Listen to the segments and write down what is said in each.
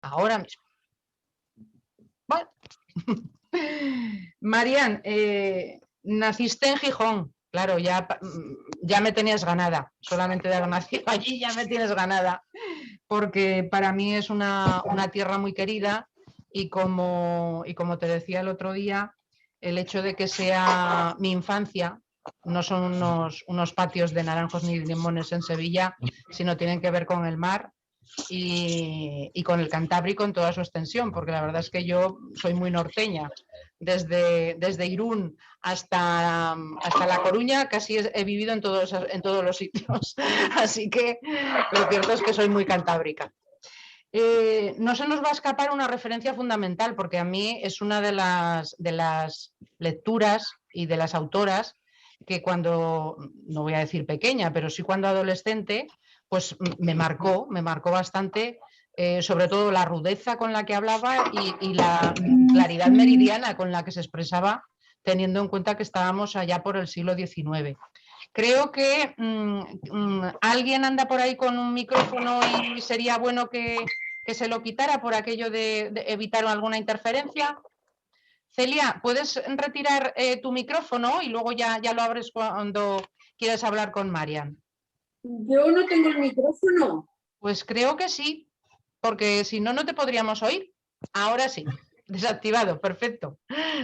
ahora mismo. Bueno. Marian, naciste en Gijón, claro, ya me tenías ganada, solamente de haber nacido allí ya me tienes ganada, porque para mí es una tierra muy querida y como te decía el otro día, el hecho de que sea mi infancia, no son unos patios de naranjos ni limones en Sevilla, sino tienen que ver con el mar y con el Cantábrico en toda su extensión, porque la verdad es que yo soy muy norteña. Desde Irún hasta La Coruña casi he vivido en todos los sitios, así que lo cierto es que soy muy cantábrica. No se nos va a escapar una referencia fundamental, porque a mí es una de las lecturas y de las autoras que no voy a decir pequeña, pero sí cuando adolescente, pues me marcó bastante, sobre todo la rudeza con la que hablaba y la claridad meridiana con la que se expresaba, teniendo en cuenta que estábamos allá por el siglo XIX. Creo que alguien anda por ahí con un micrófono y sería bueno que se lo quitara por aquello de evitar alguna interferencia. Celia, ¿puedes retirar tu micrófono y luego ya lo abres cuando quieras hablar con Marian? Yo no tengo el micrófono. Pues creo que sí, porque si no, no te podríamos oír. Ahora sí, desactivado, perfecto.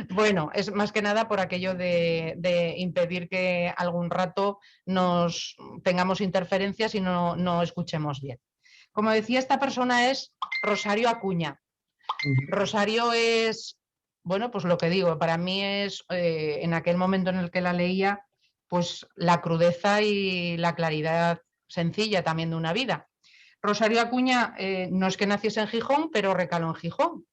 Bueno, es más que nada por aquello de impedir que algún rato nos tengamos interferencias y no escuchemos bien. Como decía, esta persona es Rosario Acuña. Rosario es, bueno, pues lo que digo, para mí es, en aquel momento en el que la leía, pues la crudeza y la claridad sencilla también de una vida. Rosario Acuña no es que naciese en Gijón, pero recaló en Gijón.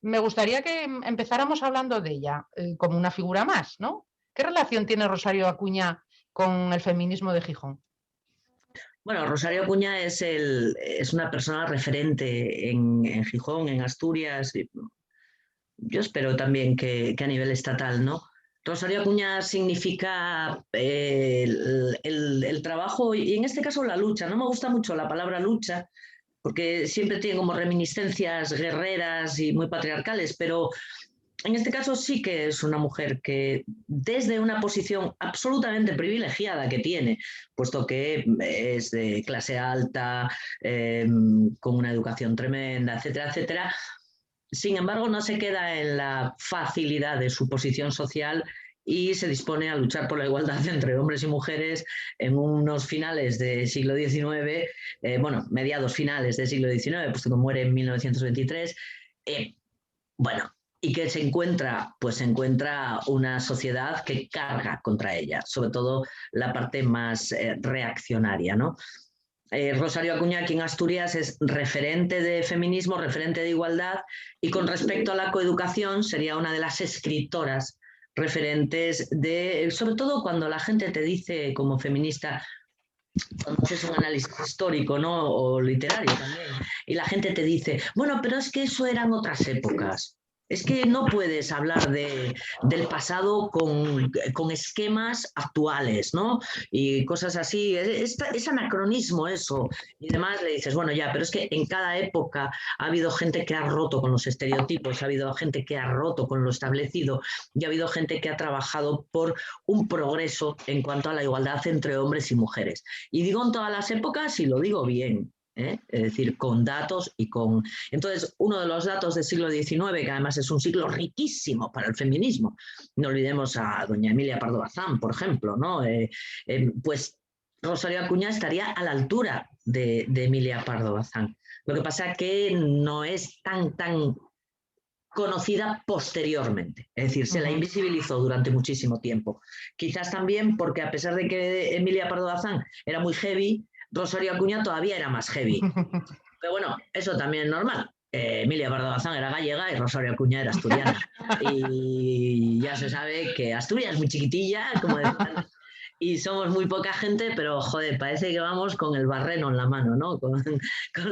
Me gustaría que empezáramos hablando de ella como una figura más, ¿no? ¿Qué relación tiene Rosario Acuña con el feminismo de Gijón? Bueno, Rosario Acuña es una persona referente en Gijón, en Asturias. Yo espero también que a nivel estatal, ¿no? Rosario Acuña significa el trabajo y en este caso la lucha. No me gusta mucho la palabra lucha porque siempre tiene como reminiscencias guerreras y muy patriarcales, pero en este caso sí que es una mujer que desde una posición absolutamente privilegiada que tiene, puesto que es de clase alta, con una educación tremenda, etcétera, etcétera, sin embargo no se queda en la facilidad de su posición social y se dispone a luchar por la igualdad entre hombres y mujeres en unos finales del siglo XIX, bueno, mediados finales del siglo XIX, puesto que muere en 1923. Bueno, y que se encuentra, pues se encuentra una sociedad que carga contra ella, sobre todo la parte más reaccionaria, ¿no? Rosario Acuña aquí en Asturias es referente de feminismo, referente de igualdad, y con respecto a la coeducación sería una de las escritoras referentes de, sobre todo cuando la gente te dice como feminista, cuando haces un análisis histórico, ¿no? O literario también, y la gente te dice, bueno, pero es que eso eran otras épocas. Es que no puedes hablar del pasado con esquemas actuales, ¿no? Y cosas así. Es anacronismo eso. Y además le dices, bueno, ya, pero es que en cada época ha habido gente que ha roto con los estereotipos, ha habido gente que ha roto con lo establecido y ha habido gente que ha trabajado por un progreso en cuanto a la igualdad entre hombres y mujeres. Y digo en todas las épocas y lo digo bien. Es decir, con datos y con... Entonces, uno de los datos del siglo XIX, que además es un siglo riquísimo para el feminismo, no olvidemos a doña Emilia Pardo Bazán, por ejemplo, ¿no? Pues Rosario Acuña estaría a la altura de Emilia Pardo Bazán. Lo que pasa es que no es tan conocida posteriormente, es decir, se la invisibilizó durante muchísimo tiempo. Quizás también porque a pesar de que Emilia Pardo Bazán era muy heavy, Rosario Acuña todavía era más heavy. Pero bueno, eso también es normal. Emilia Pardo Bazán era gallega y Rosario Acuña era asturiana. Y ya se sabe que Asturias es muy chiquitilla, como decían, y somos muy poca gente, pero joder, parece que vamos con el barreno en la mano, ¿no? Con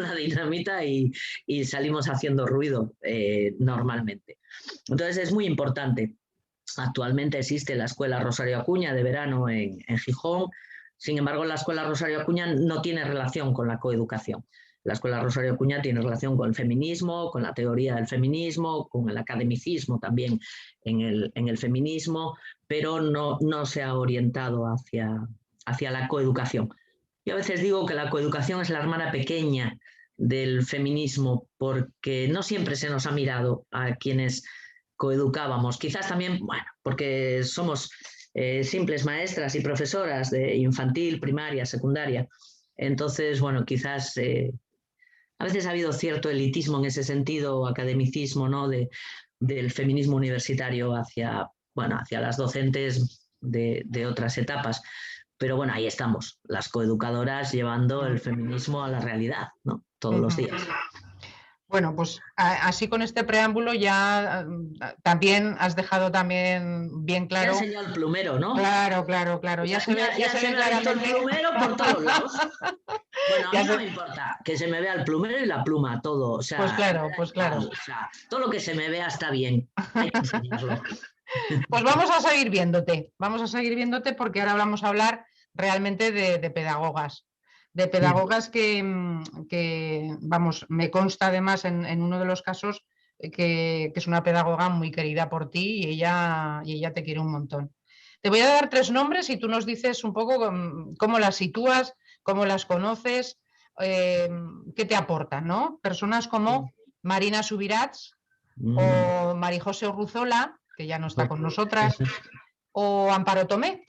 la dinamita y salimos haciendo ruido normalmente. Entonces es muy importante. Actualmente existe la Escuela Rosario Acuña de verano en Gijón. Sin embargo, la Escuela Rosario Acuña no tiene relación con la coeducación. La Escuela Rosario Acuña tiene relación con el feminismo, con la teoría del feminismo, con el academicismo también en el feminismo, pero no se ha orientado hacia la coeducación. Yo a veces digo que la coeducación es la hermana pequeña del feminismo, porque no siempre se nos ha mirado a quienes coeducábamos. Quizás también, bueno, porque somos simples maestras y profesoras de infantil, primaria, secundaria. Entonces, bueno, quizás a veces ha habido cierto elitismo en ese sentido, academicismo, ¿no? Del feminismo universitario hacia las docentes de otras etapas. Pero bueno, ahí estamos, las coeducadoras llevando el feminismo a la realidad, ¿no? Todos los días. Bueno, pues así con este preámbulo ya también has dejado también bien claro. Ya ha enseñado el plumero, ¿no? Claro. Ya se ve claramente. El plumero por todos lados. Bueno, a mí no me importa que se me vea el plumero y la pluma, todo. O sea, pues claro. O sea, todo lo que se me vea está bien. Hay que enseñarlo. Pues vamos a seguir viéndote porque ahora vamos a hablar realmente de pedagogas. De pedagogas que, vamos, me consta además en uno de los casos que es una pedagoga muy querida por ti y ella te quiere un montón. Te voy a dar 3 nombres y tú nos dices un poco cómo las sitúas, cómo las conoces, qué te aportan, ¿no? Personas como Marina Subirats o María José Urruzola, que ya no está con nosotras, o Amparo Tomé,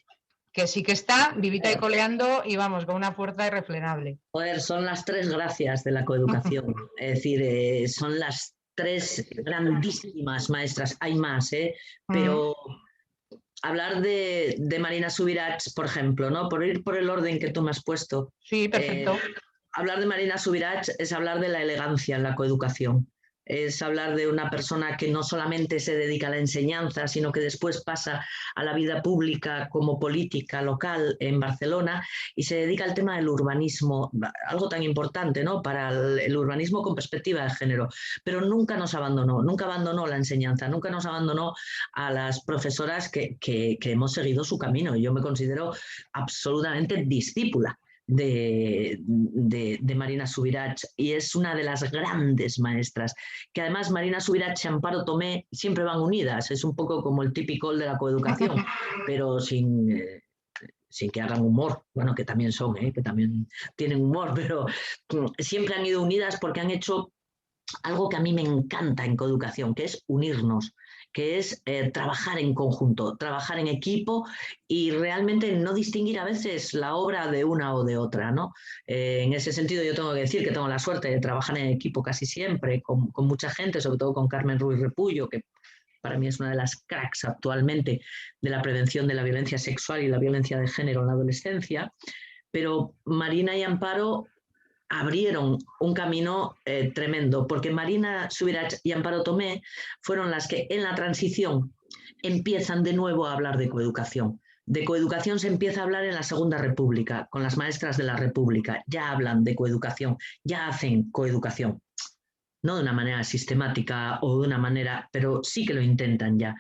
que sí que está vivita y coleando y vamos, con una fuerza irrefrenable. Joder, son las 3 gracias de la coeducación. Es decir, son las 3 grandísimas maestras. Hay más, pero hablar de Marina Subirats, por ejemplo, ¿no? Por ir por el orden que tú me has puesto. Sí, perfecto. Hablar de Marina Subirats es hablar de la elegancia en la coeducación. Es hablar de una persona que no solamente se dedica a la enseñanza, sino que después pasa a la vida pública como política local en Barcelona y se dedica al tema del urbanismo, algo tan importante, ¿no? Para el urbanismo con perspectiva de género. Pero nunca nos abandonó, nunca abandonó la enseñanza, nunca nos abandonó a las profesoras que hemos seguido su camino. Yo me considero absolutamente discípula de Marina Subirats y es una de las grandes maestras, que además Marina Subirats y Amparo Tomé siempre van unidas, es un poco como el típico de la coeducación, pero sin que hagan humor, bueno, que también son, que también tienen humor, pero siempre han ido unidas porque han hecho algo que a mí me encanta en coeducación, que es unirnos, que es trabajar en conjunto, trabajar en equipo y realmente no distinguir a veces la obra de una o de otra, ¿no? En ese sentido yo tengo que decir que tengo la suerte de trabajar en equipo casi siempre, con mucha gente, sobre todo con Carmen Ruiz Repullo, que para mí es una de las cracks actualmente de la prevención de la violencia sexual y la violencia de género en la adolescencia, pero Marina y Amparo abrieron un camino tremendo, porque Marina Subirats y Amparo Tomé fueron las que en la transición empiezan de nuevo a hablar de coeducación. De coeducación se empieza a hablar en la Segunda República, con las maestras de la República, ya hablan de coeducación, ya hacen coeducación. No de una manera sistemática o de una manera, pero sí que lo intentan ya.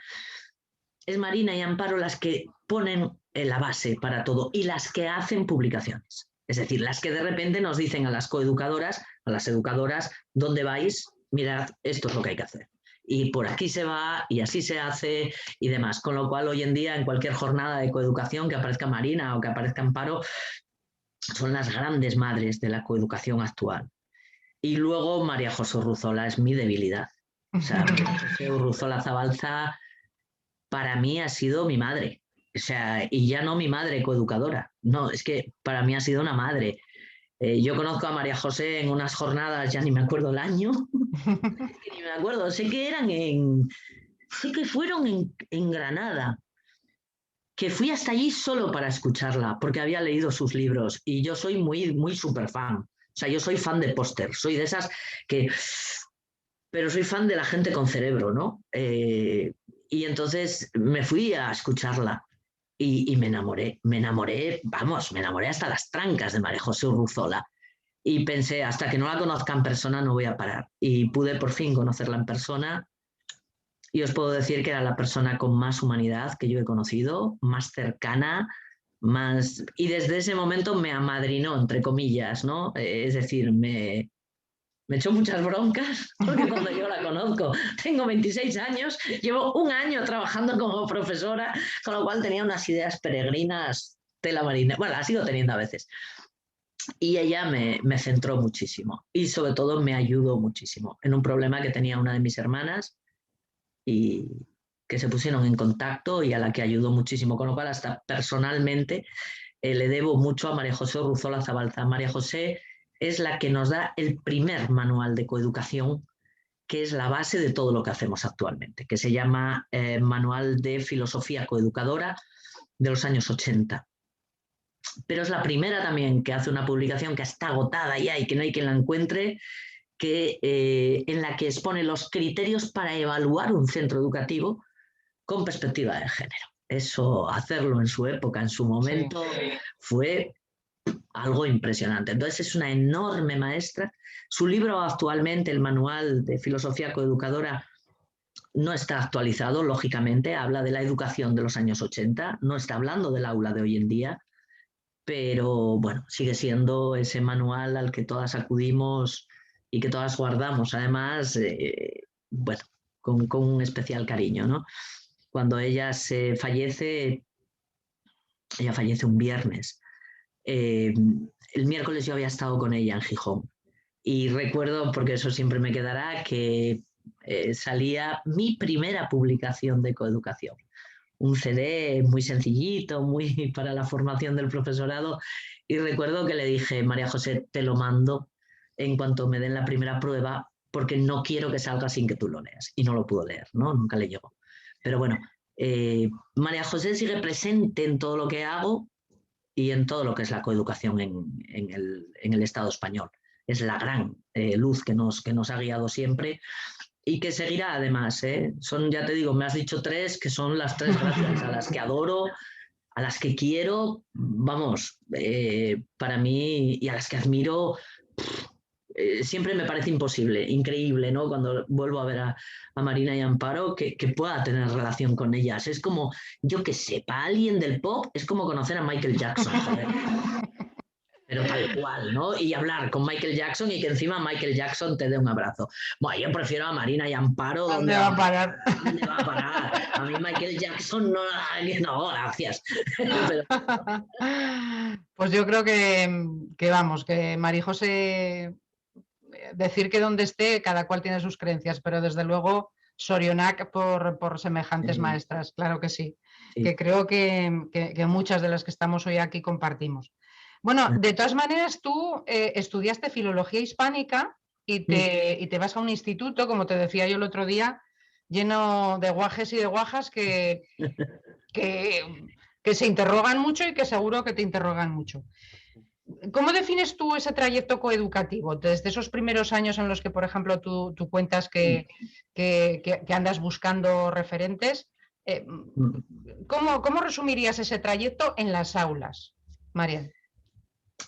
Es Marina y Amparo las que ponen la base para todo y las que hacen publicaciones. Es decir, las que de repente nos dicen a las coeducadoras, a las educadoras, ¿dónde vais? Mirad, esto es lo que hay que hacer. Y por aquí se va y así se hace y demás. Con lo cual, hoy en día, en cualquier jornada de coeducación que aparezca Marina o que aparezca Amparo, son las grandes madres de la coeducación actual. Y luego María José Urruzola es mi debilidad. O sea, María José Urruzola Zabalza para mí ha sido mi madre. O sea, y ya no mi madre coeducadora. No, es que para mí ha sido una madre. Yo conozco a María José en unas jornadas, ya ni me acuerdo el año, ni me acuerdo, sé que fueron en Granada, que fui hasta allí solo para escucharla, porque había leído sus libros y yo soy muy, muy súper fan. O sea, yo soy fan de póster, soy de esas que... Pero soy fan de la gente con cerebro, ¿no? Y entonces me fui a escucharla y me enamoré, vamos, me enamoré hasta las trancas de María José Urruzola. Y pensé, hasta que no la conozca en persona no voy a parar. Y pude por fin conocerla en persona y os puedo decir que era la persona con más humanidad que yo he conocido, más cercana, más... Y desde ese momento me amadrinó, entre comillas, ¿no? Es decir, me Me echó muchas broncas, porque cuando yo la conozco, tengo 26 años, llevo un año trabajando como profesora, con lo cual tenía unas ideas peregrinas tela marina. Bueno, las sigo teniendo a veces. Y ella me centró muchísimo y sobre todo me ayudó muchísimo en un problema que tenía una de mis hermanas y que se pusieron en contacto y a la que ayudó muchísimo, con lo cual hasta personalmente le debo mucho a María José Urruzola Zabalza. María José es la que nos da el primer manual de coeducación, que es la base de todo lo que hacemos actualmente, que se llama Manual de Filosofía Coeducadora de los años 80. Pero es la primera también que hace una publicación que está agotada ya y que no hay quien la encuentre, en la que expone los criterios para evaluar un centro educativo con perspectiva de género. Eso, hacerlo en su época, en su momento, sí, fue algo impresionante. Entonces es una enorme maestra. Su libro actualmente, el Manual de Filosofía Coeducadora, no está actualizado, lógicamente, habla de la educación de los años 80, no está hablando del aula de hoy en día, pero bueno, sigue siendo ese manual al que todas acudimos y que todas guardamos, además, bueno, con un especial cariño, ¿no? Cuando ella fallece un viernes. El miércoles yo había estado con ella en Gijón y recuerdo, porque eso siempre me quedará, que salía mi primera publicación de coeducación. Un CD muy sencillito, muy para la formación del profesorado, y recuerdo que le dije: María José, te lo mando en cuanto me den la primera prueba, porque no quiero que salga sin que tú lo leas. Y no lo pudo leer, ¿no? Nunca le llegó. Pero bueno, María José sigue presente en todo lo que hago y en todo lo que es la coeducación en el Estado español. Es la gran luz que nos ha guiado siempre y que seguirá además. Son, ya te digo, me has dicho 3, que son las 3 gracias, a las que adoro, a las que quiero, vamos, para mí, y a las que admiro. Siempre me parece imposible, increíble, ¿no? Cuando vuelvo a ver a Marina y Amparo, que pueda tener relación con ellas. Es como, yo que sé, para alguien del pop es como conocer a Michael Jackson, joder. Pero tal cual, ¿no? Y hablar con Michael Jackson y que encima Michael Jackson te dé un abrazo. Bueno, yo prefiero a Marina y Amparo. ¿Dónde va a parar? ¿Dónde va a parar? A mí Michael Jackson no, gracias. Pero... Pues yo creo que vamos, que María José, decir que donde esté, cada cual tiene sus creencias, pero desde luego Sorionac por semejantes maestras, claro que sí. Que creo que muchas de las que estamos hoy aquí compartimos. Bueno, de todas maneras, tú estudiaste filología hispánica y te vas a un instituto, como te decía yo el otro día, lleno de guajes y de guajas que se interrogan mucho y que seguro que te interrogan mucho. ¿Cómo defines tú ese trayecto coeducativo? Desde esos primeros años en los que, por ejemplo, tú cuentas que andas buscando referentes, ¿cómo resumirías ese trayecto en las aulas, María?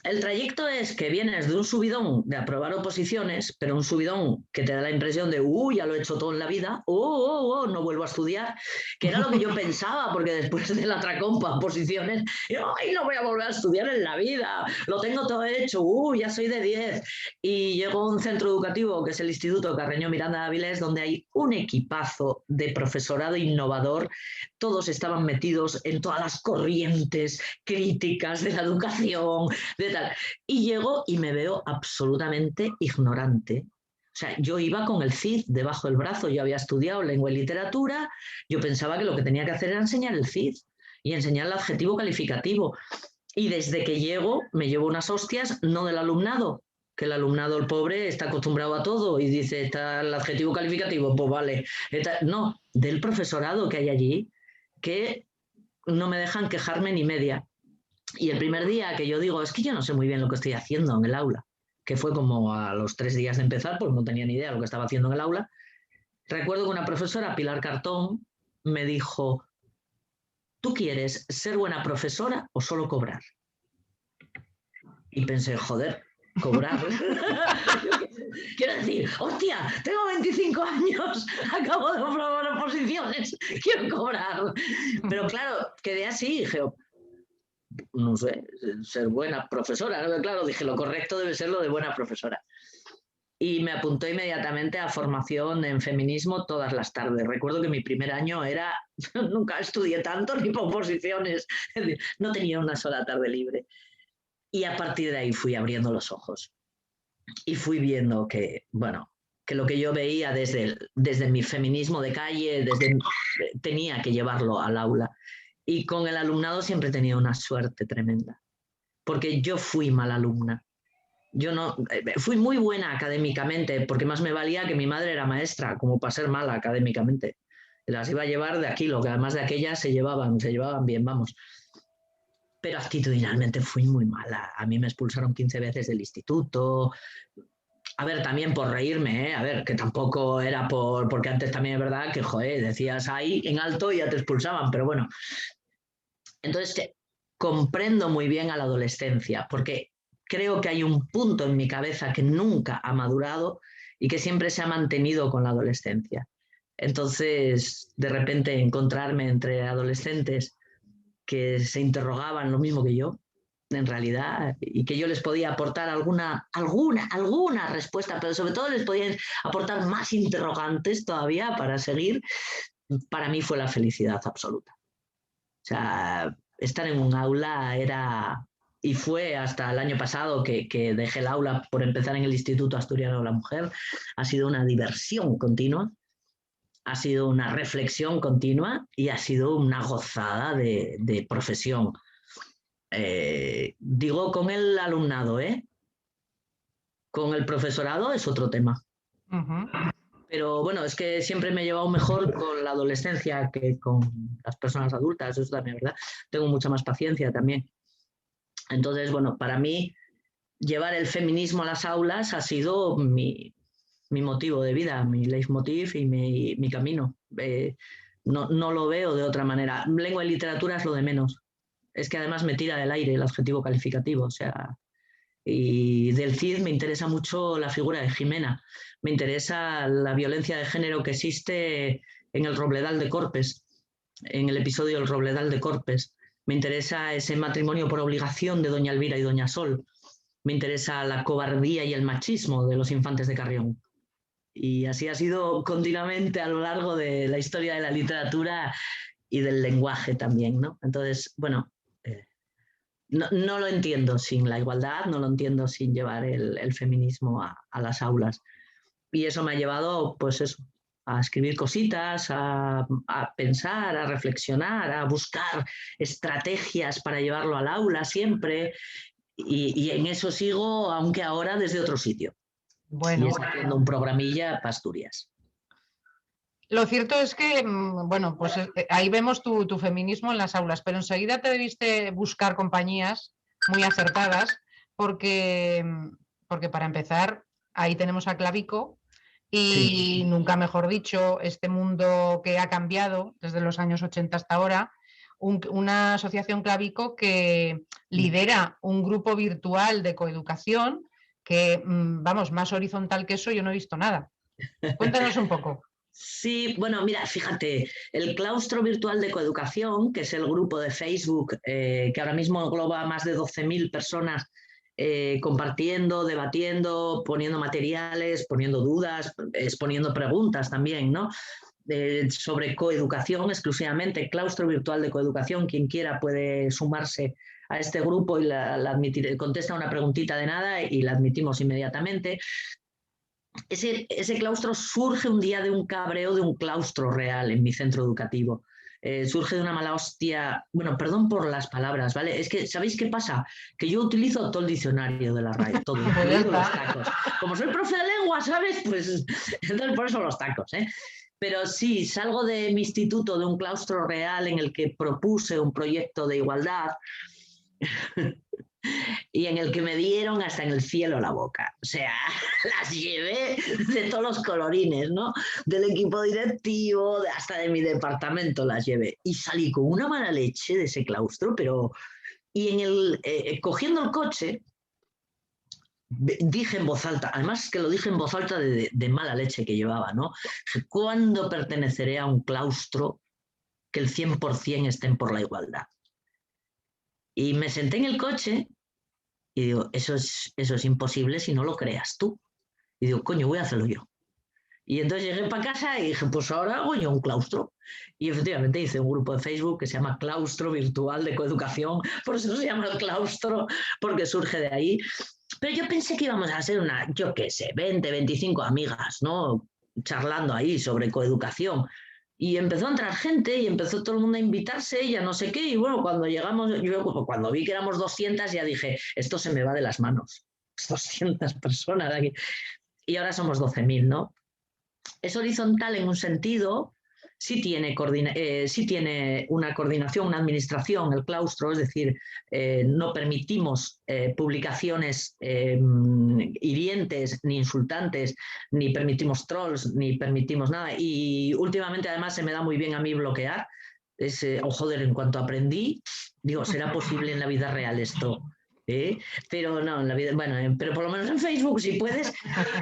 El trayecto es que vienes de un subidón de aprobar oposiciones, pero un subidón que te da la impresión de, ya lo he hecho todo en la vida, no vuelvo a estudiar, que era lo que yo pensaba, porque después de la tracompa oposiciones, no voy a volver a estudiar en la vida, lo tengo todo hecho, ya soy de 10. Y llego a un centro educativo, que es el Instituto Carreño Miranda de Avilés, donde hay un equipazo de profesorado innovador. Todos estaban metidos en todas las corrientes críticas de la educación, de tal. Y llego y me veo absolutamente ignorante. O sea, yo iba con el CID debajo del brazo, yo había estudiado lengua y literatura, yo pensaba que lo que tenía que hacer era enseñar el CID y enseñar el adjetivo calificativo. Y desde que llego me llevo unas hostias, no del alumnado, que el alumnado, el pobre, está acostumbrado a todo y dice, está el adjetivo calificativo, pues vale. No, del profesorado que hay allí, que no me dejan quejarme ni media. Y el primer día que yo digo, es que yo no sé muy bien lo que estoy haciendo en el aula, que fue como a los 3 días de empezar, pues no tenía ni idea de lo que estaba haciendo en el aula, recuerdo que una profesora, Pilar Cartón, me dijo, ¿tú quieres ser buena profesora o solo cobrar? Y pensé, joder, cobrar. Quiero decir, hostia, tengo 25 años, acabo de aprobar oposiciones, quiero cobrar. Pero claro, quedé así, dije, no sé, ser buena profesora. Claro, dije, lo correcto debe ser lo de buena profesora. y me apuntó inmediatamente a formación en feminismo todas las tardes. Recuerdo que mi primer año era, nunca estudié tanto ni por oposiciones, no tenía una sola tarde libre. Y a partir de ahí fui abriendo los ojos y fui viendo que, bueno, que lo que yo veía desde mi feminismo de calle, tenía que llevarlo al aula. Y con el alumnado siempre he tenido una suerte tremenda, porque yo fui mala alumna. Yo no, fui muy buena académicamente, porque más me valía que mi madre era maestra, como para ser mala académicamente. Las iba a llevar de aquí, lo que además de aquellas se llevaban bien, vamos. Pero actitudinalmente fui muy mala. A mí me expulsaron 15 veces del instituto. A ver, también por reírme, ¿eh? A ver, que tampoco era porque antes también es verdad que, joder, decías ahí en alto y ya te expulsaban, pero bueno. Entonces, comprendo muy bien a la adolescencia, porque creo que hay un punto en mi cabeza que nunca ha madurado y que siempre se ha mantenido con la adolescencia. Entonces, de repente, encontrarme entre adolescentes que se interrogaban lo mismo que yo, en realidad, y que yo les podía aportar alguna respuesta, pero sobre todo les podía aportar más interrogantes todavía para seguir, para mí fue la felicidad absoluta. O sea, estar en un aula era, y fue hasta el año pasado que dejé el aula por empezar en el Instituto Asturiano de la Mujer, ha sido una diversión continua, ha sido una reflexión continua y ha sido una gozada de profesión. Digo con el alumnado, con el profesorado es otro tema. Pero bueno, es que siempre me he llevado mejor con la adolescencia que con las personas adultas, eso también es verdad. Tengo mucha más paciencia también. Entonces, bueno, para mí llevar el feminismo a las aulas ha sido mi motivo de vida, mi leitmotiv y mi camino. No lo veo de otra manera. Lengua y literatura es lo de menos. Es que además me tira del aire el adjetivo calificativo, o sea, y del CID me interesa mucho la figura de Jimena, me interesa la violencia de género que existe en el Robledal de Corpes, en el episodio del Robledal de Corpes, me interesa ese matrimonio por obligación de doña Elvira y doña Sol, me interesa la cobardía y el machismo de los infantes de Carrión. Y así ha sido continuamente a lo largo de la historia de la literatura y del lenguaje también, ¿no? Entonces, bueno, no lo entiendo sin la igualdad, no lo entiendo sin llevar el feminismo a las aulas. Y eso me ha llevado, pues eso, a escribir cositas, a pensar, a reflexionar, a buscar estrategias para llevarlo al aula siempre. Y en eso sigo, aunque ahora desde otro sitio. Bueno, y es haciendo un programilla para Asturias. Lo cierto es que, bueno, pues ahí vemos tu feminismo en las aulas, pero enseguida te debiste buscar compañías muy acertadas, porque para empezar, ahí tenemos a Clavico y sí, nunca mejor dicho, este mundo que ha cambiado desde los años 80 hasta ahora, una asociación Clavico que lidera un grupo virtual de coeducación que, vamos, más horizontal que eso yo no he visto nada. Cuéntanos un poco. Sí, bueno, mira, fíjate, el claustro virtual de coeducación, que es el grupo de Facebook que ahora mismo engloba a más de 12.000 personas compartiendo, debatiendo, poniendo materiales, poniendo dudas, exponiendo preguntas también, ¿no? Sobre coeducación exclusivamente, claustro virtual de coeducación, quien quiera puede sumarse a este grupo y contesta una preguntita de nada y la admitimos inmediatamente. Ese claustro surge un día de un cabreo de un claustro real en mi centro educativo. Surge de una mala hostia, bueno, perdón por las palabras, ¿vale? Es que, ¿sabéis qué pasa? Que yo utilizo todo el diccionario de la RAE, todo, incluidos los tacos. Como soy profe de lengua, ¿sabes? Pues entonces por eso los tacos, ¿eh? Pero sí, salgo de mi instituto, de un claustro real en el que propuse un proyecto de igualdad y en el que me dieron hasta en el cielo la boca. O sea, las llevé de todos los colorines, ¿no? Del equipo directivo, hasta de mi departamento las llevé. Y salí con una mala leche de ese claustro, pero... Y cogiendo el coche, dije en voz alta, además que lo dije en voz alta de mala leche que llevaba, ¿no? ¿Cuándo perteneceré a un claustro que el 100% estén por la igualdad? Y me senté en el coche y digo, eso es imposible si no lo creas tú. Y digo, coño, voy a hacerlo yo. Y entonces llegué para casa y dije, pues ahora hago yo un claustro. Y efectivamente hice un grupo de Facebook que se llama Claustro Virtual de Coeducación, por eso se llama el claustro, porque surge de ahí. Pero yo pensé que íbamos a ser yo qué sé, 20, 25 amigas, ¿no? Charlando ahí sobre coeducación. Y empezó a entrar gente y empezó todo el mundo a invitarse y a no sé qué. Y bueno, cuando llegamos, yo cuando vi que éramos 200 ya dije, esto se me va de las manos. 200 personas aquí. Y ahora somos 12.000, ¿no? Es horizontal en un sentido, sí tiene una coordinación, una administración, el claustro, es decir, no permitimos publicaciones hirientes ni insultantes, ni permitimos trolls, ni permitimos nada. Y últimamente además se me da muy bien a mí bloquear. Joder, en cuanto aprendí, digo, ¿será posible en la vida real esto? Pero no, en la vida, bueno, pero por lo menos en Facebook si puedes.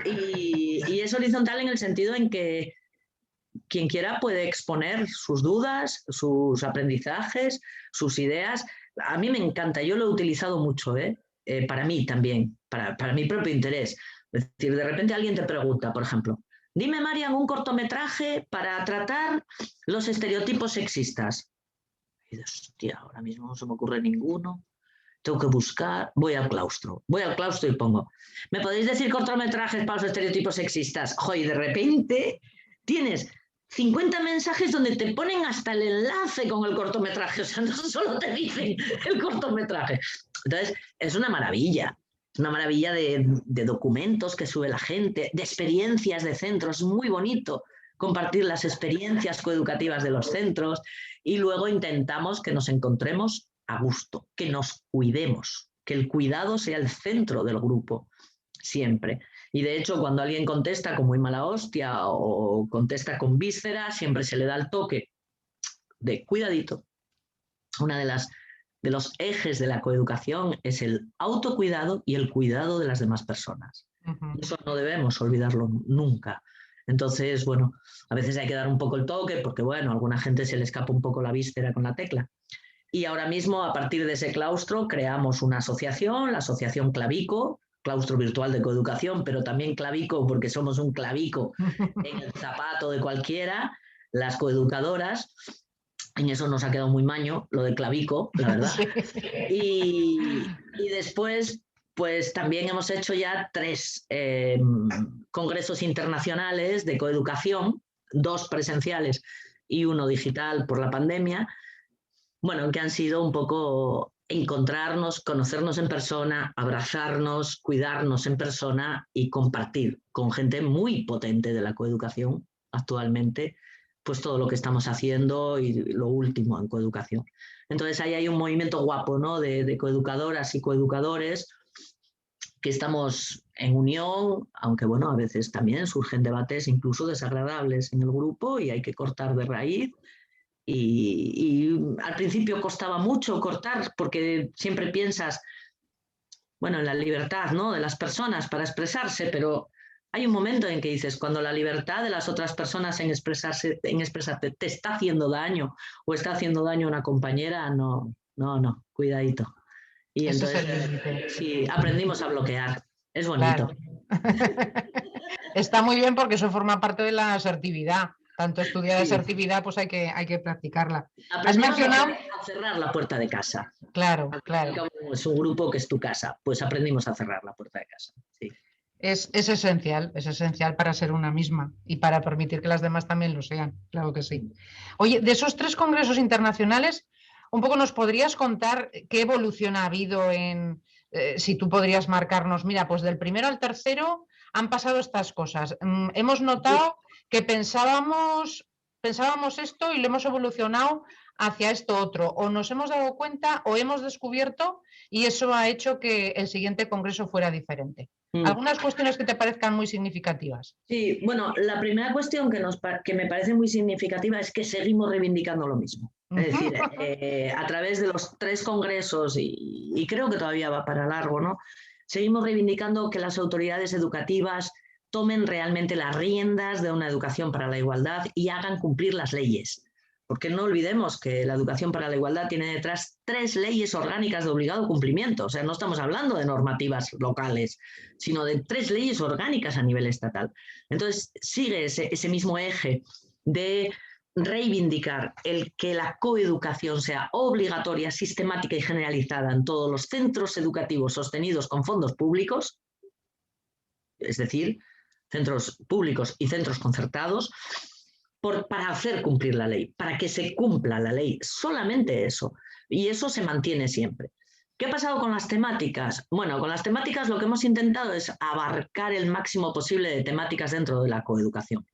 Y es horizontal en el sentido en que quien quiera puede exponer sus dudas, sus aprendizajes, sus ideas. A mí me encanta, yo lo he utilizado mucho, para mí también, para mi propio interés. Es decir, de repente alguien te pregunta, por ejemplo, dime, Marian, un cortometraje para tratar los estereotipos sexistas. Y dices, hostia, ahora mismo no se me ocurre ninguno. Tengo que buscar, voy al claustro y pongo, ¿me podéis decir cortometrajes para los estereotipos sexistas? Joder, de repente tienes 50 mensajes donde te ponen hasta el enlace con el cortometraje, o sea, no solo te dicen el cortometraje. Entonces, es una maravilla de documentos que sube la gente, de experiencias de centros, es muy bonito compartir las experiencias coeducativas de los centros y luego intentamos que nos encontremos a gusto, que nos cuidemos, que el cuidado sea el centro del grupo, siempre. Y de hecho, cuando alguien contesta con muy mala hostia o contesta con víscera, siempre se le da el toque de cuidadito. Una de los ejes de la coeducación es el autocuidado y el cuidado de las demás personas. Eso no debemos olvidarlo nunca. Entonces, bueno, a veces hay que dar un poco el toque porque, bueno, a alguna gente se le escapa un poco la víscera con la tecla. Y ahora mismo, a partir de ese claustro, creamos una asociación, la Asociación Clavico, Claustro Virtual de Coeducación, pero también Clavico porque somos un clavico en el zapato de cualquiera, las coeducadoras. En eso nos ha quedado muy maño, lo de clavico, la verdad. Y después, pues también hemos hecho ya 3 congresos internacionales de coeducación, 2 presenciales y 1 digital por la pandemia. Bueno, que han sido un poco encontrarnos, conocernos en persona, abrazarnos, cuidarnos en persona y compartir con gente muy potente de la coeducación actualmente, pues todo lo que estamos haciendo y lo último en coeducación. Entonces ahí hay un movimiento guapo, ¿no? de coeducadoras y coeducadores que estamos en unión, aunque bueno, a veces también surgen debates incluso desagradables en el grupo y hay que cortar de raíz. Y al principio costaba mucho cortar porque siempre piensas, bueno, en la libertad, ¿no?, de las personas para expresarse, pero hay un momento en que dices, cuando la libertad de las otras personas en expresarse te está haciendo daño o está haciendo daño a una compañera, no, cuidadito. Y Ese entonces, sí, aprendimos a bloquear. Es bonito. Claro. Está muy bien porque eso forma parte de la asertividad. Tanto estudiar Sí. asertividad, pues hay que practicarla. Has Aprendemos mencionado... a cerrar la puerta de casa. Claro, claro. Es un grupo que es tu casa, pues aprendimos a cerrar la puerta de casa. Sí. Es esencial para ser una misma y para permitir que las demás también lo sean, claro que sí. Oye, de esos 3 congresos internacionales, un poco nos podrías contar qué evolución ha habido si tú podrías marcarnos, mira, pues del primero al tercero han pasado estas cosas. Hemos notado que pensábamos esto y lo hemos evolucionado hacia esto otro, o nos hemos dado cuenta o hemos descubierto y eso ha hecho que el siguiente congreso fuera diferente. Algunas cuestiones que te parezcan muy significativas. Sí, bueno, la primera cuestión que me parece muy significativa es que seguimos reivindicando lo mismo. Es decir, a través de los 3 congresos, y creo que todavía va para largo, ¿no?, seguimos reivindicando que las autoridades educativas tomen realmente las riendas de una educación para la igualdad y hagan cumplir las leyes. porque no olvidemos que la educación para la igualdad tiene detrás 3 leyes orgánicas de obligado cumplimiento. O sea, no estamos hablando de normativas locales, sino de 3 leyes orgánicas a nivel estatal. Entonces, sigue ese mismo eje de reivindicar el que la coeducación sea obligatoria, sistemática y generalizada en todos los centros educativos sostenidos con fondos públicos, es decir, centros públicos y centros concertados, para hacer cumplir la ley, para que se cumpla la ley, solamente eso. Y eso se mantiene siempre. ¿Qué ha pasado con las temáticas? Bueno, con las temáticas lo que hemos intentado es abarcar el máximo posible de temáticas dentro de la coeducación.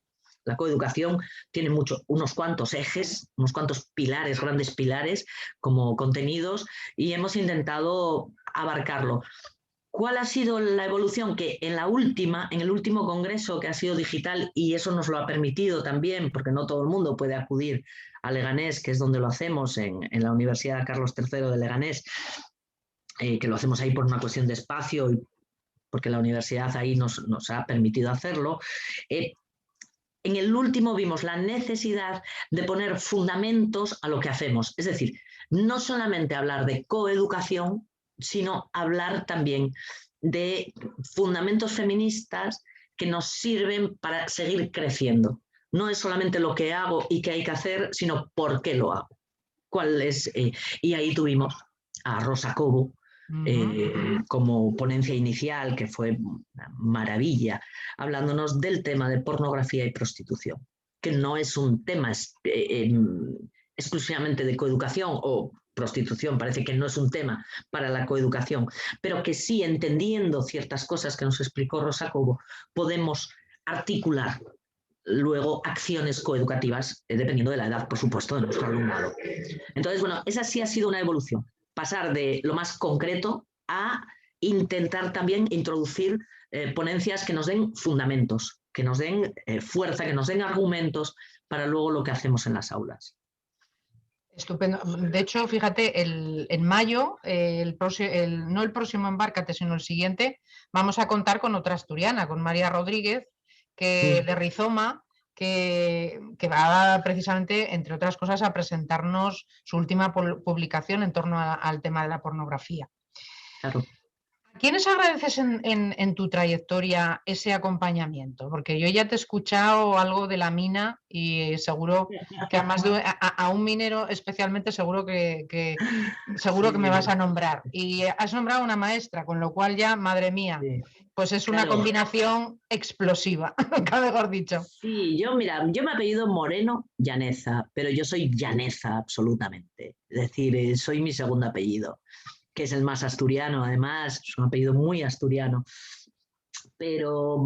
La coeducación tiene unos cuantos ejes, unos cuantos pilares, grandes pilares como contenidos, y hemos intentado abarcarlo. ¿Cuál ha sido la evolución? Que en el último congreso, que ha sido digital, y eso nos lo ha permitido también, porque no todo el mundo puede acudir a Leganés, que es donde lo hacemos, en la Universidad Carlos III de Leganés, que lo hacemos ahí por una cuestión de espacio y porque la universidad ahí nos ha permitido hacerlo. En el último vimos la necesidad de poner fundamentos a lo que hacemos. Es decir, no solamente hablar de coeducación, sino hablar también de fundamentos feministas que nos sirven para seguir creciendo. No es solamente lo que hago y qué hay que hacer, sino por qué lo hago. Y ahí tuvimos a Rosa Cobo, como ponencia inicial, que fue una maravilla, hablándonos del tema de pornografía y prostitución, que no es un tema exclusivamente de coeducación, o prostitución parece que no es un tema para la coeducación, pero que sí, entendiendo ciertas cosas que nos explicó Rosa Cobo, podemos articular luego acciones coeducativas, dependiendo de la edad, por supuesto, de nuestro alumnado. Entonces, bueno, esa sí ha sido una evolución. Pasar de lo más concreto a intentar también introducir ponencias que nos den fundamentos, que nos den fuerza, que nos den argumentos para luego lo que hacemos en las aulas. Estupendo. De hecho, fíjate, en mayo, no el próximo Embárcate, sino el siguiente, vamos a contar con otra asturiana, con María Rodríguez, de Rizoma, que va precisamente, entre otras cosas, a presentarnos su última publicación en torno al tema de la pornografía. Claro. ¿A quiénes agradeces en tu trayectoria ese acompañamiento? Porque yo ya te he escuchado algo de la mina y seguro que además a un minero especialmente seguro que me vas a nombrar. Y has nombrado a una maestra, con lo cual ya, madre mía, pues es una combinación explosiva, nunca mejor dicho. Sí, yo me apellido Moreno Llaneza, pero yo soy llaneza absolutamente. Es decir, soy mi segundo apellido, que es el más asturiano, además, es un apellido muy asturiano. Pero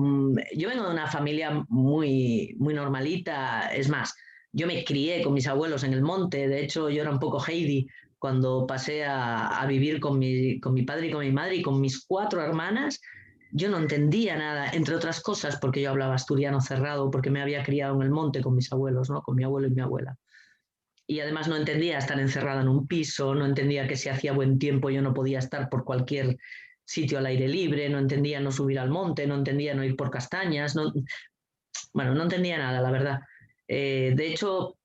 yo vengo de una familia muy, muy normalita. Es más, yo me crié con mis abuelos en el monte. De hecho, yo era un poco Heidi cuando pasé a vivir con mi padre y con mi madre y con mis 4 hermanas. Yo no entendía nada, entre otras cosas, porque yo hablaba asturiano cerrado, porque me había criado en el monte con mis abuelos, ¿no? Con mi abuelo y mi abuela. Y además no entendía estar encerrada en un piso, no entendía que si hacía buen tiempo yo no podía estar por cualquier sitio al aire libre, no entendía no subir al monte, no entendía no ir por castañas, no entendía nada, la verdad. De hecho,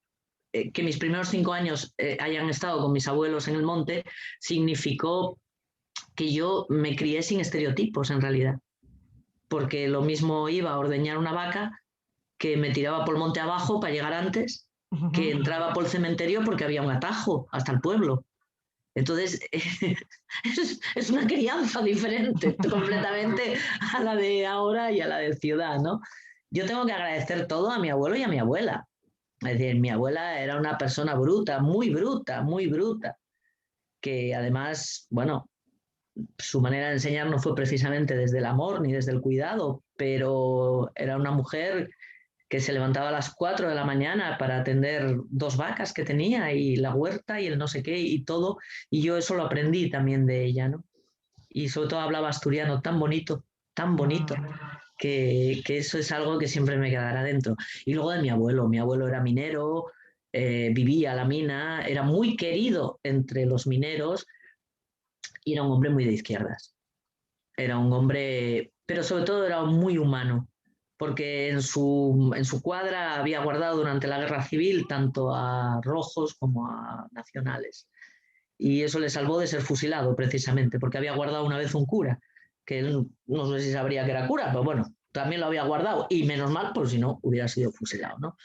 que mis primeros 5 años hayan estado con mis abuelos en el monte significó que yo me crié sin estereotipos en realidad, porque lo mismo iba a ordeñar una vaca que me tiraba por el monte abajo para llegar antes, que entraba por el cementerio porque había un atajo hasta el pueblo. Entonces, es una crianza diferente completamente a la de ahora y a la de ciudad, ¿no? Yo tengo que agradecer todo a mi abuelo y a mi abuela. Es decir, mi abuela era una persona bruta, muy bruta, que además, bueno, su manera de enseñar no fue precisamente desde el amor ni desde el cuidado, pero era una mujer que se levantaba a las 4 de la mañana para atender 2 vacas que tenía y la huerta y el no sé qué y todo, y yo eso lo aprendí también de ella, ¿no? Y sobre todo hablaba asturiano tan bonito, que eso es algo que siempre me quedará dentro. Y luego de mi abuelo era minero, vivía a la mina, era muy querido entre los mineros y era un hombre muy de izquierdas. Era un hombre, pero sobre todo era muy humano. porque en su cuadra había guardado durante la Guerra Civil tanto a rojos como a nacionales. Y eso le salvó de ser fusilado precisamente, porque había guardado una vez un cura, que él no sé si sabría que era cura, pero bueno, también lo había guardado, y menos mal, por si no, hubiera sido fusilado, ¿no?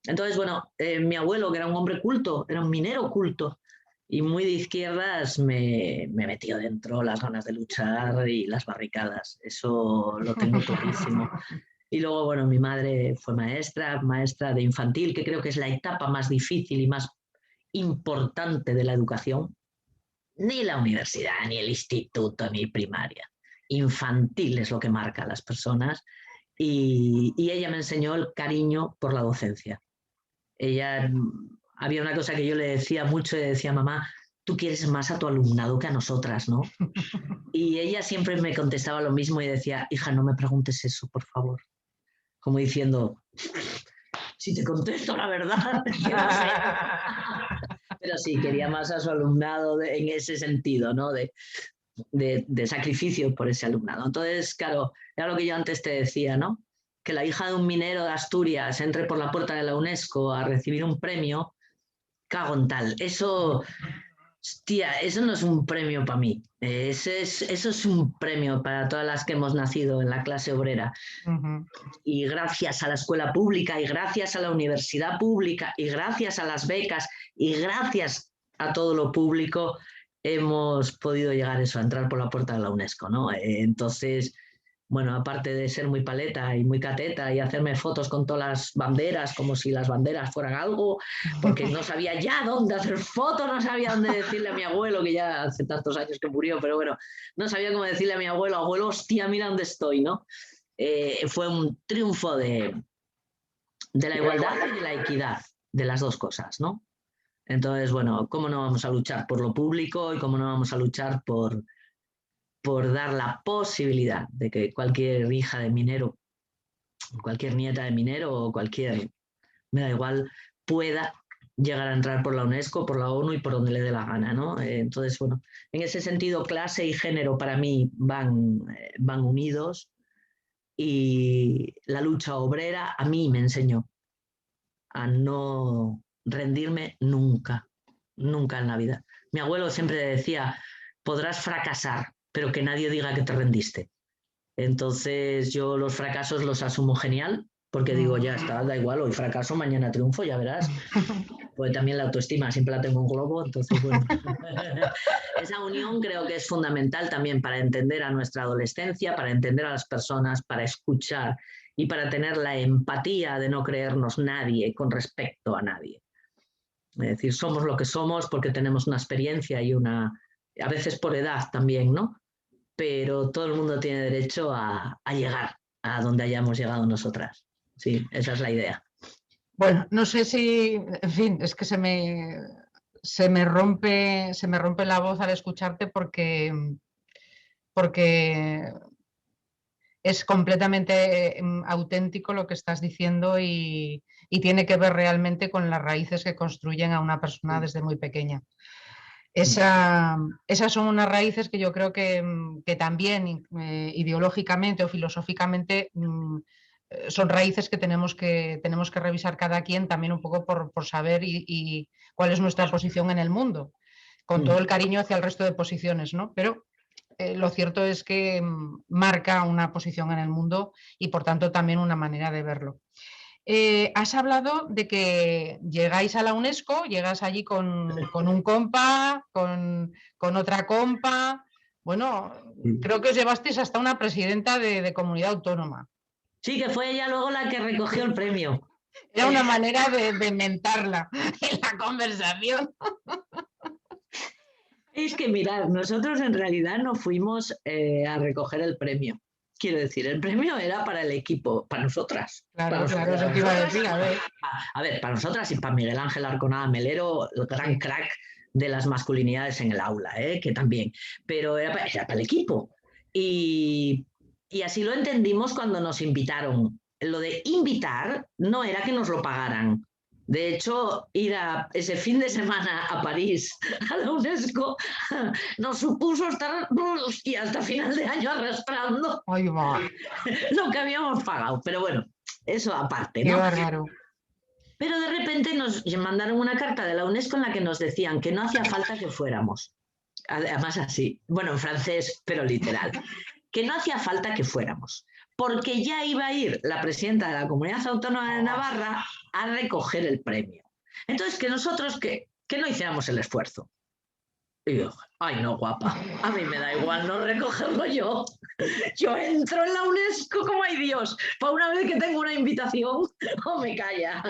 Entonces, bueno, mi abuelo, que era un hombre culto, era un minero culto, y muy de izquierdas, me metió dentro las ganas de luchar y las barricadas. Eso lo tengo clarísimo. Y luego, bueno, mi madre fue maestra de infantil, que creo que es la etapa más difícil y más importante de la educación. Ni la universidad, ni el instituto, ni primaria. Infantil es lo que marca a las personas. Y ella me enseñó el cariño por la docencia. Ella, había una cosa que yo le decía mucho, y decía, mamá, tú quieres más a tu alumnado que a nosotras, ¿no? Y ella siempre me contestaba lo mismo y decía, hija, no me preguntes eso, por favor. Como diciendo, si te contesto la verdad, que no sé. Pero sí, quería más a su alumnado en ese sentido, ¿no? De sacrificio por ese alumnado. Entonces, claro, era lo que yo antes te decía, ¿no? Que la hija de un minero de Asturias entre por la puerta de la UNESCO a recibir un premio, cago en tal. Eso, hostia, eso no es un premio para mí. Eso es un premio para todas las que hemos nacido en la clase obrera. Y gracias a la escuela pública, y gracias a la universidad pública, y gracias a las becas, y gracias a todo lo público, hemos podido llegar a eso, a entrar por la puerta de la UNESCO, ¿no? Entonces, bueno, aparte de ser muy paleta y muy cateta y hacerme fotos con todas las banderas, como si las banderas fueran algo, porque no sabía ya dónde hacer fotos, no sabía dónde decirle a mi abuelo, que ya hace tantos años que murió, pero bueno, no sabía cómo decirle a mi abuelo, abuelo, hostia, mira dónde estoy, ¿no? Fue un triunfo de la igualdad y de la equidad, de las dos cosas, ¿no? Entonces, bueno, ¿cómo no vamos a luchar por lo público y cómo no vamos a luchar por dar la posibilidad de que cualquier hija de minero, cualquier nieta de minero o cualquier, me da igual, pueda llegar a entrar por la UNESCO, por la ONU y por donde le dé la gana, ¿no? Entonces, bueno, en ese sentido, clase y género para mí van unidos. Y la lucha obrera a mí me enseñó a no rendirme nunca, nunca en la vida. Mi abuelo siempre decía, podrás fracasar, pero que nadie diga que te rendiste. Entonces yo los fracasos los asumo genial, porque digo, ya está, da igual, hoy fracaso, mañana triunfo, ya verás. Pues también la autoestima siempre la tengo en globo, entonces bueno. Esa unión creo que es fundamental también para entender a nuestra adolescencia, para entender a las personas, para escuchar y para tener la empatía de no creernos nadie con respecto a nadie. Es decir, somos lo que somos porque tenemos una experiencia y a veces por edad también, ¿no? Pero todo el mundo tiene derecho a llegar a donde hayamos llegado nosotras. Sí, esa es la idea. Bueno, no sé si, en fin, es que se me rompe la voz al escucharte porque es completamente auténtico lo que estás diciendo y tiene que ver realmente con las raíces que construyen a una persona desde muy pequeña. Esas son unas raíces que yo creo que también ideológicamente o filosóficamente son raíces que tenemos que revisar cada quien también un poco por saber y cuál es nuestra posición en el mundo, con todo el cariño hacia el resto de posiciones, ¿no? Pero lo cierto es que marca una posición en el mundo y por tanto también una manera de verlo. Has hablado de que llegáis a la UNESCO, llegas allí con un compa, con otra compa. Bueno, creo que os llevasteis hasta una presidenta de comunidad autónoma. Sí, que fue ella luego la que recogió el premio. Era una manera de mentarla en la conversación. Es que mirad, nosotros en realidad no fuimos a recoger el premio. Quiero decir, el premio era para el equipo, para nosotras. Claro, claro, eso te iba a decir, a ver. A ver, para nosotras y para Miguel Ángel Arconada Melero, el gran crack de las masculinidades en el aula, que también. Pero era para el equipo. Y así lo entendimos cuando nos invitaron. Lo de invitar no era que nos lo pagaran. De hecho, ir ese fin de semana a París, a la UNESCO, nos supuso estar hasta final de año arrastrando Ay, va, lo que habíamos pagado. Pero bueno, eso aparte, qué ¿no? bárbaro. Pero de repente nos mandaron una carta de la UNESCO en la que nos decían que no hacía falta que fuéramos. Además así, bueno, en francés, pero literal. Que no hacía falta que fuéramos, porque ya iba a ir la presidenta de la Comunidad Autónoma de Navarra a recoger el premio. Entonces, que nosotros que no hiciéramos el esfuerzo. Y yo, ay no, guapa, a mí me da igual no recogerlo yo. Yo entro en la UNESCO como hay Dios, para una vez que tengo una invitación, o me calla.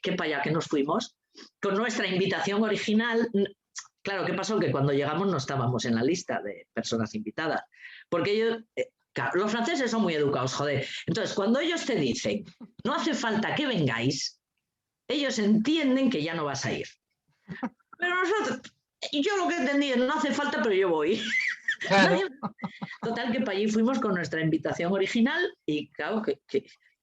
Que para allá que nos fuimos, con nuestra invitación original. Claro, ¿qué pasó? Que cuando llegamos no estábamos en la lista de personas invitadas, porque ellos, claro, los franceses son muy educados, joder. Entonces, cuando ellos te dicen, no hace falta que vengáis, ellos entienden que ya no vas a ir. Pero nosotros, yo lo que entendí es, no hace falta, pero yo voy. Claro. Total, que para allí fuimos con nuestra invitación original y claro,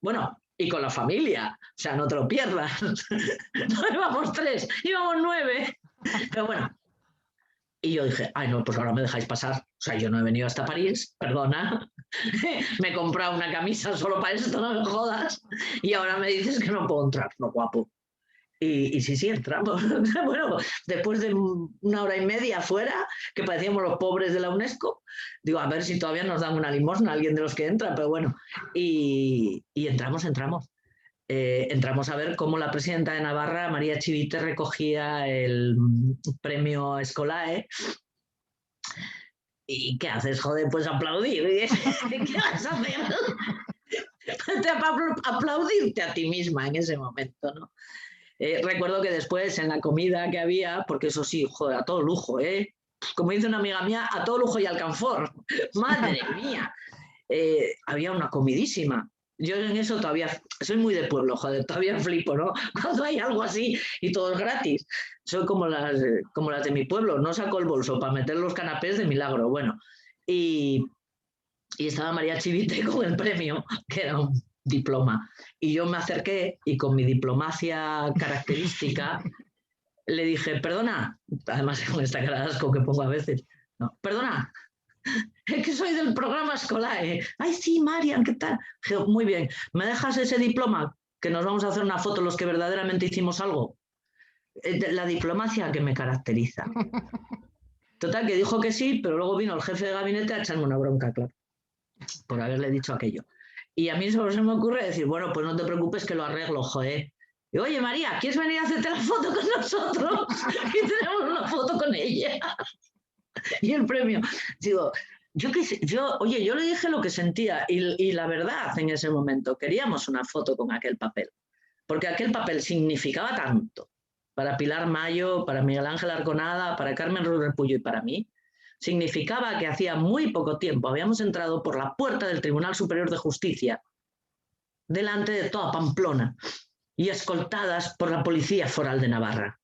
bueno, y con la familia, o sea, no te lo pierdas. No íbamos 3, íbamos 9. Pero bueno. Y yo dije, ay no, pues ahora me dejáis pasar. O sea, yo no he venido hasta París, perdona. Me he comprado una camisa solo para esto, no me jodas. Y ahora me dices que no puedo entrar, no, guapo. Y sí, entramos. Bueno, después de 1 hora y media fuera, que parecíamos los pobres de la UNESCO, digo, a ver si todavía nos dan una limosna a alguien de los que entra, pero bueno. Y entramos. Entramos a ver cómo la presidenta de Navarra, María Chivite, recogía el premio Escolae. ¿Y qué haces, joder? Pues aplaudir. ¿Qué vas a hacer? Aplaudirte a ti misma en ese momento, ¿no? Recuerdo que después en la comida que había, porque eso sí, joder, a todo lujo, como dice una amiga mía, a todo lujo y alcanfor. Madre mía. Había una comidísima. Yo en eso todavía soy muy de pueblo, joder, todavía flipo, ¿no? Cuando hay algo así y todo es gratis. Soy como las de mi pueblo, no saco el bolso para meter los canapés de milagro. Bueno, y estaba María Chivite con el premio, que era un diploma. Y yo me acerqué y con mi diplomacia característica le dije, perdona, además con esta cara de asco que pongo a veces, no, perdona, es que soy del programa Escolae. Ay, sí, Marian, ¿qué tal? Muy bien, ¿me dejas ese diploma? Que nos vamos a hacer una foto los que verdaderamente hicimos algo. La diplomacia que me caracteriza. Total, que dijo que sí, pero luego vino el jefe de gabinete a echarme una bronca, claro, por haberle dicho aquello. Y a mí solo se me ocurre decir, bueno, pues no te preocupes que lo arreglo, joder. Y, oye, María, ¿quieres venir a hacerte la foto con nosotros? Y tenemos una foto con ella. Y el premio. Digo, yo le dije lo que sentía y la verdad en ese momento, queríamos una foto con aquel papel, porque aquel papel significaba tanto para Pilar Mayo, para Miguel Ángel Arconada, para Carmen Ruiz Repullo y para mí. Significaba que hacía muy poco tiempo habíamos entrado por la puerta del Tribunal Superior de Justicia, delante de toda Pamplona y escoltadas por la Policía Foral de Navarra,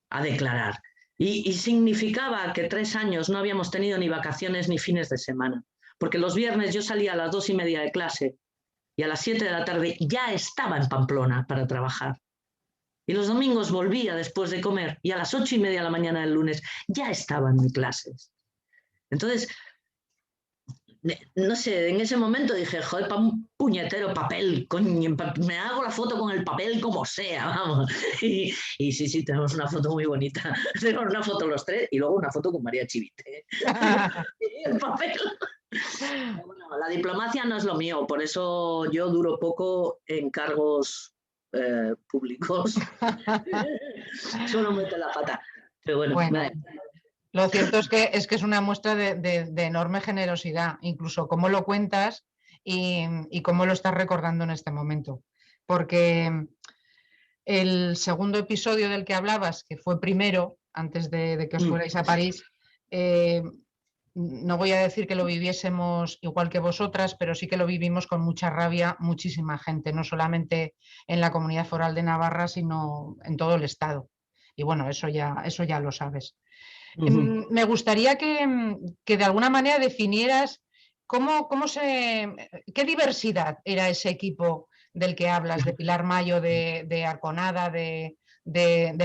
a declarar. Y significaba que 3 años no habíamos tenido ni vacaciones ni fines de semana, porque los viernes yo salía a las 2:30 de clase y a las 7 de la tarde ya estaba en Pamplona para trabajar. Y los domingos volvía después de comer y a las 8:30 de la mañana del lunes ya estaba en mis clases. Entonces, no sé, en ese momento dije, joder, para un puñetero papel, coño, me hago la foto con el papel como sea, vamos. Y sí, tenemos una foto muy bonita. Tenemos una foto los 3 y luego una foto con María Chivite. El papel. Bueno, la diplomacia no es lo mío, por eso yo duro poco en cargos públicos. Solo meto la pata. Pero bueno. Lo cierto es que es una muestra de enorme generosidad, incluso cómo lo cuentas y cómo lo estás recordando en este momento. Porque el segundo episodio del que hablabas, que fue primero, antes de que os fuerais a París, no voy a decir que lo viviésemos igual que vosotras, pero sí que lo vivimos con mucha rabia muchísima gente, no solamente en la Comunidad Foral de Navarra, sino en todo el Estado. Y bueno, eso ya lo sabes. Me gustaría que de alguna manera definieras qué diversidad era ese equipo del que hablas, de Pilar Mayo, de Arconada, de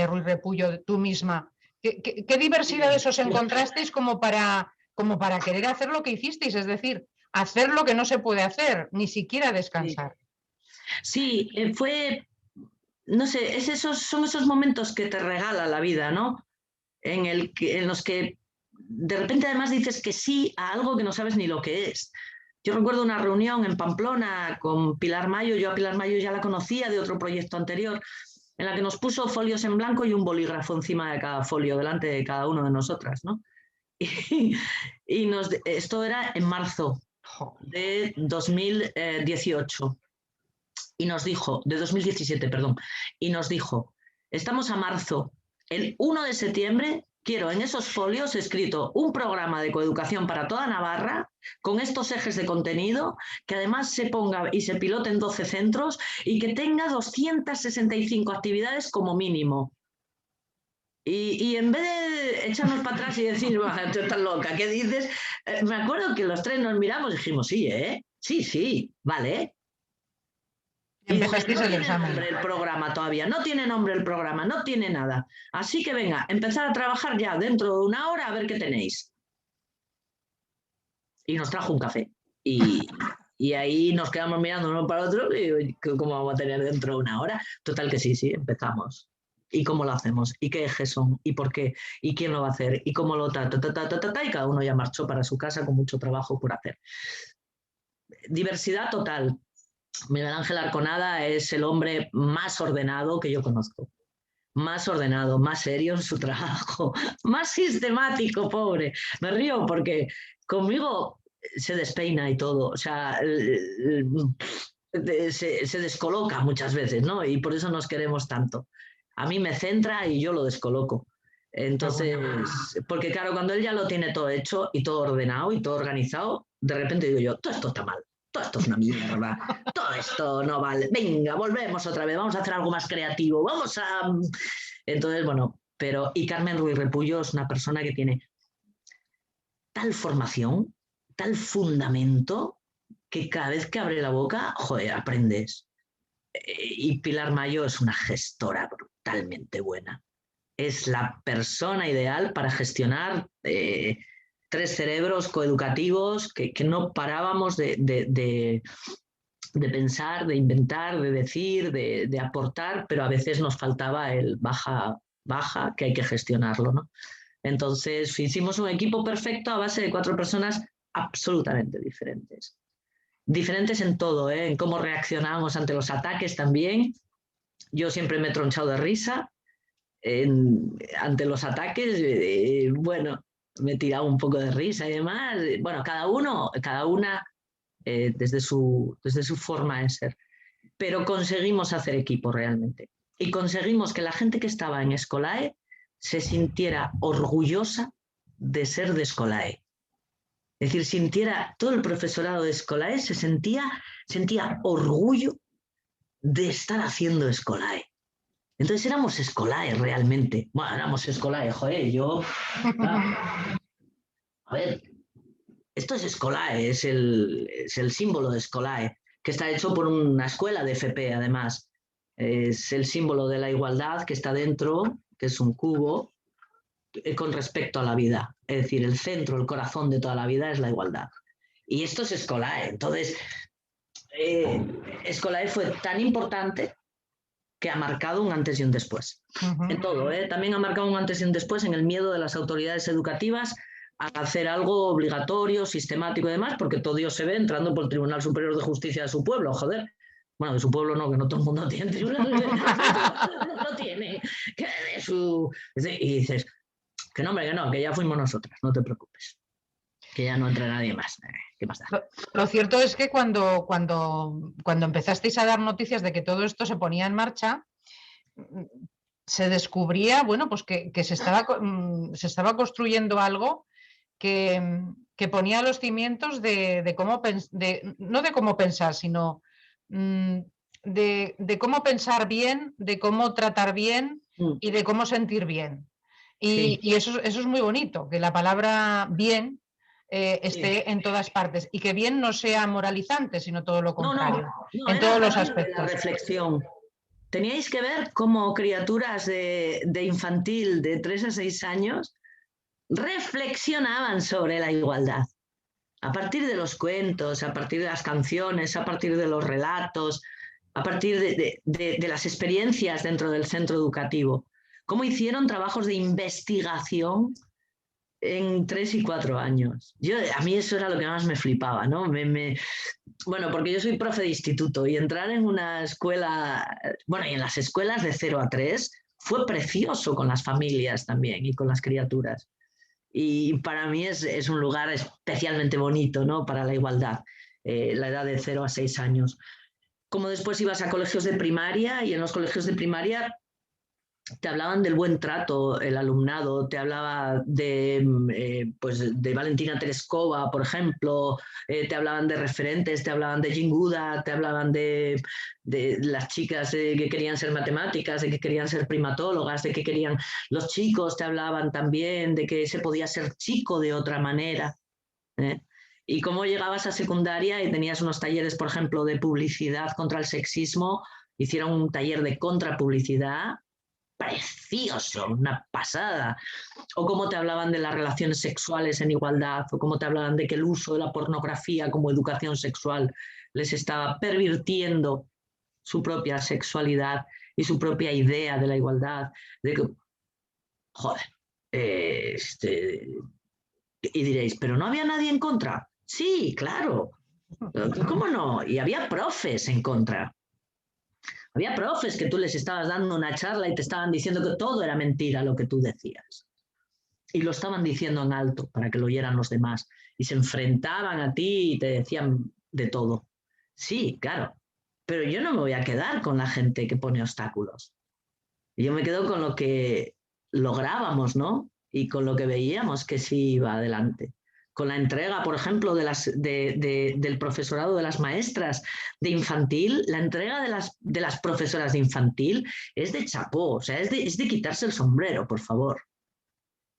Ruiz Repullo, tú misma. ¿Qué diversidad de esos encontrasteis como para querer hacer lo que hicisteis? Es decir, hacer lo que no se puede hacer, ni siquiera descansar. Sí, no sé, son esos momentos que te regala la vida, ¿no? En los que de repente además dices que sí a algo que no sabes ni lo que es. Yo recuerdo una reunión en Pamplona con Pilar Mayo, yo a Pilar Mayo ya la conocía de otro proyecto anterior, en la que nos puso folios en blanco y un bolígrafo encima de cada folio, delante de cada uno de nosotras, ¿no? Y esto era en marzo de 2018. Y nos dijo, de 2017, perdón, y nos dijo, estamos a marzo, el 1 de septiembre quiero en esos folios escrito un programa de coeducación para toda Navarra, con estos ejes de contenido, que además se ponga y se pilote en 12 centros y que tenga 265 actividades como mínimo. Y en vez de echarnos para atrás y decir, tú estás loca, ¿qué dices? Me acuerdo que los tres nos miramos y dijimos, sí, sí, vale. Y dijo, no tiene nombre el programa todavía, no tiene nombre el programa, no tiene nada. Así que venga, empezar a trabajar ya dentro de una hora a ver qué tenéis. Y nos trajo un café. Y ahí nos quedamos mirando uno para otro y ¿cómo vamos a tener dentro de una hora? Total que sí, empezamos. ¿Y cómo lo hacemos? ¿Y qué ejes son? ¿Y por qué? ¿Y quién lo va a hacer? ¿Y cómo lo y cada uno ya marchó para su casa con mucho trabajo por hacer. Diversidad total. Miguel Ángel Arconada es el hombre más ordenado que yo conozco. Más ordenado, más serio en su trabajo, más sistemático, pobre. Me río porque conmigo se despeina y todo. O sea, se descoloca muchas veces, ¿no? Y por eso nos queremos tanto. A mí me centra y yo lo descoloco. Entonces, porque claro, cuando él ya lo tiene todo hecho y todo ordenado y todo organizado, de repente digo yo, todo esto está mal. Todo esto es una mierda, todo esto no vale, venga, volvemos otra vez, vamos a hacer algo más creativo, vamos a... Entonces, bueno, y Carmen Ruiz Repullo es una persona que tiene tal formación, tal fundamento, que cada vez que abre la boca, joder, aprendes. Y Pilar Mayo es una gestora brutalmente buena. Es la persona ideal para gestionar... tres cerebros coeducativos que no parábamos de pensar, de inventar, de decir, de aportar, pero a veces nos faltaba el baja, que hay que gestionarlo, ¿no? Entonces hicimos un equipo perfecto a base de 4 personas absolutamente diferentes. Diferentes en todo, en cómo reaccionábamos ante los ataques también. Yo siempre me he tronchado de risa ante los ataques, bueno, me he tirado un poco de risa y demás. Bueno, cada una desde su forma de ser. Pero conseguimos hacer equipo realmente. Y conseguimos que la gente que estaba en Escolae se sintiera orgullosa de ser de Escolae. Es decir, todo el profesorado de Escolae sentía orgullo de estar haciendo Escolae. Entonces éramos Escolae realmente. Bueno, éramos Escolae, joder, yo... A ver, esto es Escolae, es el símbolo de Escolae, que está hecho por una escuela de FP, además. Es el símbolo de la igualdad que está dentro, que es un cubo, con respecto a la vida. Es decir, el centro, el corazón de toda la vida es la igualdad. Y esto es Escolae. Entonces, Escolae fue tan importante que ha marcado un antes y un después. En todo, también ha marcado un antes y un después en el miedo de las autoridades educativas a hacer algo obligatorio, sistemático y demás, porque todo Dios se ve entrando por el Tribunal Superior de Justicia de su pueblo, joder. Bueno, de su pueblo no, que no todo el mundo tiene tribunal, no tiene. Y dices, que no, hombre, que no, que ya fuimos nosotras, no te preocupes, que ya no entra nadie más. ¿Qué más da? Lo cierto es que cuando empezasteis a dar noticias de que todo esto se ponía en marcha, se descubría, bueno, pues que se estaba construyendo algo que ponía los cimientos de cómo no de cómo pensar, sino de cómo pensar bien, de cómo tratar bien y de cómo sentir bien. Y eso es muy bonito, que la palabra bien esté en todas partes y que bien no sea moralizante, sino todo lo contrario, no, en era todos los parte de la aspectos. reflexión. Teníais que ver cómo criaturas de infantil de 3 a 6 años reflexionaban sobre la igualdad. A partir de los cuentos, a partir de las canciones, a partir de los relatos, a partir de las experiencias dentro del centro educativo. Cómo hicieron trabajos de investigación en 3 y 4 años. A mí eso era lo que más me flipaba, ¿no? Bueno, porque yo soy profe de instituto y entrar en una escuela, bueno, y en las escuelas de 0 a 3 fue precioso con las familias también y con las criaturas. Y para mí es un lugar especialmente bonito, ¿no? Para la igualdad, la edad de 0 a 6 años. Como después ibas a colegios de primaria y en los colegios de primaria te hablaban del buen trato, el alumnado, te hablaba pues de Valentina Tereskova, por ejemplo, te hablaban de referentes, te hablaban de Jinguda, te hablaban de las chicas que querían ser matemáticas, de que querían ser primatólogas, de que querían... Los chicos te hablaban también de que se podía ser chico de otra manera. Y cómo llegabas a secundaria y tenías unos talleres, por ejemplo, de publicidad contra el sexismo, hicieron un taller de contrapublicidad precioso, una pasada. O cómo te hablaban de las relaciones sexuales en igualdad, o cómo te hablaban de que el uso de la pornografía como educación sexual les estaba pervirtiendo su propia sexualidad y su propia idea de la igualdad. De que, joder, y diréis, ¿pero no había nadie en contra? Sí, claro. ¿Cómo no? Y había profes en contra. Había profes que tú les estabas dando una charla y te estaban diciendo que todo era mentira lo que tú decías. Y lo estaban diciendo en alto para que lo oyeran los demás. Y se enfrentaban a ti y te decían de todo. Sí, claro. Pero yo no me voy a quedar con la gente que pone obstáculos. Yo me quedo con lo que lográbamos, ¿no? Y con lo que veíamos que sí iba adelante. Con la entrega, por ejemplo, del profesorado de las maestras de infantil, la entrega de las profesoras de infantil es de chapó, o sea, es de quitarse el sombrero, por favor.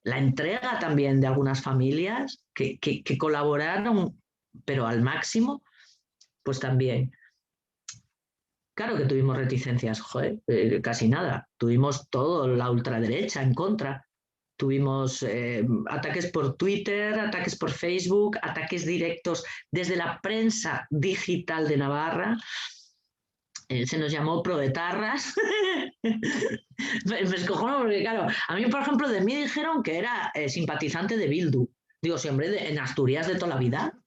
La entrega también de algunas familias que colaboraron, pero al máximo, pues también. Claro que tuvimos reticencias, joder, casi nada. Tuvimos todo, la ultraderecha en contra. Tuvimos ataques por Twitter, ataques por Facebook, ataques directos desde la prensa digital de Navarra. Se nos llamó proetarras. Me escojono porque, claro, a mí, por ejemplo, de mí dijeron que era simpatizante de Bildu. Digo, sí, hombre, en Asturias de toda la vida.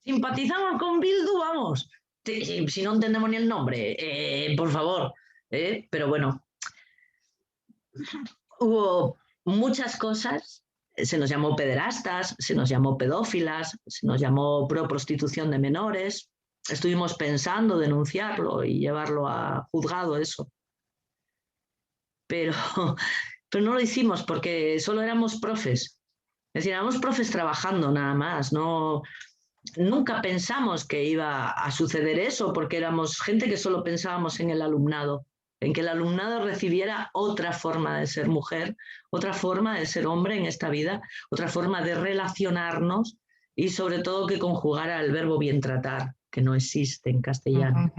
Simpatizamos con Bildu, vamos. Si no entendemos ni el nombre, por favor. Pero bueno, hubo muchas cosas. Se nos llamó pederastas, se nos llamó pedófilas, se nos llamó pro prostitución de menores. Estuvimos pensando denunciarlo y llevarlo a juzgado, eso. Pero no lo hicimos porque solo éramos profes. Es decir, éramos profes trabajando nada más. Nunca pensamos que iba a suceder eso porque éramos gente que solo pensábamos en el alumnado, en que el alumnado recibiera otra forma de ser mujer, otra forma de ser hombre en esta vida, otra forma de relacionarnos y sobre todo que conjugara el verbo bien tratar, que no existe en castellano.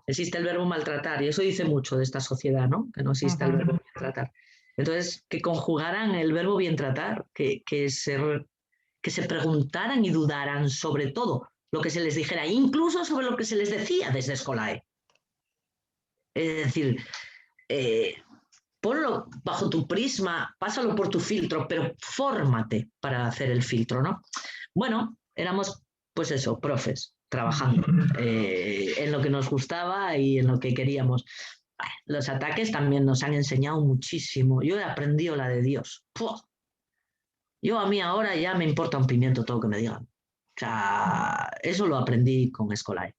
Existe el verbo maltratar y eso dice mucho de esta sociedad, ¿no? Que no existe el verbo bien tratar. Entonces, que conjugaran el verbo bien tratar, que se preguntaran y dudaran sobre todo lo que se les dijera, incluso sobre lo que se les decía desde Escolae. Es decir, ponlo bajo tu prisma, pásalo por tu filtro, pero fórmate para hacer el filtro, ¿no? Bueno, éramos, pues eso, profes, trabajando en lo que nos gustaba y en lo que queríamos. Los ataques también nos han enseñado muchísimo. Yo he aprendido la de Dios. ¡Puh! Yo a mí ahora ya me importa un pimiento todo que me digan. O sea, eso lo aprendí con Escolae.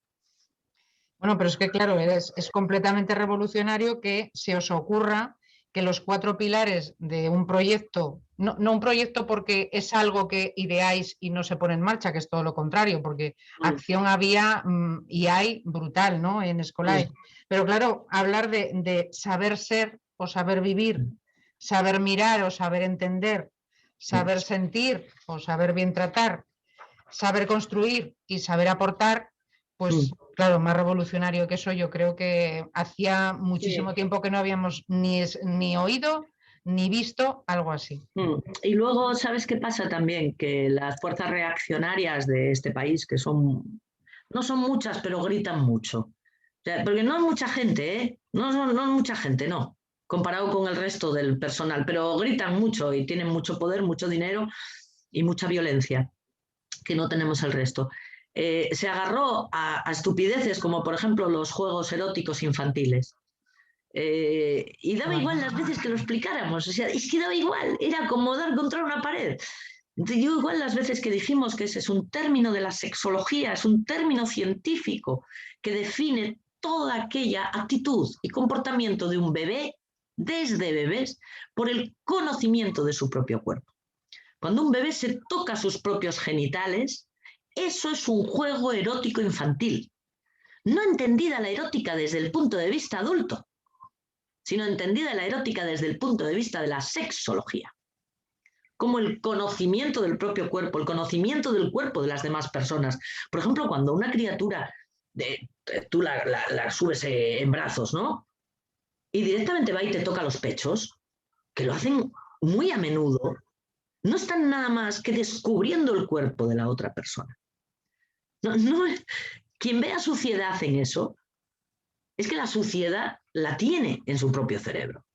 Bueno, pero es que claro, es completamente revolucionario que se os ocurra que los 4 pilares de un proyecto, no un proyecto porque es algo que ideáis y no se pone en marcha, que es todo lo contrario, porque acción había y hay brutal, ¿no? En Escolae. Pero claro, hablar de saber ser o saber vivir, saber mirar o saber entender, saber sentir o saber bien tratar, saber construir y saber aportar, pues claro, más revolucionario que eso, yo creo que hacía muchísimo tiempo que no habíamos ni oído ni visto algo así. Y luego, ¿sabes qué pasa también? Que las fuerzas reaccionarias de este país, que no son muchas, pero gritan mucho. O sea, porque no es mucha gente, ¿eh? No es mucha gente, no, comparado con el resto del personal, pero gritan mucho y tienen mucho poder, mucho dinero y mucha violencia, que no tenemos el resto. Se agarró a estupideces como, por ejemplo, los juegos eróticos infantiles. Y daba igual las veces que lo explicáramos, o sea, es que daba igual, era como dar contra una pared. Yo igual las veces que dijimos que ese es un término de la sexología, es un término científico que define toda aquella actitud y comportamiento de un bebé, desde bebés, por el conocimiento de su propio cuerpo. Cuando un bebé se toca sus propios genitales, eso es un juego erótico infantil. No entendida la erótica desde el punto de vista adulto, sino entendida la erótica desde el punto de vista de la sexología, como el conocimiento del propio cuerpo, el conocimiento del cuerpo de las demás personas. Por ejemplo, cuando una criatura, tú la subes en brazos, ¿no? Y directamente va y te toca los pechos, que lo hacen muy a menudo, no están nada más que descubriendo el cuerpo de la otra persona. Quien vea suciedad en eso, es que la suciedad la tiene en su propio cerebro.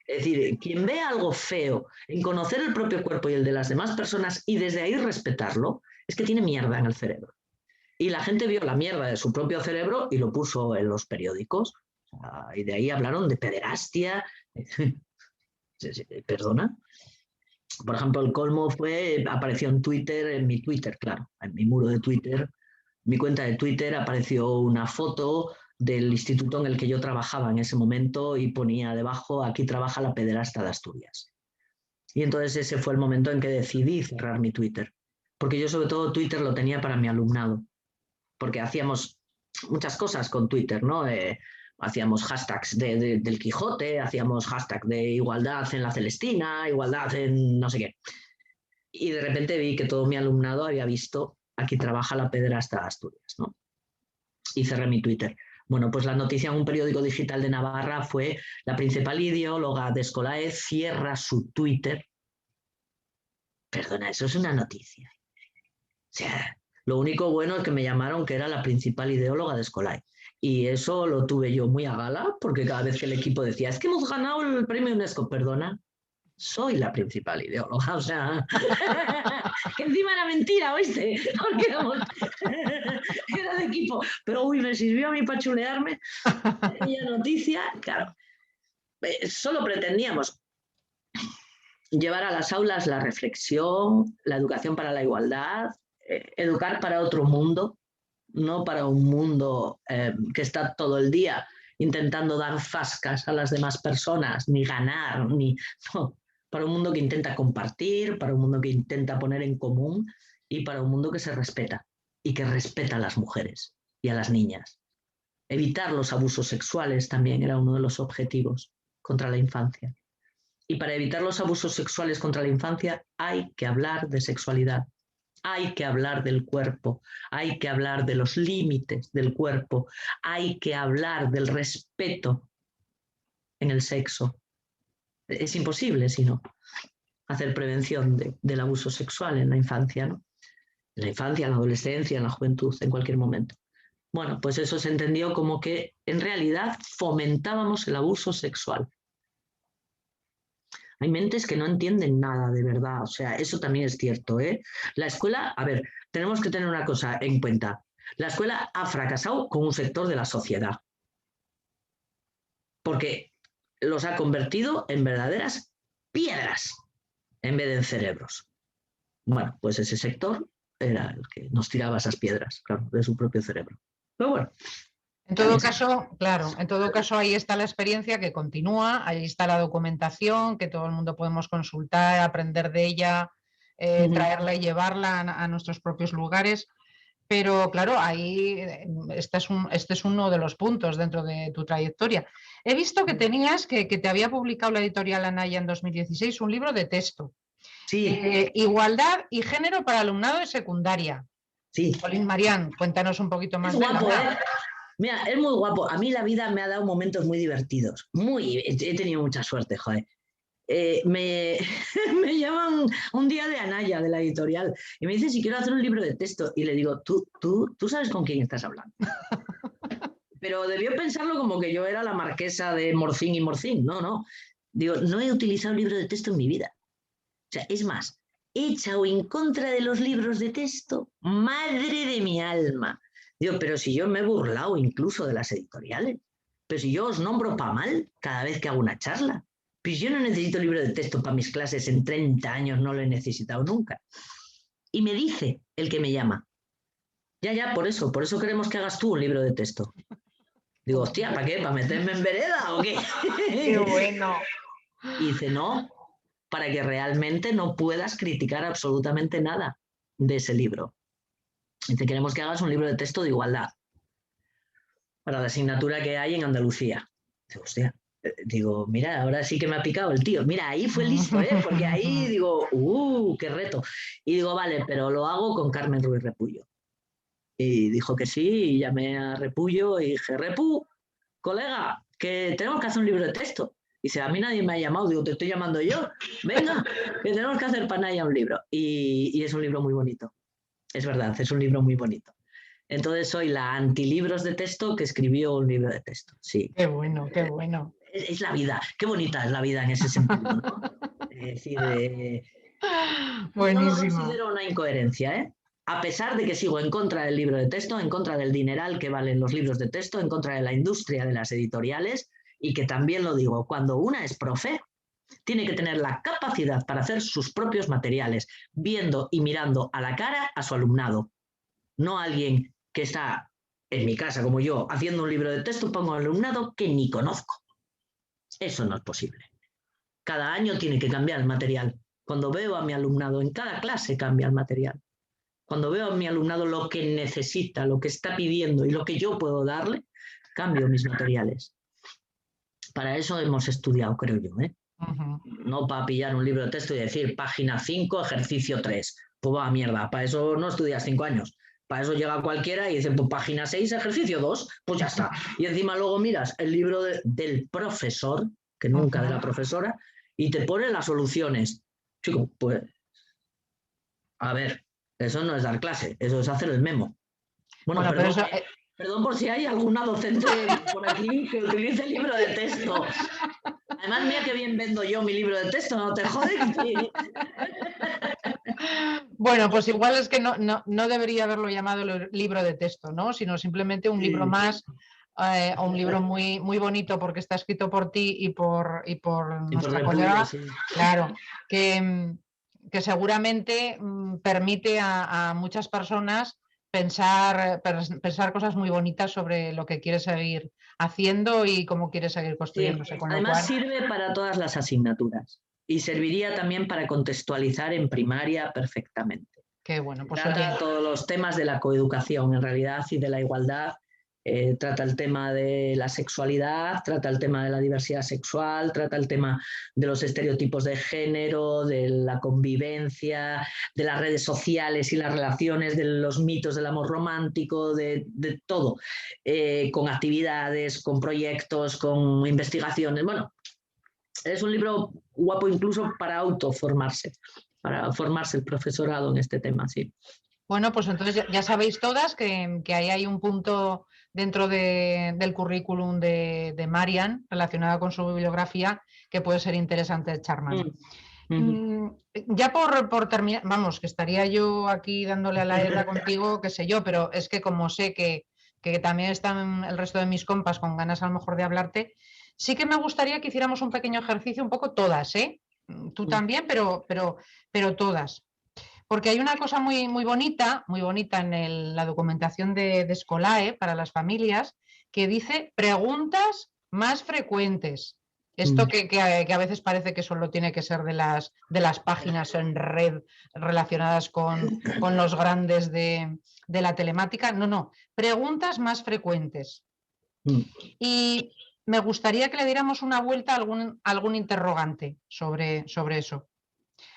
Es decir, quien ve algo feo en conocer el propio cuerpo y el de las demás personas y desde ahí respetarlo, es que tiene mierda en el cerebro. Y la gente vio la mierda de su propio cerebro y lo puso en los periódicos. Y de ahí hablaron de pederastia. ¿Perdona? Por ejemplo, el colmo apareció en Twitter, en mi Twitter, claro, en mi muro de Twitter, mi cuenta de Twitter apareció una foto del instituto en el que yo trabajaba en ese momento y ponía debajo, aquí trabaja la pederasta de Asturias. Y entonces ese fue el momento en que decidí cerrar mi Twitter, porque yo sobre todo Twitter lo tenía para mi alumnado, porque hacíamos muchas cosas con Twitter, ¿no? Hacíamos hashtags del Quijote, hacíamos hashtag de igualdad en la Celestina, igualdad en no sé qué. Y de repente vi que todo mi alumnado había visto aquí trabaja la pederasta de Asturias, ¿no? Y cerré mi Twitter. Bueno, pues la noticia en un periódico digital de Navarra fue la principal ideóloga de Escolae cierra su Twitter. Perdona, eso es una noticia. O sea, lo único bueno es que me llamaron que era la principal ideóloga de Escolae. Y eso lo tuve yo muy a gala, porque cada vez que el equipo decía, es que hemos ganado el premio UNESCO, perdona, soy la principal ideóloga, o sea, que encima era mentira, ¿oíste? Porque era de equipo, pero uy, me sirvió a mí para chulearme aquella noticia, claro. Solo pretendíamos llevar a las aulas la reflexión, la educación para la igualdad, educar para otro mundo, no para un mundo que está todo el día intentando dar zascas a las demás personas, ni ganar, no, para un mundo que intenta compartir, para un mundo que intenta poner en común y para un mundo que se respeta y que respeta a las mujeres y a las niñas. Evitar los abusos sexuales también era uno de los objetivos contra la infancia. Y para evitar los abusos sexuales contra la infancia hay que hablar de sexualidad. Hay que hablar del cuerpo, hay que hablar de los límites del cuerpo, hay que hablar del respeto en el sexo. Es imposible, si no, hacer prevención del abuso sexual en la infancia, ¿no? En la infancia, en la adolescencia, en la juventud, en cualquier momento. Bueno, pues eso se entendió como que en realidad fomentábamos el abuso sexual. Hay mentes que no entienden nada de verdad, o sea, eso también es cierto, ¿eh? La escuela, a ver, tenemos que tener una cosa en cuenta. La escuela ha fracasado con un sector de la sociedad, porque los ha convertido en verdaderas piedras en vez de en cerebros. Bueno, pues ese sector era el que nos tiraba esas piedras, claro, de su propio cerebro. Pero bueno. En todo caso, claro, en todo caso ahí está la experiencia que continúa, ahí está la documentación que todo el mundo podemos consultar, aprender de ella, traerla y llevarla a nuestros propios lugares. Pero claro, ahí este es uno de los puntos dentro de tu trayectoria. He visto que tenías, que te había publicado la editorial Anaya en 2016, un libro de texto. Sí, Igualdad y género para alumnado de secundaria. sí. Jolín, Marian, cuéntanos un poquito más Es de la guapo, obra. ¿eh? Mira, es muy guapo. A mí la vida me ha dado momentos muy divertidos. He tenido mucha suerte, joder. Me, me llaman un día de Anaya, de la editorial, y me dice si quiero hacer un libro de texto. Y le digo, ¿tú sabes con quién estás hablando? Pero debió pensarlo como que yo era la marquesa de Morcín y Morcín. No, no. Digo, no he utilizado un libro de texto en mi vida. O sea, es más, he echado en contra de los libros de texto. Madre de mi alma. Digo, pero si yo me he burlado incluso de las editoriales. Pero si yo os nombro pa' mal cada vez que hago una charla. Pues yo no necesito libro de texto para mis clases, en 30 años no lo he necesitado nunca. Y me dice el que me llama, ya, por eso queremos que hagas tú un libro de texto. Digo, hostia, ¿para qué? ¿Para meterme en vereda o qué? ¡Qué bueno! Y dice, no, para que realmente no puedas criticar absolutamente nada de ese libro. Dice, queremos que hagas un libro de texto de igualdad para la asignatura que hay en Andalucía. Digo, hostia, digo, mira, ahora sí que me ha picado el tío. Mira, ahí fue listo, ¿eh? Porque ahí digo, qué reto. Y digo, vale, pero lo hago con Carmen Ruiz Repullo. Y dijo que sí, y llamé a Repullo y dije, Repu, colega, que tenemos que hacer un libro de texto. Y dice, a mí nadie me ha llamado, digo, te estoy llamando yo. Venga, que tenemos que hacer para Naya un libro. Y es un libro muy bonito. Es verdad, es un libro muy bonito. Entonces soy la antilibros de texto que escribió un libro de texto. Sí. ¡Qué bueno, qué bueno! Es la vida. Qué bonita es la vida en ese sentido, ¿no? Es decir, no lo Buenísimo. considero una incoherencia, ¿eh? A pesar de que sigo en contra del libro de texto, en contra del dineral que valen los libros de texto, en contra de la industria de las editoriales, y que también lo digo, cuando una es profe, tiene que tener la capacidad para hacer sus propios materiales, viendo y mirando a la cara a su alumnado. No alguien que está en mi casa, como yo, haciendo un libro de texto, pongo al alumnado que ni conozco. Eso no es posible. Cada año tiene que cambiar el material. Cuando veo a mi alumnado, en cada clase cambia el material. Cuando veo a mi alumnado lo que necesita, lo que está pidiendo y lo que yo puedo darle, cambio mis materiales. Para eso hemos estudiado, creo yo, ¿eh? No para pillar un libro de texto y decir página 5, ejercicio 3. Pues va, mierda, para eso no estudias 5 años. Para eso llega cualquiera y dice, pues página 6, ejercicio 2, pues ya está. Y encima luego miras el libro del profesor, que nunca de la profesora, y te pone las soluciones. Chico, pues, a ver, eso no es dar clase, eso es hacer el memo. Bueno, perdón, eso, perdón por si hay alguna docente por aquí que utilice el libro de texto. Además, mira qué bien vendo yo mi libro de texto, ¿no te jodes? Bueno, pues igual es que no debería haberlo llamado libro de texto, ¿no? Sino simplemente un libro más, o un libro muy, muy bonito porque está escrito por ti y por nuestra colega. Sí. Claro, que seguramente permite a muchas personas pensar cosas muy bonitas sobre lo que quieres seguir haciendo y cómo quieres seguir construyéndose. Sí. Además sirve para todas las asignaturas y serviría también para contextualizar en primaria perfectamente. Qué bueno, pues trata todos los temas de la coeducación en realidad y de la igualdad. Trata el tema de la sexualidad, trata el tema de la diversidad sexual, trata el tema de los estereotipos de género, de la convivencia, de las redes sociales y las relaciones, de los mitos del amor romántico, de todo, con actividades, con proyectos, con investigaciones. Bueno, es un libro guapo incluso para autoformarse, para formarse el profesorado en este tema, sí. Bueno, pues entonces ya sabéis todas que ahí hay un punto dentro del currículum de Marian relacionado con su bibliografía que puede ser interesante echar mano. Ya por terminar, vamos, que estaría yo aquí dándole a la herda contigo, qué sé yo, pero es que como sé que también están el resto de mis compas con ganas a lo mejor de hablarte, sí que me gustaría que hiciéramos un pequeño ejercicio un poco todas, ¿eh? Tú también, pero todas. Porque hay una cosa muy, muy bonita en la documentación de Scolae para las familias que dice preguntas más frecuentes. Esto que a veces parece que solo tiene que ser de las páginas en red relacionadas con los grandes de la telemática. No, preguntas más frecuentes. Y me gustaría que le diéramos una vuelta a algún interrogante sobre eso.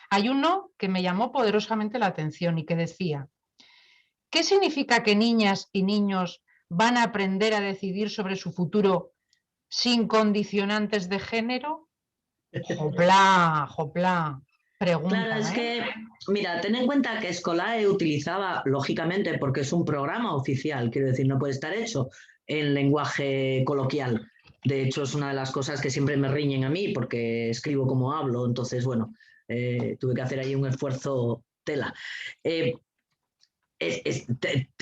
Hay uno que me llamó poderosamente la atención y que decía: ¿qué significa que niñas y niños van a aprender a decidir sobre su futuro sin condicionantes de género? Jopla, jopla. Claro, Pregunta, es ¿eh? que, mira, ten en cuenta que Scolae utilizaba, lógicamente, porque es un programa oficial, quiero decir, no puede estar hecho en lenguaje coloquial. De hecho, es una de las cosas que siempre me riñen a mí, porque escribo como hablo, entonces, bueno, tuve que hacer ahí un esfuerzo tela. Eh,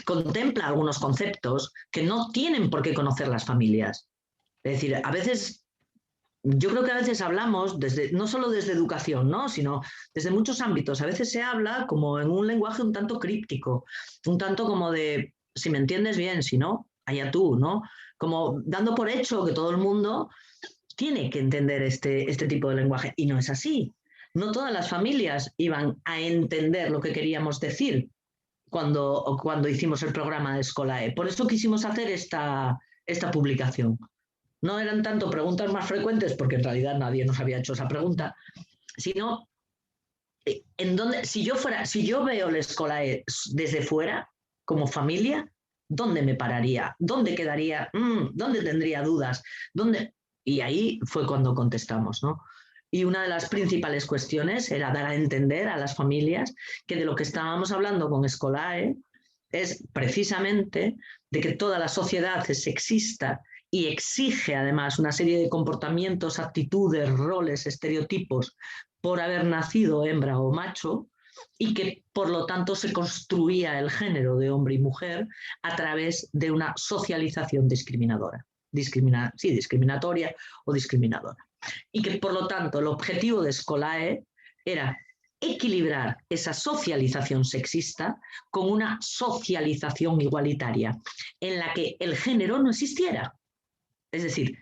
contempla algunos conceptos que no tienen por qué conocer las familias. Es decir, a veces yo creo que a veces hablamos desde, no solo desde educación, ¿no? Sino desde muchos ámbitos. A veces se habla como en un lenguaje un tanto críptico, un tanto como de, si me entiendes bien, si no, allá tú, ¿no? Como dando por hecho que todo el mundo tiene que entender este tipo de lenguaje. Y no es así. No todas las familias iban a entender lo que queríamos decir cuando hicimos el programa de Scolae. Por eso quisimos hacer esta publicación. No eran tanto preguntas más frecuentes, porque en realidad nadie nos había hecho esa pregunta, sino si yo veo la Scolae desde fuera, como familia, ¿dónde me pararía? ¿Dónde quedaría? ¿Dónde tendría dudas? ¿Dónde? Y ahí fue cuando contestamos, ¿no? Y una de las principales cuestiones era dar a entender a las familias que de lo que estábamos hablando con Scolae es precisamente de que toda la sociedad es sexista y exige además una serie de comportamientos, actitudes, roles, estereotipos por haber nacido hembra o macho, y que por lo tanto se construía el género de hombre y mujer a través de una socialización discriminadora, discriminatoria o discriminadora. Y que por lo tanto el objetivo de Scolae era equilibrar esa socialización sexista con una socialización igualitaria, en la que el género no existiera. Es decir,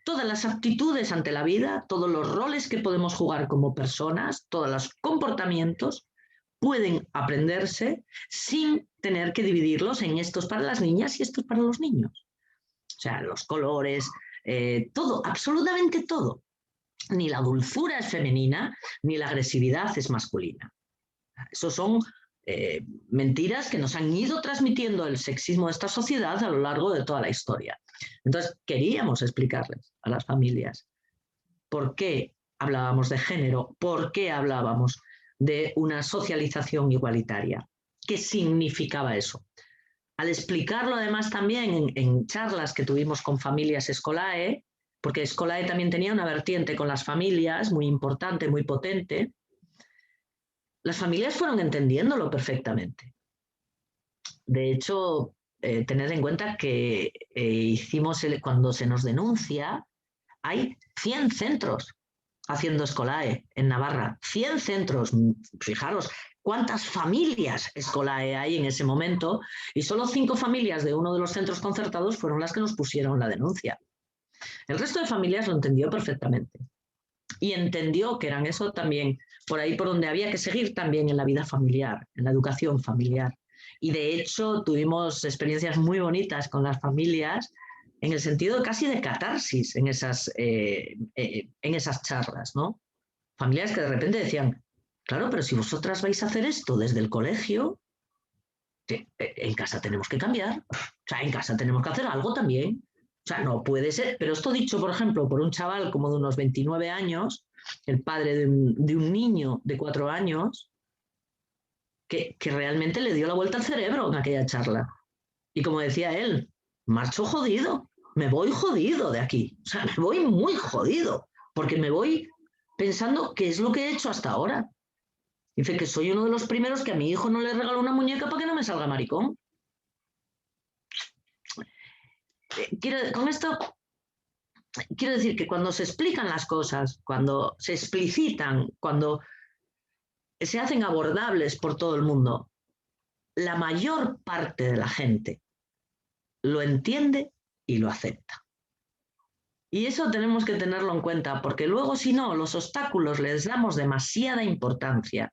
todas las aptitudes ante la vida, todos los roles que podemos jugar como personas, todos los comportamientos pueden aprenderse sin tener que dividirlos en estos para las niñas y estos para los niños. O sea, los colores, todo, absolutamente todo. Ni la dulzura es femenina, ni la agresividad es masculina. Esos son mentiras que nos han ido transmitiendo el sexismo de esta sociedad a lo largo de toda la historia. Entonces, queríamos explicarles a las familias por qué hablábamos de género, por qué hablábamos de una socialización igualitaria, qué significaba eso. Al explicarlo además también en charlas que tuvimos con familias Scolae, porque Scolae también tenía una vertiente con las familias muy importante, muy potente, las familias fueron entendiéndolo perfectamente. De hecho, tened en cuenta que cuando se nos denuncia, hay 100 centros haciendo Scolae en Navarra. 100 centros. Fijaros cuántas familias Scolae hay en ese momento, y solo 5 familias de uno de los centros concertados fueron las que nos pusieron la denuncia. El resto de familias lo entendió perfectamente. Y entendió que eran eso también, por ahí por donde había que seguir también en la vida familiar, en la educación familiar. Y de hecho tuvimos experiencias muy bonitas con las familias en el sentido casi de catarsis en esas charlas, ¿no? Familias que de repente decían, claro, pero si vosotras vais a hacer esto desde el colegio, en casa tenemos que cambiar, o sea, en casa tenemos que hacer algo también. O sea, no puede ser, pero esto dicho, por ejemplo, por un chaval como de unos 29 años, el padre de un niño de 4 años, que realmente le dio la vuelta al cerebro en aquella charla. Y como decía él, marcho jodido, me voy jodido de aquí, o sea, me voy muy jodido, porque me voy pensando qué es lo que he hecho hasta ahora. Dice que soy uno de los primeros que a mi hijo no le regalo una muñeca para que no me salga maricón. Con esto quiero decir que cuando se explican las cosas, cuando se explicitan, cuando se hacen abordables por todo el mundo, la mayor parte de la gente lo entiende y lo acepta. Y eso tenemos que tenerlo en cuenta, porque luego, si no, los obstáculos les damos demasiada importancia.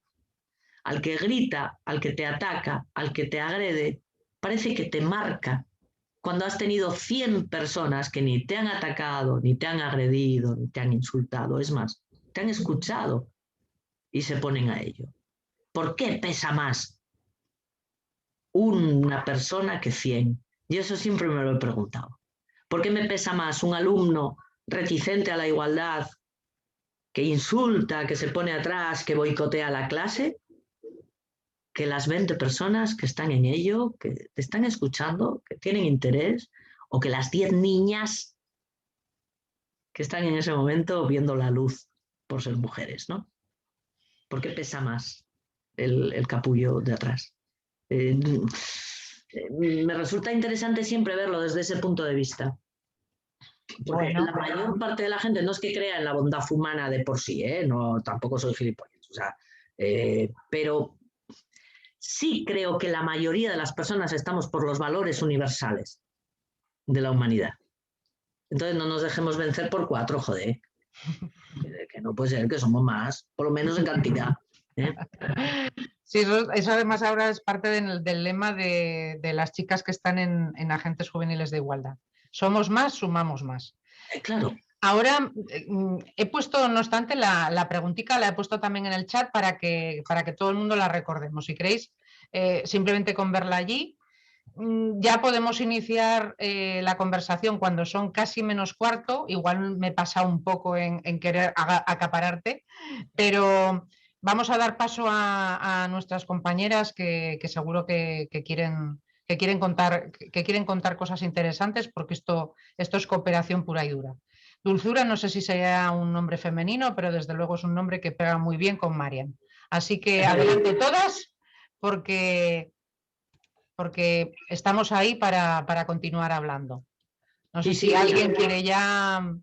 Al que grita, al que te ataca, al que te agrede, parece que te marca. Cuando has tenido 100 personas que ni te han atacado, ni te han agredido, ni te han insultado, es más, te han escuchado y se ponen a ello. ¿Por qué pesa más una persona que 100? Y eso siempre me lo he preguntado. ¿Por qué me pesa más un alumno reticente a la igualdad, que insulta, que se pone atrás, que boicotea la clase, que las 20 personas que están en ello, que te están escuchando, que tienen interés, o que las 10 niñas que están en ese momento viendo la luz por ser mujeres, ¿no? ¿Por qué pesa más el capullo de atrás? Me resulta interesante siempre verlo desde ese punto de vista. Porque Bueno. la mayor parte de la gente no es que crea en la bondad humana de por sí, no, tampoco soy gilipollas, o sea, pero sí creo que la mayoría de las personas estamos por los valores universales de la humanidad. Entonces no nos dejemos vencer por 4, joder. Que no puede ser, que somos más, por lo menos en cantidad. Sí, eso además ahora es parte del lema de las chicas que están en agentes juveniles de igualdad. Somos más, sumamos más. Claro. Ahora he puesto, no obstante, la preguntita la he puesto también en el chat para que todo el mundo la recordemos. Si queréis, simplemente con verla allí, ya podemos iniciar la conversación cuando son casi menos cuarto. Igual me pasa un poco en querer acapararte, pero vamos a dar paso a nuestras compañeras que seguro que quieren contar cosas interesantes, porque esto es cooperación pura y dura. Dulzura, no sé si sea un nombre femenino, pero desde luego es un nombre que pega muy bien con Marian. Así que adelante todas, porque estamos ahí para continuar hablando. No sé si alguien quiere ya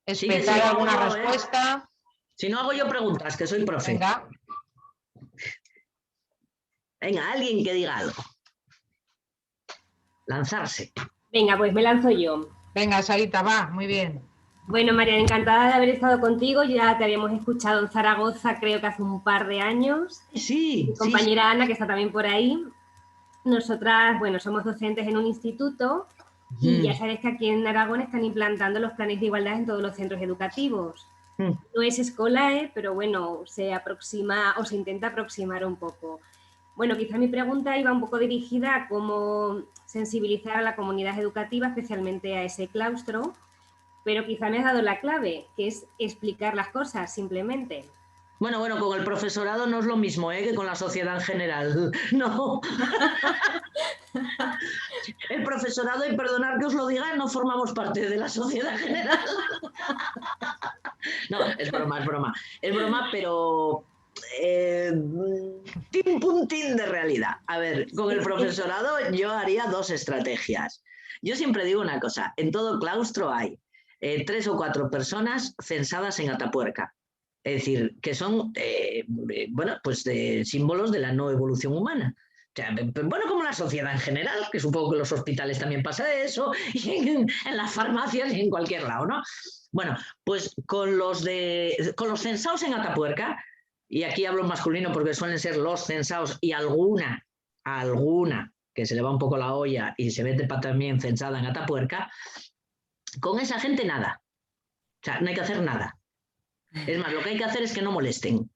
expresar alguna respuesta. Si no, hago yo preguntas, que soy profe. Venga, alguien que diga algo. Lanzarse. Venga, pues me lanzo yo. Venga, Sarita, va, muy bien. Bueno, María, encantada de haber estado contigo. Ya te habíamos escuchado en Zaragoza, creo que hace un par de años. Sí. Mi compañera Ana, que está también por ahí. Nosotras, bueno, somos docentes en un instituto y ya sabes que aquí en Aragón están implantando los planes de igualdad en todos los centros educativos. No es Escolae, pero bueno, se aproxima o se intenta aproximar un poco. Bueno, quizá mi pregunta iba un poco dirigida a cómo sensibilizar a la comunidad educativa, especialmente a ese claustro, pero quizá me has dado la clave, que es explicar las cosas simplemente. Bueno, con el profesorado no es lo mismo que con la sociedad en general. No. El profesorado, y perdonad que os lo diga, no formamos parte de la sociedad en general. No, es broma. Es broma, pero tiene un puntín de realidad. A ver, con el profesorado yo haría 2 estrategias. Yo siempre digo una cosa, en todo claustro hay 3 o 4 personas censadas en Atapuerca. Es decir, que son, símbolos de la no evolución humana. O sea, bueno, como la sociedad en general, que supongo que en los hospitales también pasa eso, y en las farmacias y en cualquier lado, ¿no? Bueno, pues con los censados en Atapuerca, y aquí hablo en masculino porque suelen ser los censados y alguna que se le va un poco la olla y se vete también censada en Atapuerca, con esa gente nada. O sea, no hay que hacer nada. Es más, lo que hay que hacer es que no molesten.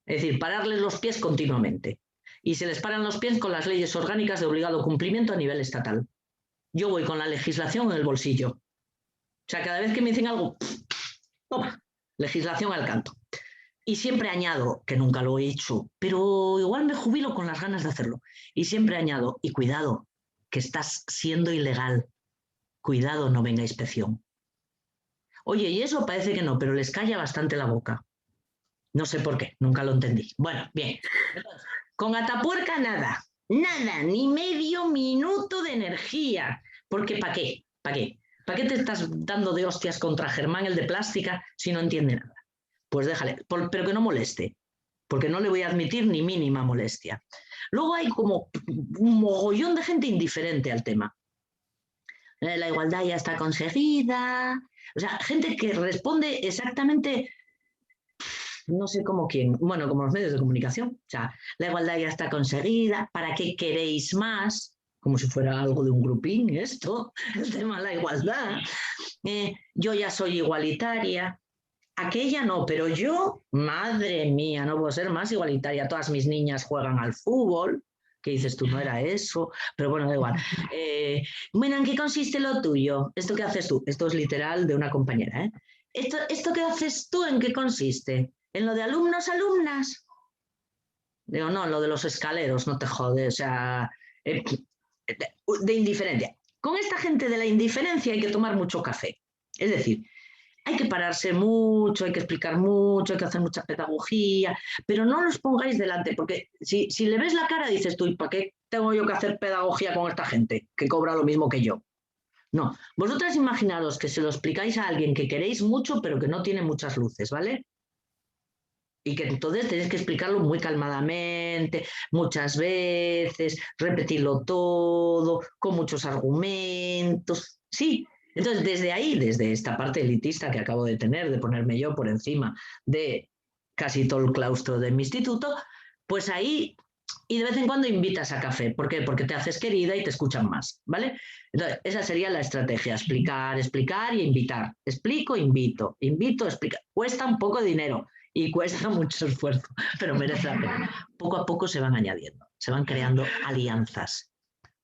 Es decir, pararles los pies continuamente. Y se les paran los pies con las leyes orgánicas de obligado cumplimiento a nivel estatal. Yo voy con la legislación en el bolsillo. O sea, cada vez que me dicen algo, toma, legislación al canto. Y siempre añado, que nunca lo he hecho, pero igual me jubilo con las ganas de hacerlo. Y siempre añado, y cuidado, que estás siendo ilegal. Cuidado, no venga inspección. Oye, y eso parece que no, pero les calla bastante la boca. No sé por qué, nunca lo entendí. Bueno, bien. Entonces, con Atapuerca nada, ni medio minuto de energía. Porque ¿para qué? ¿Para qué te estás dando de hostias contra Germán, el de plástica, si no entiende nada? Pues déjale, pero que no moleste, porque no le voy a admitir ni mínima molestia. Luego hay como un mogollón de gente indiferente al tema. La igualdad ya está conseguida. O sea, gente que responde exactamente, no sé cómo quién, bueno, como los medios de comunicación. O sea, la igualdad ya está conseguida, ¿para qué queréis más? Como si fuera algo de un grupín esto, el tema de la igualdad. Yo ya soy igualitaria. aquella no, pero yo, madre mía, no puedo ser más igualitaria. Todas mis niñas juegan al fútbol, que dices tú, no era eso, pero bueno, da igual. Bueno, ¿en qué consiste lo tuyo? ¿Esto qué haces tú? Esto es literal de una compañera, ¿eh? ¿Esto qué haces tú? ¿En qué consiste? ¿En lo de alumnos, alumnas? Digo, no, en lo de los escaleros, no te jodes, o sea, de indiferencia. Con esta gente de la indiferencia hay que tomar mucho café. Es decir, hay que pararse mucho, hay que explicar mucho, hay que hacer mucha pedagogía, pero no los pongáis delante, porque si le ves la cara dices tú, ¿y para qué tengo yo que hacer pedagogía con esta gente que cobra lo mismo que yo? No, vosotras imaginaros que se lo explicáis a alguien que queréis mucho, pero que no tiene muchas luces, ¿vale? Y que entonces tenéis que explicarlo muy calmadamente, muchas veces, repetirlo todo, con muchos argumentos. Sí, entonces desde ahí, desde esta parte elitista que acabo de tener, de ponerme yo por encima de casi todo el claustro de mi instituto, pues ahí, y de vez en cuando invitas a café. ¿Por qué? Porque te haces querida y te escuchan más, ¿vale? Entonces, esa sería la estrategia, explicar y invitar. Explico, invito, explica. Cuesta un poco de dinero. Y cuesta mucho esfuerzo, pero merece la pena. Poco a poco se van añadiendo, se van creando alianzas,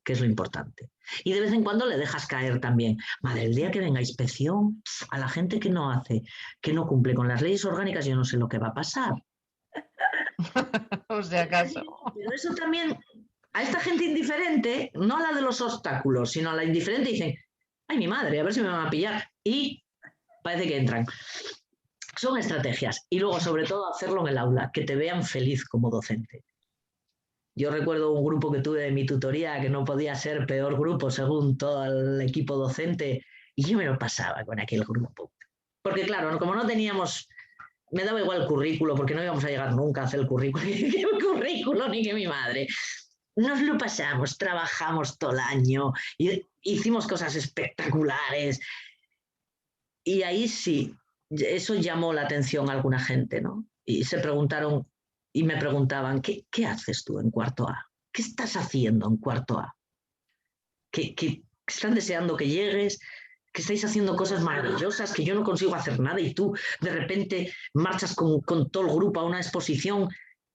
que es lo importante. Y de vez en cuando le dejas caer también. Madre, el día que venga inspección, a la gente que no hace, que no cumple con las leyes orgánicas, yo no sé lo que va a pasar. O sea, acaso. Pero eso también, a esta gente indiferente, no a la de los obstáculos, sino a la indiferente, dicen, ay, mi madre, a ver si me van a pillar. Y parece que entran. Son estrategias. Y luego, sobre todo, hacerlo en el aula, que te vean feliz como docente. Yo recuerdo un grupo que tuve de mi tutoría que no podía ser peor grupo según todo el equipo docente, y yo me lo pasaba con aquel grupo. Porque claro, como no teníamos, me daba igual el currículo, porque no íbamos a llegar nunca a hacer el currículo, ni que mi madre. Nos lo pasamos, trabajamos todo el año, y hicimos cosas espectaculares. Y ahí sí, eso llamó la atención a alguna gente, ¿no? Y se preguntaron, y me preguntaban, ¿qué haces tú en cuarto A? ¿Qué estás haciendo en cuarto A? ¿Que están deseando que llegues? ¿Que estáis haciendo cosas maravillosas? ¿Que yo no consigo hacer nada? Y tú de repente marchas con todo el grupo a una exposición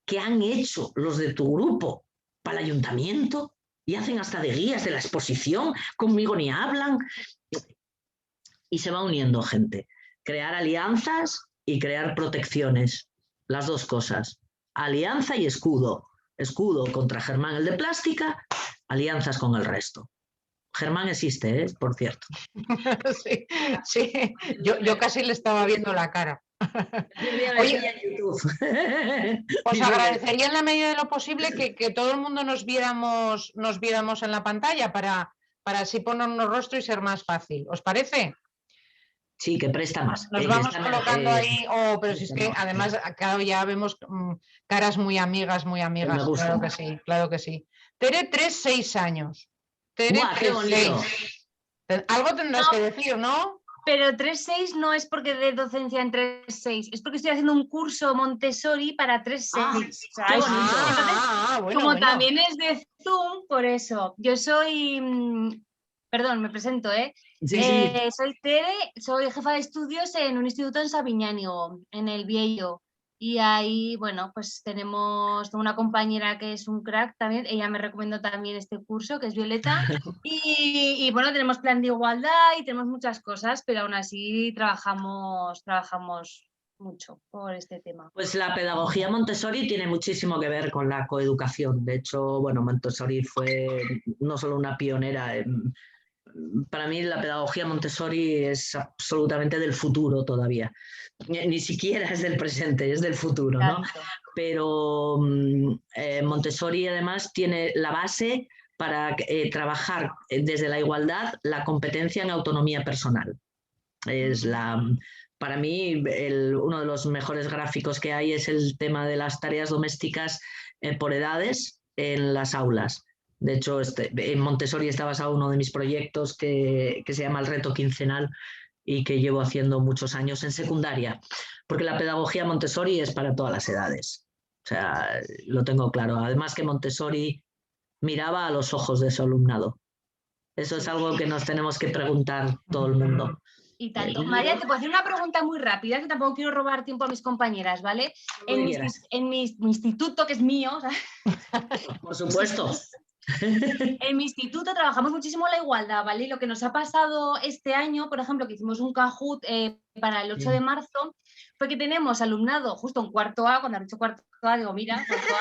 que han hecho los de tu grupo para el ayuntamiento y hacen hasta de guías de la exposición, conmigo ni hablan. Y se va uniendo gente. Crear alianzas y crear protecciones. Las dos cosas. Alianza y escudo. Escudo contra Germán el de plástica, alianzas con el resto. Germán existe, por cierto. Sí, sí. Yo casi le estaba viendo la cara. Oye, os agradecería en la medida de lo posible que todo el mundo nos viéramos en la pantalla para así ponernos rostro y ser más fácil. ¿Os parece? Sí, que presta más. Nos vamos colocando ahí, pero si es que además claro, ya vemos caras muy amigas, claro que sí. Tere, 3-6 años. Tere, 3-6. Algo tendrás que decir, ¿no? Pero 3-6 no es porque de docencia en 3-6, es porque estoy haciendo un curso Montessori para 3-6. Como también es de Zoom, por eso. Yo soy... Perdón, me presento, ¿eh? Sí. Soy Tere, soy jefa de estudios en un instituto en Sabiñánigo, en el Viejo. Y ahí, bueno, pues tengo una compañera que es un crack también, ella me recomendó también este curso, que es Violeta. Y bueno, tenemos plan de igualdad y tenemos muchas cosas, pero aún así trabajamos mucho por este tema. Pues la pedagogía Montessori tiene muchísimo que ver con la coeducación. De hecho, bueno, Montessori fue no solo una pionera. Para mí la pedagogía Montessori es absolutamente del futuro todavía. Ni siquiera es del presente, es del futuro, ¿no? Pero Montessori además tiene la base para trabajar desde la igualdad la competencia en autonomía personal. Para mí uno de los mejores gráficos que hay es el tema de las tareas domésticas por edades en las aulas. De hecho, en Montessori está basado uno de mis proyectos que se llama el reto quincenal y que llevo haciendo muchos años en secundaria, porque la pedagogía Montessori es para todas las edades. O sea, lo tengo claro. Además que Montessori miraba a los ojos de su alumnado. Eso es algo que nos tenemos que preguntar todo el mundo. Y tanto. María, te puedo hacer una pregunta muy rápida, que tampoco quiero robar tiempo a mis compañeras, ¿vale? En mi instituto, que es mío, ¿sabes? Por supuesto. En mi instituto trabajamos muchísimo la igualdad, ¿vale? Y lo que nos ha pasado este año, por ejemplo, que hicimos un Kahoot para el 8 de marzo, fue que tenemos alumnado justo en cuarto A, cuando han dicho cuarto A, digo, mira, cuarto A,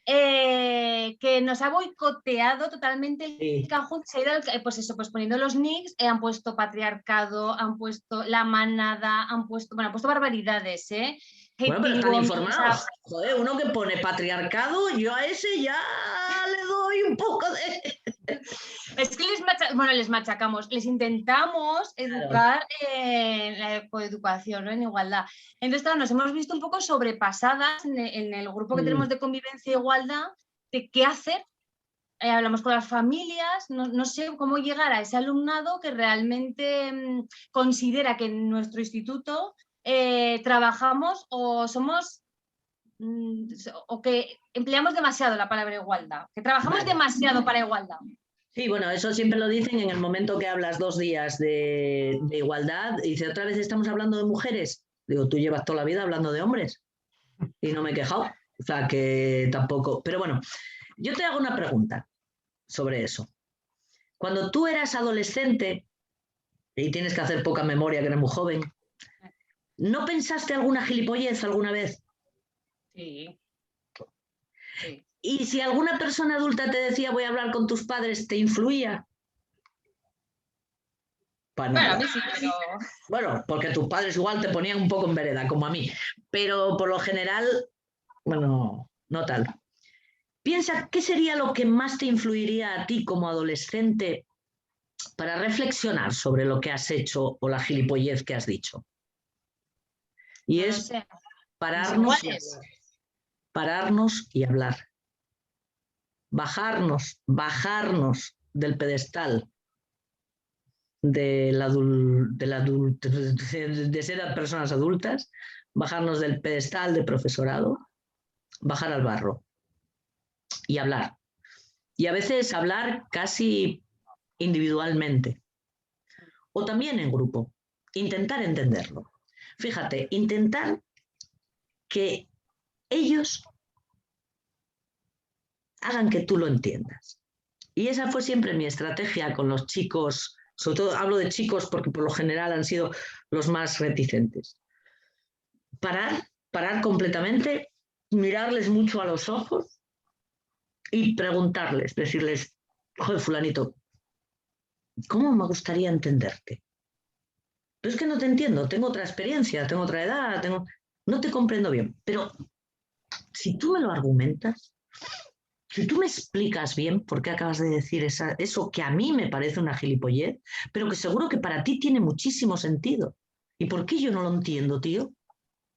que nos ha boicoteado totalmente el Kahoot, se ha ido, pues eso, pues poniendo los nicks, han puesto patriarcado, han puesto la manada, han puesto barbaridades, ¿eh? Bueno, pero están informados. Joder, uno que pone patriarcado, yo a ese ya le doy un poco de... Es que les machacamos, les intentamos educar en la coeducación, ¿no? En igualdad. Entonces, claro, nos hemos visto un poco sobrepasadas en el grupo que tenemos de convivencia e igualdad, de qué hacer. Hablamos con las familias, no sé cómo llegar a ese alumnado que realmente considera que en nuestro instituto trabajamos o somos... o que empleamos demasiado la palabra igualdad, que trabajamos demasiado para igualdad. Sí, bueno, eso siempre lo dicen en el momento que hablas 2 días de igualdad. Dice, otra vez estamos hablando de mujeres. Digo, tú llevas toda la vida hablando de hombres y no me he quejado. O sea, que tampoco... Pero bueno, yo te hago una pregunta sobre eso. Cuando tú eras adolescente, y tienes que hacer poca memoria, que eres muy joven, ¿no pensaste alguna gilipollez alguna vez? Sí. Y si alguna persona adulta te decía voy a hablar con tus padres, ¿te influía? Bueno, a mí sí, pero... Bueno, porque tus padres igual te ponían un poco en vereda, como a mí. Pero por lo general, bueno, no tal. Piensa, ¿qué sería lo que más te influiría a ti como adolescente para reflexionar sobre lo que has hecho o la gilipollez que has dicho? Y no es sé. pararnos y hablar. Bajarnos del pedestal de ser personas adultas, bajarnos del pedestal de profesorado, bajar al barro y hablar. Y a veces hablar casi individualmente o también en grupo, intentar entenderlo. Fíjate, intentar que ellos hagan que tú lo entiendas. Y esa fue siempre mi estrategia con los chicos, sobre todo hablo de chicos porque por lo general han sido los más reticentes. Parar completamente, mirarles mucho a los ojos y preguntarles, decirles, joder, fulanito, ¿cómo me gustaría entenderte? Pero es que no te entiendo, tengo otra experiencia, tengo otra edad, no te comprendo bien. Pero si tú me lo argumentas, si tú me explicas bien por qué acabas de decir eso que a mí me parece una gilipollez, pero que seguro que para ti tiene muchísimo sentido. ¿Y por qué yo no lo entiendo, tío?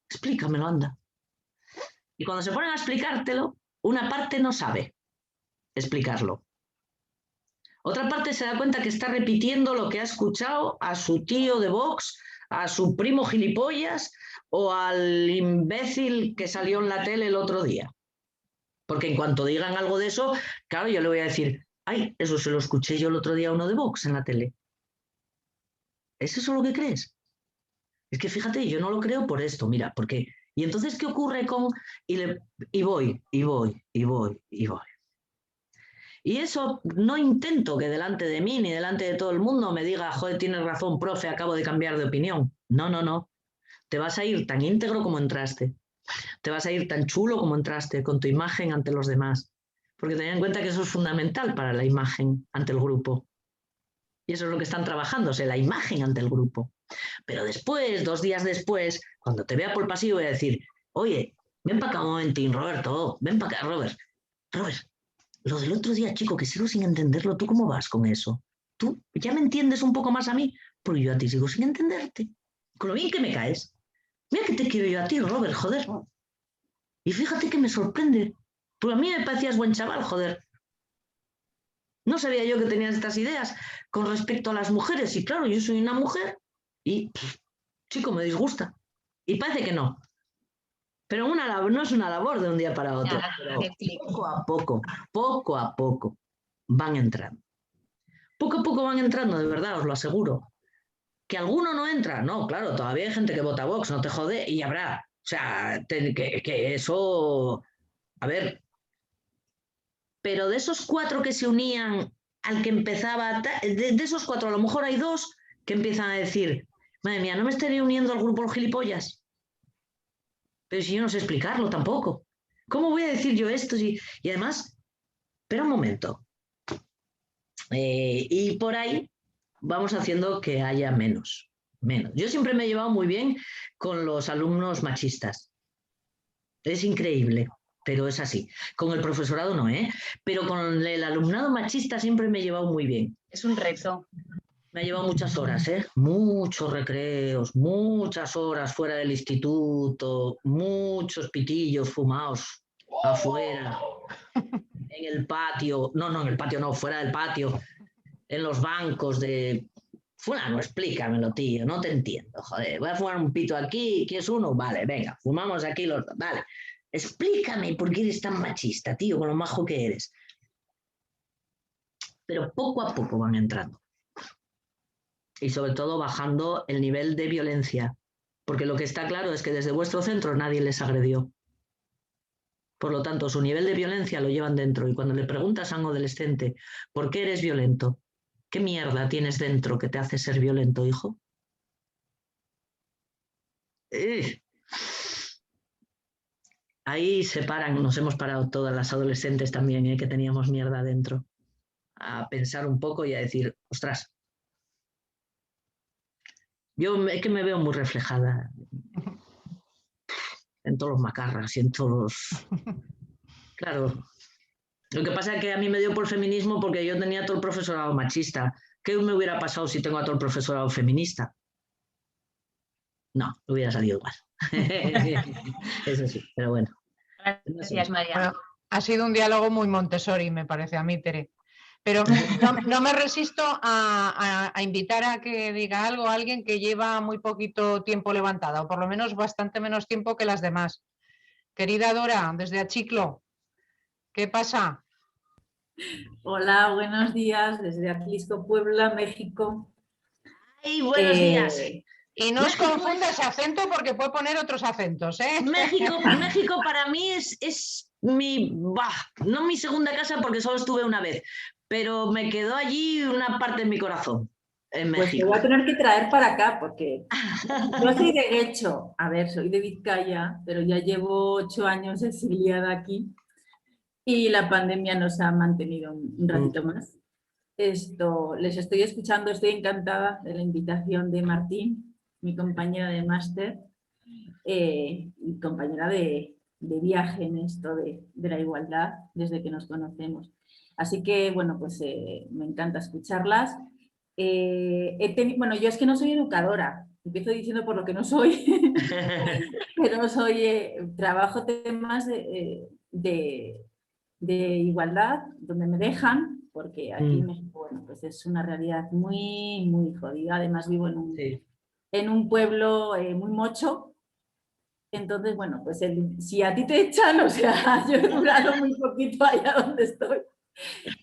Explícamelo, anda. Y cuando se ponen a explicártelo, una parte no sabe explicarlo. Otra parte se da cuenta que está repitiendo lo que ha escuchado a su tío de Vox, a su primo gilipollas o al imbécil que salió en la tele el otro día. Porque en cuanto digan algo de eso, claro, yo le voy a decir, ay, eso se lo escuché yo el otro día a uno de Vox en la tele. ¿Es eso lo que crees? Es que fíjate, yo no lo creo por esto, mira, porque... Y entonces, ¿qué ocurre con...? Y voy. Y eso no intento que delante de mí ni delante de todo el mundo me diga, joder, tienes razón, profe, acabo de cambiar de opinión. No. Te vas a ir tan íntegro como entraste. Te vas a ir tan chulo como entraste, con tu imagen ante los demás. Porque ten en cuenta que eso es fundamental para la imagen ante el grupo. Y eso es lo que están trabajando, la imagen ante el grupo. Pero después, 2 días después, cuando te vea por el pasillo, voy a decir, oye, ven para acá un momentín, Roberto, ven para acá, Robert, lo del otro día, chico, que sigo sin entenderlo, ¿tú cómo vas con eso? ¿Tú ya me entiendes un poco más a mí? Porque yo a ti sigo sin entenderte. Con lo bien que me caes. Mira que te quiero yo a ti, Robert, joder. Y fíjate que me sorprende. Porque a mí me parecías buen chaval, joder. No sabía yo que tenías estas ideas con respecto a las mujeres. Y claro, yo soy una mujer y, chico, me disgusta. Y parece que no. Pero no es una labor de un día para otro. Pero poco a poco van entrando. Poco a poco van entrando, de verdad, os lo aseguro. ¿Que alguno no entra? No, claro, todavía hay gente que vota Vox, no te jode, y habrá. O sea, que eso... A ver... Pero de esos 4 que se unían al que empezaba... De esos 4, a lo mejor hay 2 que empiezan a decir, madre mía, ¿no me estaría uniendo al grupo Los Gilipollas? Pero si yo no sé explicarlo tampoco. ¿Cómo voy a decir yo esto? Y además, espera un momento. Y por ahí vamos haciendo que haya menos. Yo siempre me he llevado muy bien con los alumnos machistas. Es increíble, pero es así. Con el profesorado no, ¿eh? Pero con el alumnado machista siempre me he llevado muy bien. Es un reto. Me ha llevado muchas horas, ¿eh? Muchos recreos, muchas horas fuera del instituto, muchos pitillos fumados afuera, en el patio, no, en el patio no, fuera del patio, en los bancos de... Fulano, explícamelo, tío, no te entiendo, joder, voy a fumar un pito aquí, ¿quieres uno? Vale, venga, fumamos aquí los dos, vale. Explícame por qué eres tan machista, tío, con lo majo que eres. Pero poco a poco van entrando. Y sobre todo bajando el nivel de violencia, porque lo que está claro es que desde vuestro centro nadie les agredió. Por lo tanto, su nivel de violencia lo llevan dentro, y cuando le preguntas a un adolescente ¿por qué eres violento? ¿Qué mierda tienes dentro que te hace ser violento, hijo? Ahí se paran, nos hemos parado todas las adolescentes también, que teníamos mierda dentro, a pensar un poco y a decir, ostras, yo es que me veo muy reflejada en todos los macarras y en todos los... Claro, lo que pasa es que a mí me dio por feminismo porque yo tenía todo el profesorado machista. ¿Qué me hubiera pasado si tengo a todo el profesorado feminista? No, hubiera salido igual. Eso sí, pero bueno. Gracias, María. Bueno, ha sido un diálogo muy Montessori, me parece a mí, Tere. Pero no me resisto a invitar a que diga algo a alguien que lleva muy poquito tiempo levantada, o por lo menos bastante menos tiempo que las demás. Querida Dora, desde Achiclo, ¿qué pasa? Hola, buenos días desde Atlisco, Puebla, México. ¡Ay, buenos días! Y no os confundas acento porque puedo poner otros acentos, ¿eh? México para mí es mi... no mi segunda casa porque solo estuve una vez, pero me quedó allí una parte de mi corazón, en México. Pues te voy a tener que traer para acá porque yo soy de Guecho, a ver, soy de Vizcaya, pero ya llevo 8 años exiliada aquí y la pandemia nos ha mantenido un ratito más. Les estoy escuchando, estoy encantada de la invitación de Martín, mi compañera de máster y compañera de viaje en esto de la igualdad desde que nos conocemos. Así que, bueno, pues me encanta escucharlas. Bueno, yo es que no soy educadora, empiezo diciendo por lo que no soy, pero trabajo temas de igualdad donde me dejan, porque aquí en México, bueno, pues es una realidad muy, muy jodida. Además vivo en un pueblo muy mocho. Entonces, bueno, pues si a ti te echan, o sea, yo he durado muy poquito allá donde estoy.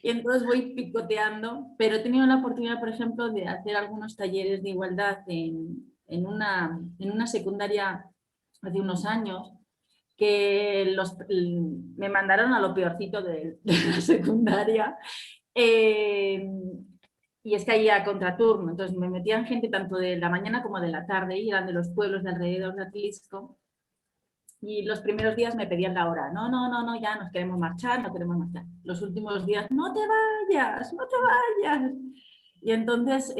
Y entonces voy picoteando, pero he tenido la oportunidad, por ejemplo, de hacer algunos talleres de igualdad en una secundaria hace unos años, que me mandaron a lo peorcito de la secundaria. Y es que ahí a contraturno, entonces me metían gente tanto de la mañana como de la tarde, y eran de los pueblos de alrededor de Atlisco. Y los primeros días me pedían la hora. No, ya nos queremos marchar, no queremos marchar. Los últimos días, no te vayas. Y entonces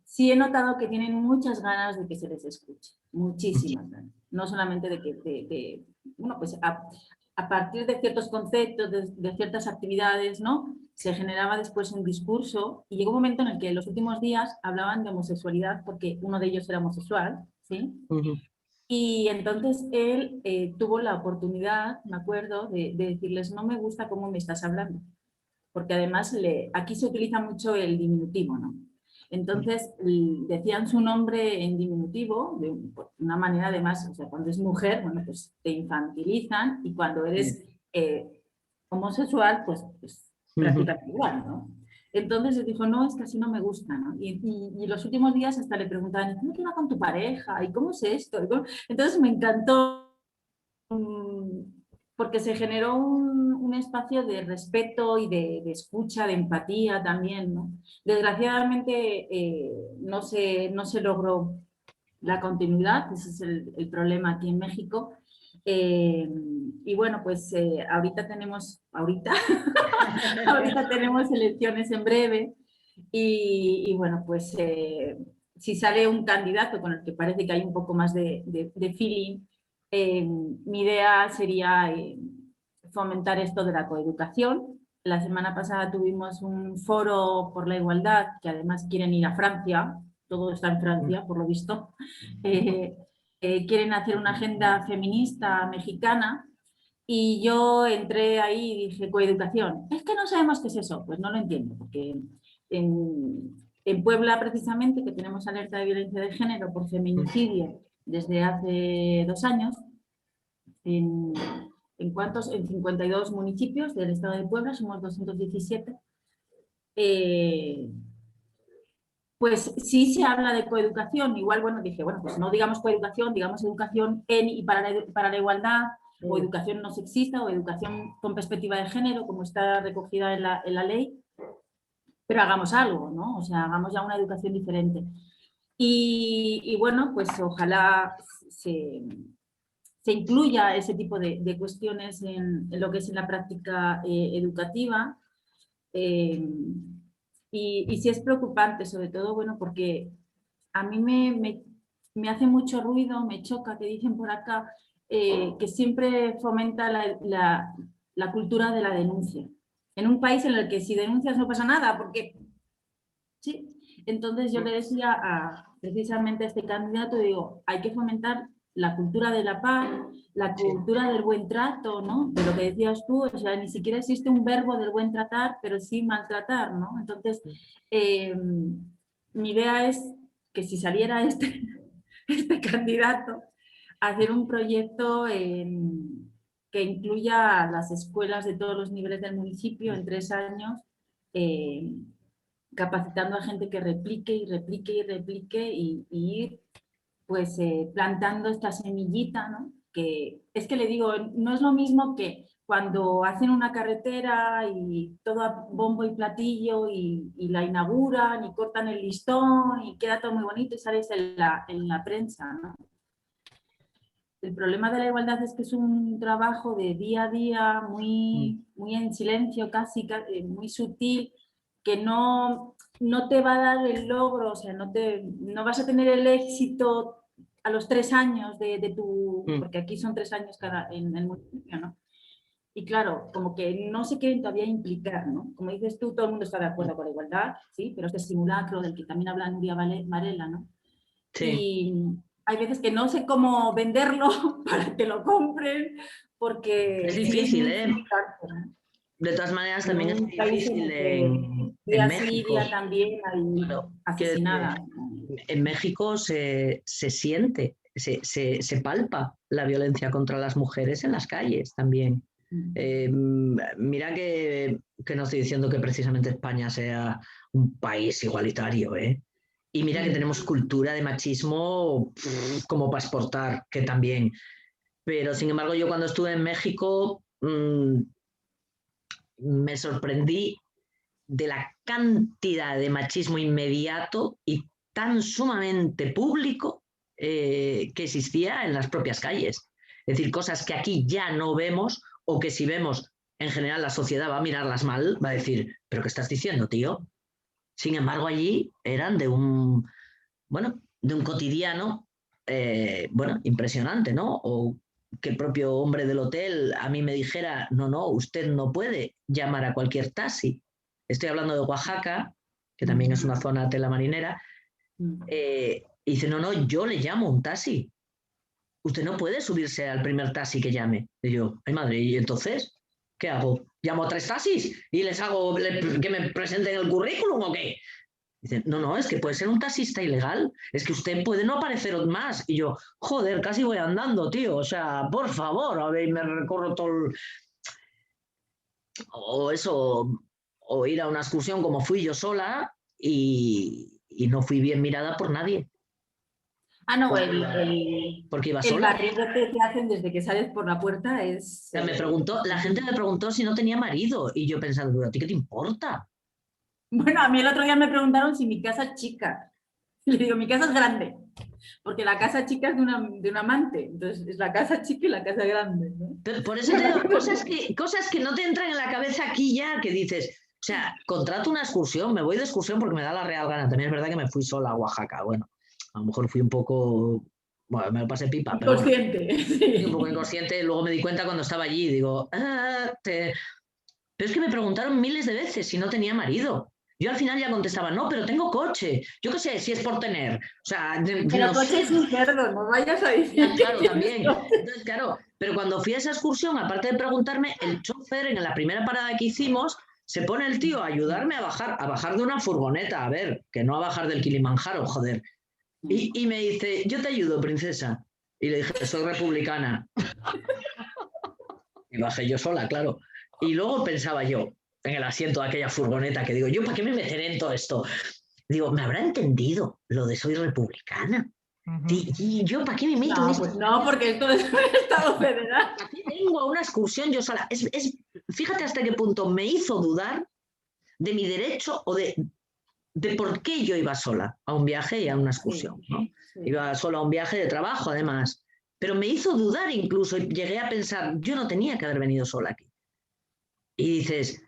sí he notado que tienen muchas ganas de que se les escuche, muchísimas ganas. No solamente de que, bueno, pues a partir de ciertos conceptos, de ciertas actividades, ¿no? Se generaba después un discurso, y llegó un momento en el que los últimos días hablaban de homosexualidad porque uno de ellos era homosexual, ¿sí? Y entonces él tuvo la oportunidad, me acuerdo, de decirles, no me gusta cómo me estás hablando, porque además aquí se utiliza mucho el diminutivo, ¿no? Entonces decían su nombre en diminutivo, de una manera además, o sea, cuando es mujer, bueno, pues te infantilizan, y cuando eres homosexual, pues prácticamente igual, ¿no? Entonces dijo, no, es que así no me gusta, ¿no? Y los últimos días hasta le preguntaban, ¿cómo te va con tu pareja? ¿Y cómo es esto? Entonces me encantó porque se generó un espacio de respeto y de escucha, de empatía también, ¿no? Desgraciadamente no se logró la continuidad, ese es el problema aquí en México. Y bueno, pues ahorita tenemos elecciones en breve y bueno, pues si sale un candidato con el que parece que hay un poco más de feeling, mi idea sería fomentar esto de la coeducación. La semana pasada tuvimos un foro por la igualdad, que además quieren ir a Francia, todo está en Francia, por lo visto. Quieren hacer una agenda feminista mexicana y yo entré ahí y dije, coeducación, es que no sabemos qué es eso. Pues no lo entiendo, porque en Puebla precisamente, que tenemos alerta de violencia de género por feminicidio desde hace 2 años, en 52 municipios del estado de Puebla, somos 217, pues sí se habla de coeducación. Igual, bueno, dije, bueno, pues no digamos coeducación, digamos educación en y para la igualdad, o educación no sexista, o educación con perspectiva de género, como está recogida en la ley, pero hagamos algo, ¿no? O sea, hagamos ya una educación diferente. Y bueno, pues ojalá se incluya ese tipo de cuestiones en lo que es en la práctica educativa. Y sí es preocupante, sobre todo, bueno, porque a mí me hace mucho ruido, me choca que dicen por acá que siempre fomenta la cultura de la denuncia. En un país en el que si denuncias no pasa nada, porque sí. Entonces yo le decía precisamente a este candidato, digo, hay que fomentar la cultura de la paz, la cultura del buen trato, ¿no? De lo que decías tú, o sea, ni siquiera existe un verbo del buen tratar, pero sí maltratar, ¿no? Entonces, mi idea es que si saliera este candidato, hacer un proyecto que incluya a las escuelas de todos los niveles del municipio en 3 años, capacitando a gente que replique y replique y replique y ir pues plantando esta semillita, ¿no? Que es que le digo, no es lo mismo que cuando hacen una carretera y todo a bombo y platillo y la inauguran y cortan el listón y queda todo muy bonito y sales en la prensa, ¿no? El problema de la igualdad es que es un trabajo de día a día, muy en silencio, casi muy sutil, que no te va a dar el logro, o sea, no vas a tener el éxito a los 3 años de tu, porque aquí son 3 años en el municipio, ¿no? Y claro, como que no se quieren todavía implicar, ¿no? Como dices tú, todo el mundo está de acuerdo con la igualdad, sí, pero este simulacro del que también habla Nuria Varela, ¿no? Sí. Y hay veces que no sé cómo venderlo para que lo compren, porque es difícil, ¿eh? De todas maneras, también es difícil en México. Siria también hay asesinadas. En México se siente, se palpa la violencia contra las mujeres en las calles también. Mira que no estoy diciendo que precisamente España sea un país igualitario, ¿eh? Y mira que tenemos cultura de machismo como para exportar, que también. Pero, sin embargo, yo cuando estuve en México me sorprendí de la cantidad de machismo inmediato y tan sumamente público que existía en las propias calles. Es decir, cosas que aquí ya no vemos o que si vemos, en general la sociedad va a mirarlas mal, va a decir, ¿pero qué estás diciendo, tío? Sin embargo, allí eran de un cotidiano, impresionante, ¿no? O que el propio hombre del hotel a mí me dijera, no, usted no puede llamar a cualquier taxi. Estoy hablando de Oaxaca, que también es una zona tela marinera, y dice, no, yo le llamo un taxi. Usted no puede subirse al primer taxi que llame. Y yo, ay madre, ¿y entonces qué hago? ¿Llamo a 3 taxis y les hago que me presenten el currículum o qué? Dicen, no, es que puede ser un taxista ilegal, es que usted puede no aparecer más. Y yo, joder, casi voy andando, tío, o sea, por favor, a ver, me recorro todo o o ir a una excursión como fui yo sola y no fui bien mirada por nadie. Ah, no, Porque iba el sola. barridote que hacen desde que sales por la puerta es... O sea, la gente me preguntó si no tenía marido y yo pensando, ¿a ti qué te importa? Bueno, a mí el otro día me preguntaron si mi casa es chica. Y le digo, mi casa es grande, porque la casa chica es de un amante. Entonces, es la casa chica y la casa grande, ¿no? Pero por eso te digo, cosas que no te entran en la cabeza aquí ya, que dices, o sea, contrato una excursión, me voy de excursión porque me da la real gana. También es verdad que me fui sola a Oaxaca. Bueno, a lo mejor fui un poco, bueno, me lo pasé pipa, pero Inconsciente. Sí. un poco inconsciente. Luego me di cuenta cuando estaba allí, digo, pero es que me preguntaron miles de veces si no tenía marido. Yo al final ya contestaba, no, pero tengo coche. Yo qué sé, si es por tener. O sea, Pero no coche sé. es un cerdo, no vayas a decir. Claro, también. Entonces, claro, pero cuando fui a esa excursión, aparte de preguntarme, el chofer en la primera parada que hicimos, se pone el tío a ayudarme a bajar de una furgoneta, a ver, que no a bajar del Kilimanjaro, joder. Y me dice, yo te ayudo, princesa. Y le dije, soy republicana. Y bajé yo sola, claro. Y luego pensaba yo, en el asiento de aquella furgoneta, que digo, ¿yo para qué me meteré en todo esto? Digo, ¿me habrá entendido lo de soy republicana? ¿Y yo para qué me meto en No, esto? pues no, porque esto es un estado federal. ¿Para qué vengo a una excursión yo sola? Fíjate hasta qué punto me hizo dudar de mi derecho o de por qué yo iba sola a un viaje y a una excursión, ¿no? Sí. Iba sola a un viaje de trabajo, además. Pero me hizo dudar incluso y llegué a pensar, yo no tenía que haber venido sola aquí. Y dices,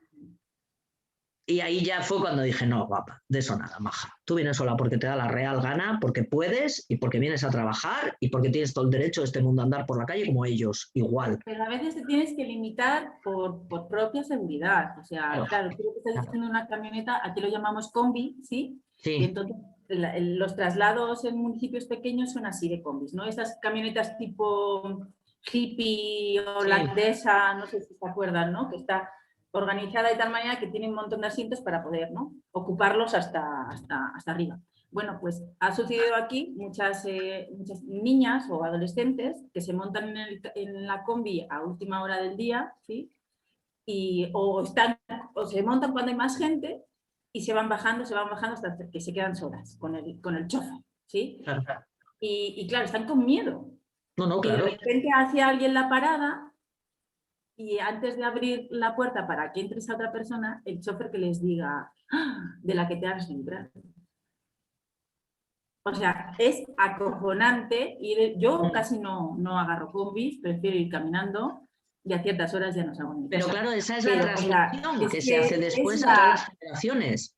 y ahí ya fue cuando dije, no, guapa, de eso nada, maja. Tú vienes sola porque te da la real gana, porque puedes y porque vienes a trabajar y porque tienes todo el derecho de este mundo a andar por la calle como ellos, igual. Pero a veces te tienes que limitar por propia seguridad. O sea, claro, tú lo que estás diciendo una camioneta, aquí lo llamamos combi, ¿sí? Sí. Y entonces los traslados en municipios pequeños son así de combis, ¿no? Esas camionetas tipo hippie holandesa, no sé si se acuerdan, ¿no? Que está organizada de tal manera que tiene un montón de asientos para poder, ¿no? Ocuparlos hasta arriba. Bueno, pues ha sucedido aquí muchas niñas o adolescentes que se montan en la combi a última hora del día, ¿sí? O se montan cuando hay más gente y se van bajando hasta que se quedan solas con el chofer, ¿sí? Claro. Y claro, están con miedo. No, claro. Y de repente hace alguien la parada y antes de abrir la puerta para que entre esa otra persona, el chofer que les diga, ¡ah! De la que te has librado. O sea, es acojonante y yo casi no agarro combis, prefiero ir caminando y a ciertas horas ya no salgo ni. Pero claro, esa es la transmisión que se hace después a todas las generaciones.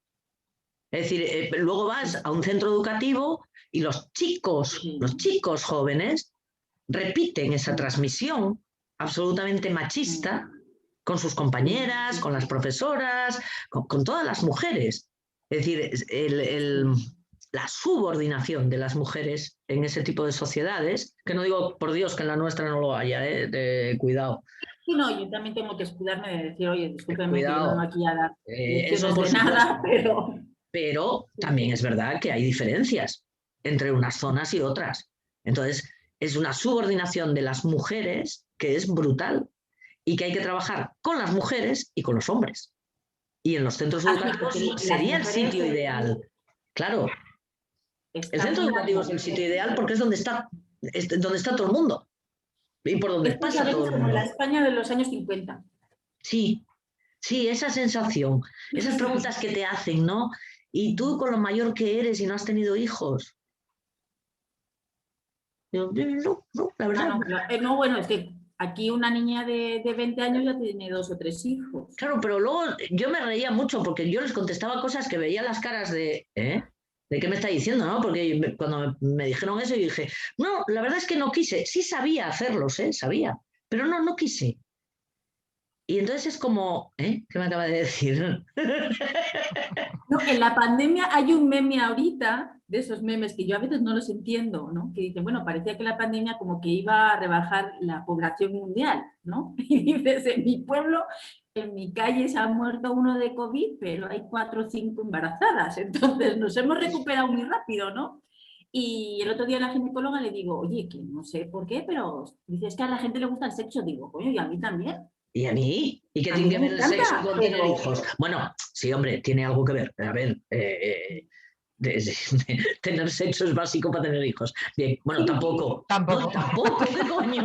Es decir, luego vas a un centro educativo y los chicos jóvenes repiten esa transmisión absolutamente machista con sus compañeras, con las profesoras, con todas las mujeres. Es decir, la subordinación de las mujeres en ese tipo de sociedades, que no digo, por Dios, que en la nuestra no lo haya, cuidado. Sí, no, yo también tengo que escudarme de decir, oye, discúlpeme que yo no aquí a dar eso lecciones de nada, pero también es verdad que hay diferencias entre unas zonas y otras. Entonces, es una subordinación de las mujeres que es brutal y que hay que trabajar con las mujeres y con los hombres. Y en los centros educativos sería el sitio ideal. Claro, el centro educativo es el sitio ideal porque es donde está todo el mundo y por donde pasa todo el mundo. Como la España de los años 50. Sí, esa sensación, esas preguntas que te hacen, ¿no? Y tú con lo mayor que eres y no has tenido hijos. No, la verdad. No, bueno, es que aquí una niña de 20 años ya tiene 2 o 3 hijos. Claro, pero luego yo me reía mucho porque yo les contestaba cosas que veía las caras de, ¿de qué me está diciendo? ¿No? Porque cuando me dijeron eso, yo dije, no, la verdad es que no quise. Sí sabía hacerlos, sabía, pero no quise. Y entonces es como, ¿qué me acaba de decir? No, en la pandemia hay un meme ahorita, de esos memes que yo a veces no los entiendo, ¿no? Que dicen, bueno, parecía que la pandemia como que iba a rebajar la población mundial, ¿no? Y dices, en mi pueblo, en mi calle se ha muerto uno de COVID, pero hay 4 o 5 embarazadas, entonces nos hemos recuperado muy rápido, ¿no? Y el otro día a la ginecóloga le digo, oye, que no sé por qué, pero dice, es que a la gente le gusta el sexo. Digo, coño, y a mí también. ¿Y a mí? ¿Y qué A mí tiene que me ver el encanta, sexo con tener pero- hijos? Bueno, sí, hombre, tiene algo que ver. A ver, tener sexo es básico para tener hijos. Bien, bueno, Sí, tampoco. Tampoco. No, tampoco, ¿qué coño?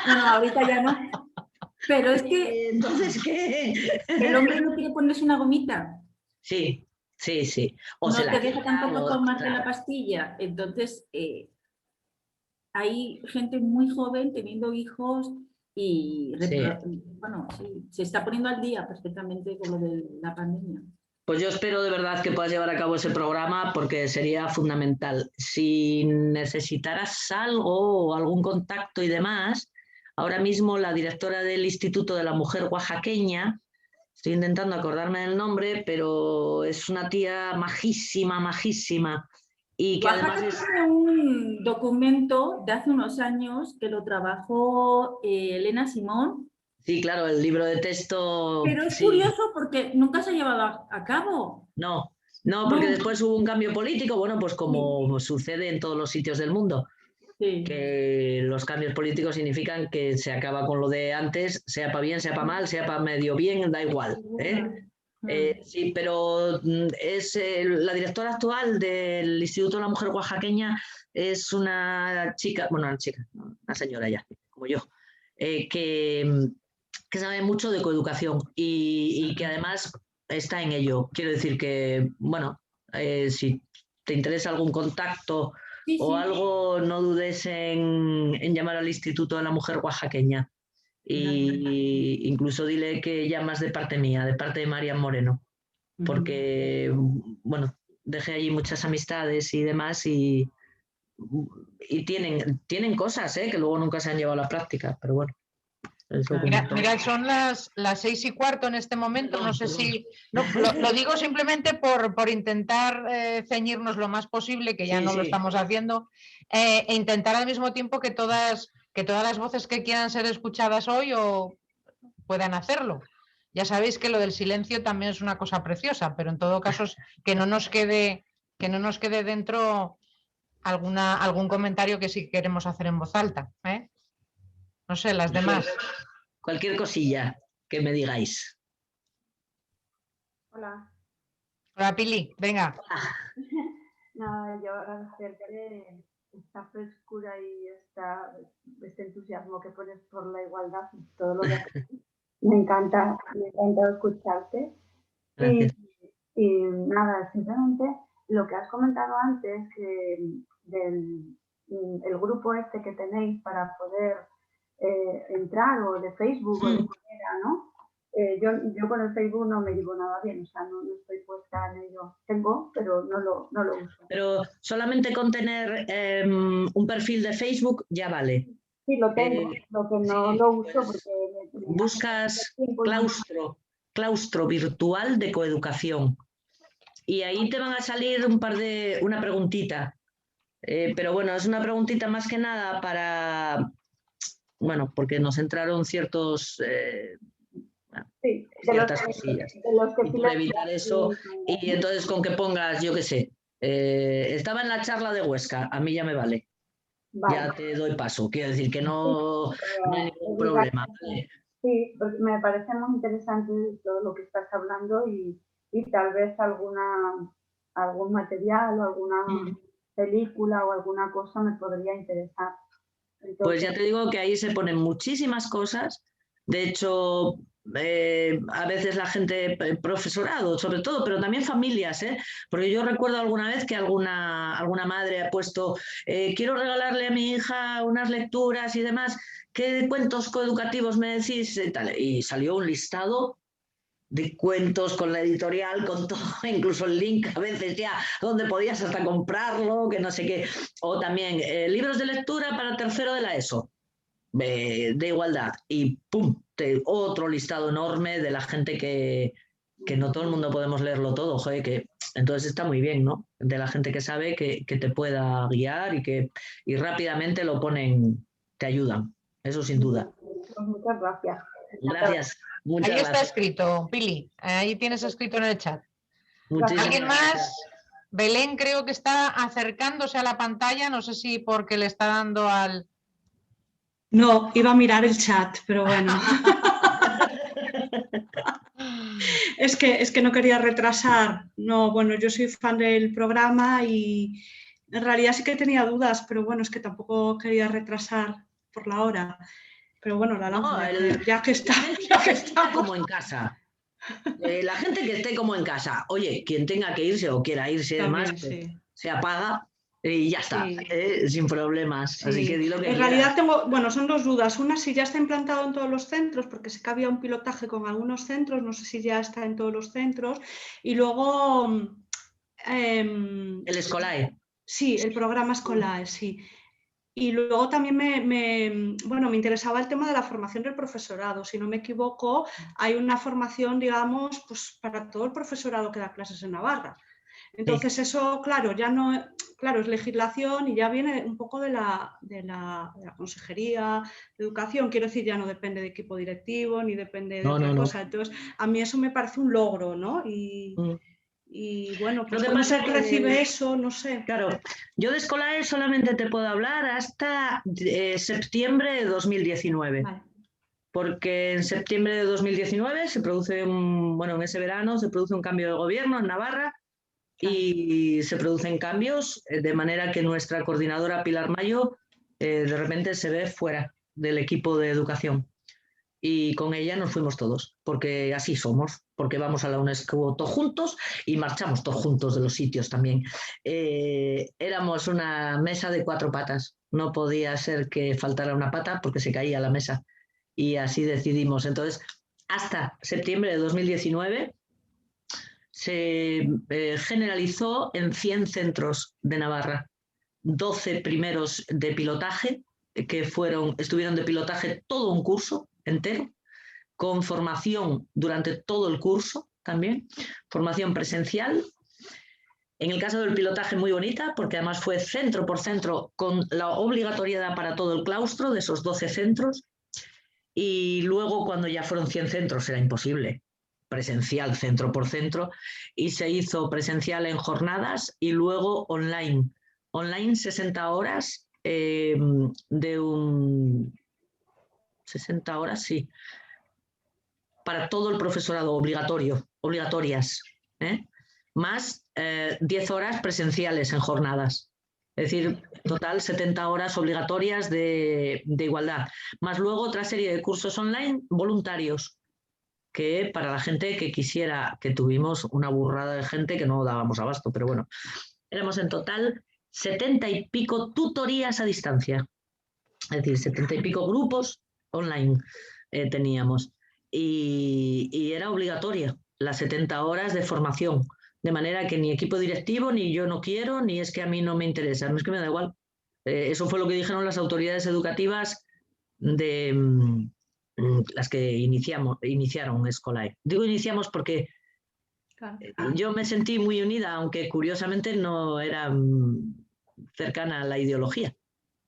no, ahorita ya no. Pero es que Entonces, ¿qué? el hombre no quiere ponerse una gomita. Sí, sí, sí. O se No la te deja quitan, tampoco o, tomarte la claro. pastilla. Entonces, hay gente muy joven teniendo hijos y, Sí. bueno, sí, se está poniendo al día perfectamente con lo de la pandemia. Pues yo espero de verdad que puedas llevar a cabo ese programa porque sería fundamental. Si necesitaras algo o algún contacto y demás, ahora mismo la directora del Instituto de la Mujer Oaxaqueña, estoy intentando acordarme del nombre, pero es una tía majísima, majísima. Y que además Oaxaca es... tiene un documento de hace unos años que lo trabajó Elena Simón, Sí, claro, el libro de texto, pero es sí, curioso porque nunca se ha llevado a cabo. no, no, porque No, después hubo un cambio político, bueno, pues sí, como sucede en todos los sitios del mundo. sí. Que los cambios políticos significan que se acaba con lo de antes, sea para bien, sea para mal, sea para medio bien, da igual. Sí, pero es la directora actual del Instituto de la Mujer Oaxaqueña es una chica, bueno, una señora ya, como yo, eh, que, que sabe mucho de coeducación y que además está en ello. Quiero decir que, bueno, si te interesa algún contacto Sí, o sí. algo, no dudes en llamar al Instituto de la Mujer Oaxaqueña. Y incluso dile que llamas de parte mía, de parte de María Moreno, porque, bueno, dejé allí muchas amistades y demás y tienen cosas, que luego nunca se han llevado a la práctica, pero bueno. Mira, son las 6:15 en este momento. No sé si. No, lo digo simplemente por intentar ceñirnos lo más posible, que ya Sí, no lo sí. estamos haciendo, e intentar al mismo tiempo que todas las voces que quieran ser escuchadas hoy o puedan hacerlo. Ya sabéis que lo del silencio también es una cosa preciosa, pero en todo caso que no nos quede dentro algún comentario que sí queremos hacer en voz alta. No sé, las demás. Cualquier cosilla que me digáis. Hola. Hola, Pili, venga. Nada, yo agradecerte esta frescura y este entusiasmo que pones por la igualdad y todo lo demás. Me encanta escucharte. Y nada, simplemente lo que has comentado antes, que el grupo este que tenéis para poder entrar, o de Facebook, o de manera, ¿no? Yo con el Facebook no me llevo nada bien, o sea, no estoy puesta en ello. Tengo, pero no lo uso. Pero solamente con tener un perfil de Facebook ya vale. Sí, lo tengo, lo que no lo uso pues, porque... buscas claustro virtual de coeducación y ahí te van a salir una preguntita. Pero bueno, es una preguntita más que nada para, bueno, porque nos entraron ciertas cosillas. Y por evitar eso, y entonces con que pongas, yo qué sé, estaba en la charla de Huesca, a mí ya me vale. Ya te doy paso, quiero decir que no hay ningún problema. ¿Vale? Sí, pues me parece muy interesante todo lo que estás hablando y tal vez algún material o alguna película o alguna cosa me podría interesar. Entonces, pues ya te digo que ahí se ponen muchísimas cosas. De hecho, a veces la gente, profesorado sobre todo, pero también familias, porque yo recuerdo alguna vez que alguna madre ha puesto, quiero regalarle a mi hija unas lecturas y demás, ¿qué cuentos coeducativos me decís? Y salió un listado de cuentos con la editorial, con todo, incluso el link a veces ya, donde podías hasta comprarlo, que no sé qué. O también libros de lectura para tercero de la ESO, de igualdad. Y ¡pum! Otro listado enorme de la gente que no todo el mundo podemos leerlo todo, joder, que entonces está muy bien, ¿no? De la gente que sabe que te pueda guiar y rápidamente lo ponen, te ayudan, eso sin duda. Pues muchas gracias. Gracias. Muchas Ahí está gracias. escrito, Pili. Ahí tienes escrito en el chat. Muchísimas ¿Alguien gracias. más? Belén creo que está acercándose a la pantalla. No sé si porque le está dando al... No, iba a mirar el chat, pero bueno. Es que no quería retrasar. No, bueno, yo soy fan del programa y en realidad sí que tenía dudas, pero bueno, es que tampoco quería retrasar por la hora. Pero bueno, la lanzo, ya que está. La gente que está como en casa. La gente que esté como en casa. Oye, quien tenga que irse o quiera irse También, además, pues, sí. se apaga y ya está, Sí. sin problemas. Sí. Así que di lo que en quieras. realidad son dos dudas. Una, si ya está implantado en todos los centros, porque sé que había un pilotaje con algunos centros, no sé si ya está en todos los centros. Y luego... el Escolae. Sí, el programa Escolae, sí. Y luego también me interesaba el tema de la formación del profesorado. Si no me equivoco, hay una formación, digamos, pues para todo el profesorado que da clases en Navarra. Entonces eso, claro, ya no, claro, es legislación y ya viene un poco de la Consejería de Educación. Quiero decir, ya no depende de equipo directivo ni depende de otra cosa. Entonces, a mí eso me parece un logro, ¿no? Y bueno, pues Lo que cómo pasa se que recibe eso, no sé. Claro, yo de Escolae solamente te puedo hablar hasta septiembre de 2019. Vale. Porque en septiembre de 2019 se produce en ese verano se produce un cambio de gobierno en Navarra y se producen cambios de manera que nuestra coordinadora Pilar Mayo de repente se ve fuera del equipo de educación. Y con ella nos fuimos todos, porque así somos, porque vamos a la UNESCO todos juntos y marchamos todos juntos de los sitios también. Éramos una mesa de 4 patas, no podía ser que faltara una pata porque se caía la mesa y así decidimos. Entonces, hasta septiembre de 2019 se generalizó en 100 centros de Navarra, 12 primeros de pilotaje, que estuvieron de pilotaje todo un curso entero, con formación durante todo el curso también, formación presencial. En el caso del pilotaje muy bonita, porque además fue centro por centro con la obligatoriedad para todo el claustro de esos 12 centros. Y luego cuando ya fueron 100 centros era imposible, presencial centro por centro, y se hizo presencial en jornadas y luego online. Online 60 horas de un... 60 horas, sí, para todo el profesorado obligatorias, más 10 horas presenciales en jornadas. Es decir, total 70 horas obligatorias de igualdad. Más luego otra serie de cursos online voluntarios, que para la gente que quisiera, que tuvimos una burrada de gente que no dábamos abasto, pero bueno, éramos en total 70 y pico tutorías a distancia. Es decir, 70 y pico grupos online teníamos. Y era obligatoria las 70 horas de formación. De manera que ni equipo directivo, ni yo no quiero, ni es que a mí no me interesa, no es que me da igual. Eso fue lo que dijeron las autoridades educativas de las que iniciaron Escolae. Digo iniciamos porque yo me sentí muy unida, aunque curiosamente no era cercana a la ideología.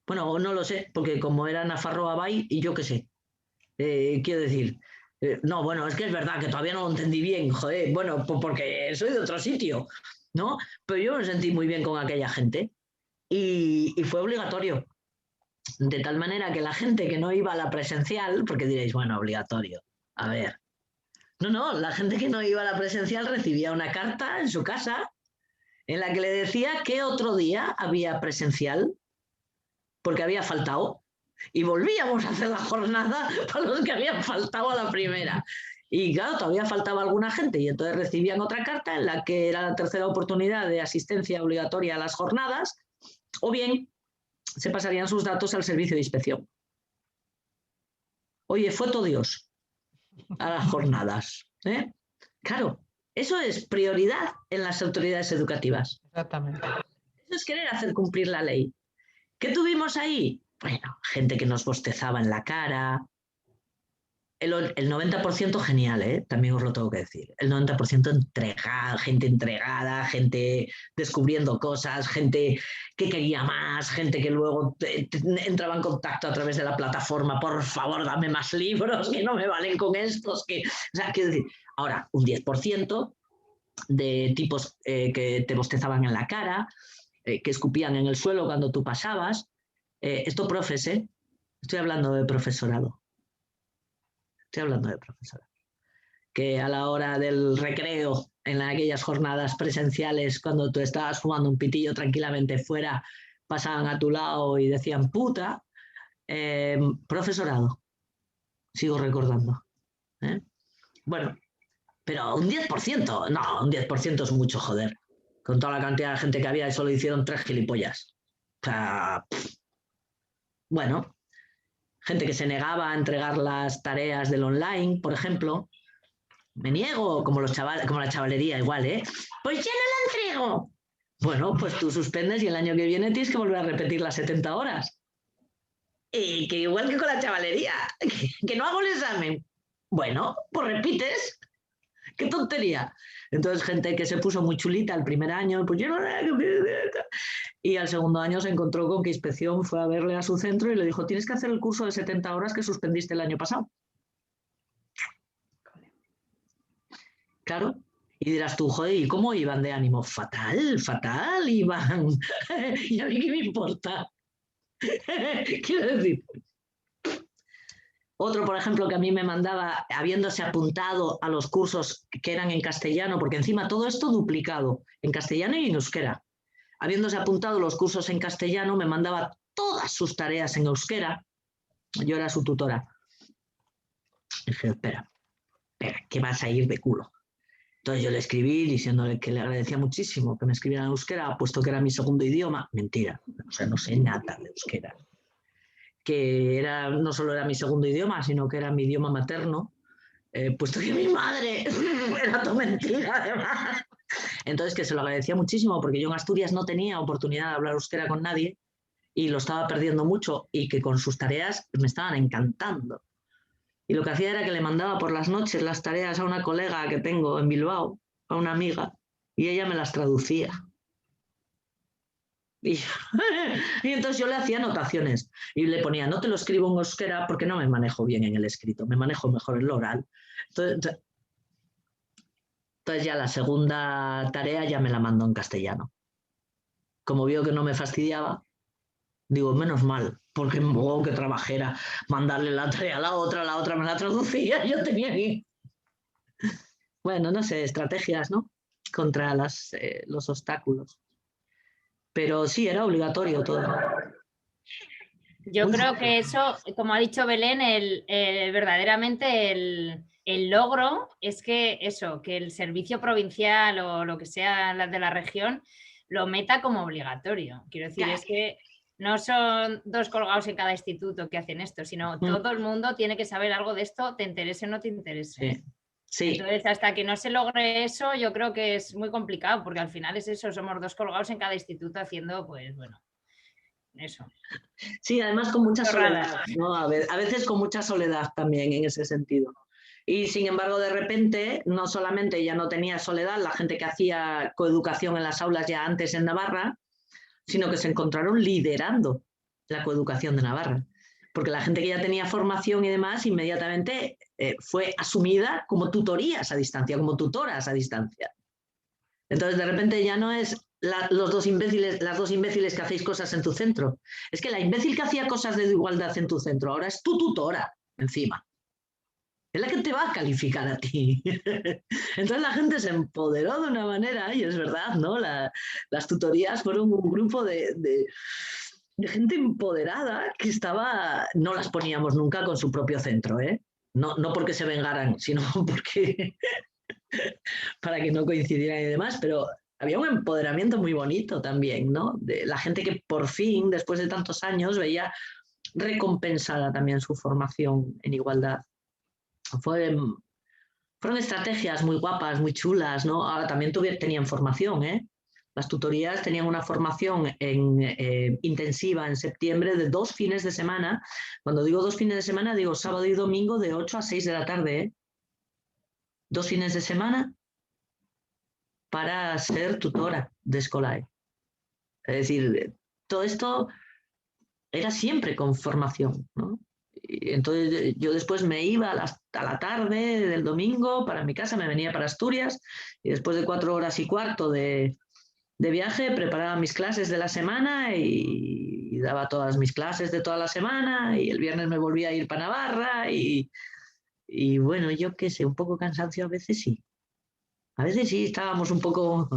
Bueno, no lo sé, porque como era Nafarroa Bay, y yo qué sé. Quiero decir, no, bueno, es que es verdad que todavía no lo entendí bien, joder, bueno, porque soy de otro sitio, ¿no? Pero yo me sentí muy bien con aquella gente y fue obligatorio. De tal manera que la gente que no iba a la presencial, porque diréis, bueno, obligatorio, a ver. No, la gente que no iba a la presencial recibía una carta en su casa en la que le decía que otro día había presencial, porque había faltado. Y volvíamos a hacer la jornada para los que habían faltado a la primera. Y claro, todavía faltaba alguna gente y entonces recibían otra carta en la que era la tercera oportunidad de asistencia obligatoria a las jornadas, o bien se pasarían sus datos al servicio de inspección. Oye, fue todo Dios a las jornadas. Claro, eso es prioridad en las autoridades educativas. Exactamente. Eso es querer hacer cumplir la ley. ¿Qué tuvimos ahí? Bueno, gente que nos bostezaba en la cara. El 90% genial, también os lo tengo que decir. El 90% entregada, gente descubriendo cosas, gente que quería más, gente que luego entraba en contacto a través de la plataforma. Por favor, dame más libros, que no me valen con estos. O sea, quiero decir, ahora, un 10% de tipos que te bostezaban en la cara, que escupían en el suelo cuando tú pasabas. Esto profes, Estoy hablando de profesorado. Estoy hablando de profesorado. Que a la hora del recreo, en aquellas jornadas presenciales, cuando tú estabas fumando un pitillo tranquilamente fuera, pasaban a tu lado y decían puta, profesorado. Sigo recordando. Bueno, pero un 10%, no, un 10% es mucho, joder. Con toda la cantidad de gente que había y solo hicieron 3 gilipollas. O sea, bueno, gente que se negaba a entregar las tareas del online, por ejemplo. Me niego, como la chavalería igual, ¿eh? Pues ya no la entrego. Bueno, pues tú suspendes y el año que viene tienes que volver a repetir las 70 horas. Y que igual que con la chavalería, que no hago el examen. Bueno, pues repites. ¡Qué tontería! Entonces, gente que se puso muy chulita el primer año, pues yo no... Y al segundo año se encontró con que Inspección fue a verle a su centro y le dijo, tienes que hacer el curso de 70 horas que suspendiste el año pasado. Claro. Y dirás tú, joder, ¿y cómo iban de ánimo? Fatal, fatal iban. ¿Y a mí qué me importa? Quiero decir... Otro, por ejemplo, que a mí me mandaba, habiéndose apuntado a los cursos que eran en castellano, porque encima todo esto duplicado, en castellano y en euskera. Habiéndose apuntado a los cursos en castellano, me mandaba todas sus tareas en euskera. Yo era su tutora. Dije, espera, que vas a ir de culo. Entonces yo le escribí diciéndole que le agradecía muchísimo que me escribiera en euskera, puesto que era mi segundo idioma. Mentira, o sea, no sé nada de euskera. Que no solo era mi segundo idioma, sino que era mi idioma materno, puesto que mi madre era todo mentira, además. Entonces, que se lo agradecía muchísimo, porque yo en Asturias no tenía oportunidad de hablar euskera con nadie y lo estaba perdiendo mucho y que con sus tareas me estaban encantando. Y lo que hacía era que le mandaba por las noches las tareas a una colega que tengo en Bilbao, a una amiga, y ella me las traducía. Y entonces yo le hacía anotaciones y le ponía, no te lo escribo en euskera porque no me manejo bien en el escrito, me manejo mejor en lo oral. Entonces ya la segunda tarea ya me la mandó en castellano. Como vio que no me fastidiaba, digo, menos mal, porque que trabajera mandarle la tarea a la otra me la traducía, yo tenía que... Bueno, no sé, estrategias, ¿no? Contra los obstáculos. Pero sí, era obligatorio todo. Yo creo que eso, como ha dicho Belén, verdaderamente el logro es que eso, que el servicio provincial o lo que sea de la región lo meta como obligatorio. Quiero decir, es que no son 2 colgados en cada instituto que hacen esto, sino todo el mundo tiene que saber algo de esto, te interese o no te interese. Sí. Sí. Entonces, hasta que no se logre eso, yo creo que es muy complicado, porque al final es eso, somos 2 colgados en cada instituto haciendo, pues bueno, eso. Sí, además con mucha soledad, ¿no? A veces con mucha soledad también en ese sentido. Y sin embargo, de repente, no solamente ya no tenía soledad la gente que hacía coeducación en las aulas ya antes en Navarra, sino que se encontraron liderando la coeducación de Navarra. Porque la gente que ya tenía formación y demás, inmediatamente fue asumida como tutorías a distancia, como tutoras a distancia. Entonces, de repente ya no es las dos imbéciles que hacéis cosas en tu centro. Es que la imbécil que hacía cosas de igualdad en tu centro ahora es tu tutora encima. Es la que te va a calificar a ti. Entonces la gente se empoderó de una manera, y es verdad, ¿no? Las tutorías fueron un grupo de gente empoderada que no las poníamos nunca con su propio centro, ¿eh? No porque se vengaran, sino porque para que no coincidieran y demás, pero había un empoderamiento muy bonito también, ¿no? De la gente que por fin, después de tantos años, veía recompensada también su formación en igualdad. Fueron estrategias muy guapas, muy chulas, ¿no? Ahora también tenían formación, ¿eh? Las tutorías tenían una formación intensiva en septiembre de 2 fines de semana. Cuando digo 2 fines de semana, digo sábado y domingo de 8 a 6 de la tarde, ¿eh? 2 fines de semana para ser tutora de Escolae. Es decir, todo esto era siempre con formación, ¿no? Y entonces yo después me iba a la tarde del domingo para mi casa, me venía para Asturias y después de 4 horas y cuarto de viaje preparaba mis clases de la semana y y daba todas mis clases de toda la semana y el viernes me volvía a ir para Navarra y bueno, yo qué sé, un poco cansancio a veces sí. A veces sí estábamos un poco,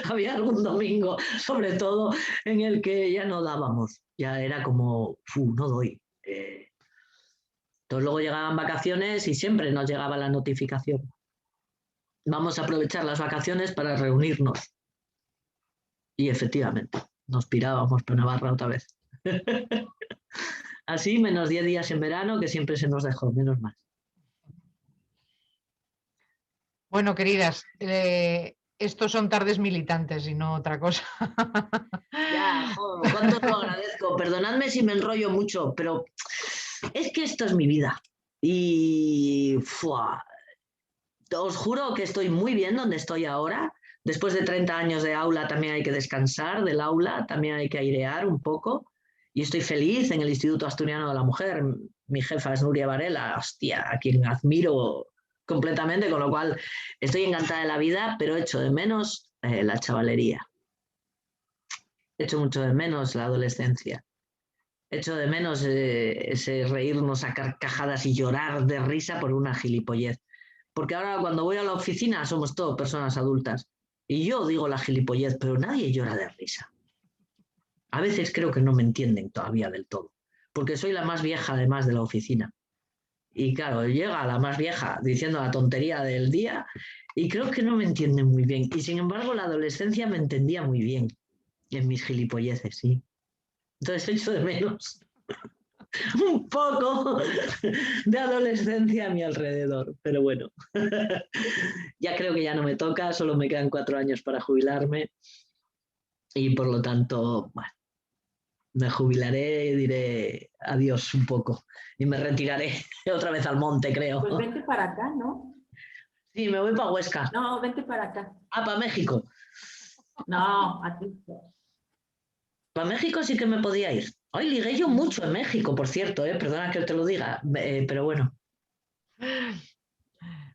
había algún domingo, sobre todo, en el que ya no dábamos, ya era como, no doy. Entonces luego llegaban vacaciones y siempre nos llegaba la notificación. Vamos a aprovechar las vacaciones para reunirnos. Y efectivamente, nos pirábamos para Navarra otra vez. Así, menos 10 días en verano, que siempre se nos dejó, menos mal. Bueno, queridas, estos son tardes militantes y no otra cosa. Ya, joder, cuánto os lo agradezco. Perdonadme si me enrollo mucho, pero es que esto es mi vida. Y os juro que estoy muy bien donde estoy ahora. Después de 30 años de aula también hay que descansar del aula, también hay que airear un poco. Y estoy feliz en el Instituto Asturiano de la Mujer. Mi jefa es Nuria Varela, hostia, a quien admiro completamente, con lo cual estoy encantada de la vida, pero echo de menos la chavalería. Echo mucho de menos la adolescencia. Echo de menos ese reírnos a carcajadas y llorar de risa por una gilipollez. Porque ahora cuando voy a la oficina somos todos personas adultas. Y yo digo la gilipollez, pero nadie llora de risa. A veces creo que no me entienden todavía del todo. Porque soy la más vieja además de la oficina. Y claro, llega la más vieja diciendo la tontería del día y creo que no me entienden muy bien. Y sin embargo, la adolescencia me entendía muy bien en mis gilipolleces, sí. Entonces echo de menos un poco de adolescencia a mi alrededor. Pero bueno, ya creo que ya no me toca, solo me quedan 4 años para jubilarme. Y por lo tanto, bueno, me jubilaré y diré adiós un poco. Y me retiraré otra vez al monte, creo. Pues vente para acá, ¿no? Sí, me voy para Huesca. No, vente para acá. Ah, para México. No, aquí. Para México sí que me podía ir. Hoy ligué yo mucho en México, por cierto, perdona que te lo diga, pero bueno.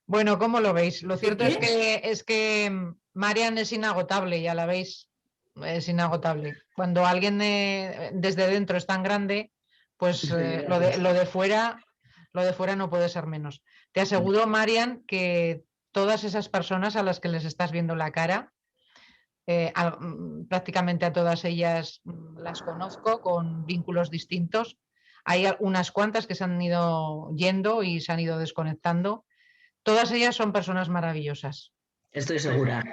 Bueno, ¿cómo lo veis? Lo cierto es que Marian es inagotable, ya la veis, es inagotable. Cuando alguien desde dentro es tan grande, pues lo de fuera no puede ser menos. Te aseguro, Marian, que todas esas personas a las que les estás viendo la cara, prácticamente a todas ellas las conozco con vínculos distintos. Hay unas cuantas que se han ido yendo y se han ido desconectando. Todas ellas son personas maravillosas. Estoy segura.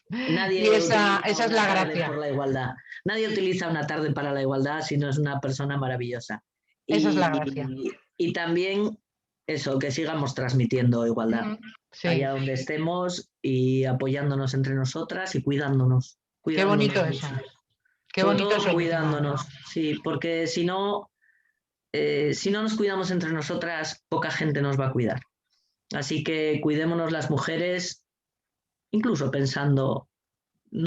Nadie y esa es la gracia. Por la igualdad. Nadie utiliza una tarde para la igualdad si no es una persona maravillosa. Esa es la gracia. Y también eso, que sigamos transmitiendo igualdad. Sí. Allá donde estemos y apoyándonos entre nosotras y cuidándonos. Qué bonito eso. Qué bonito eso. Cuidándonos, sí, porque si no nos cuidamos entre nosotras, poca gente nos va a cuidar. Así que cuidémonos las mujeres, incluso no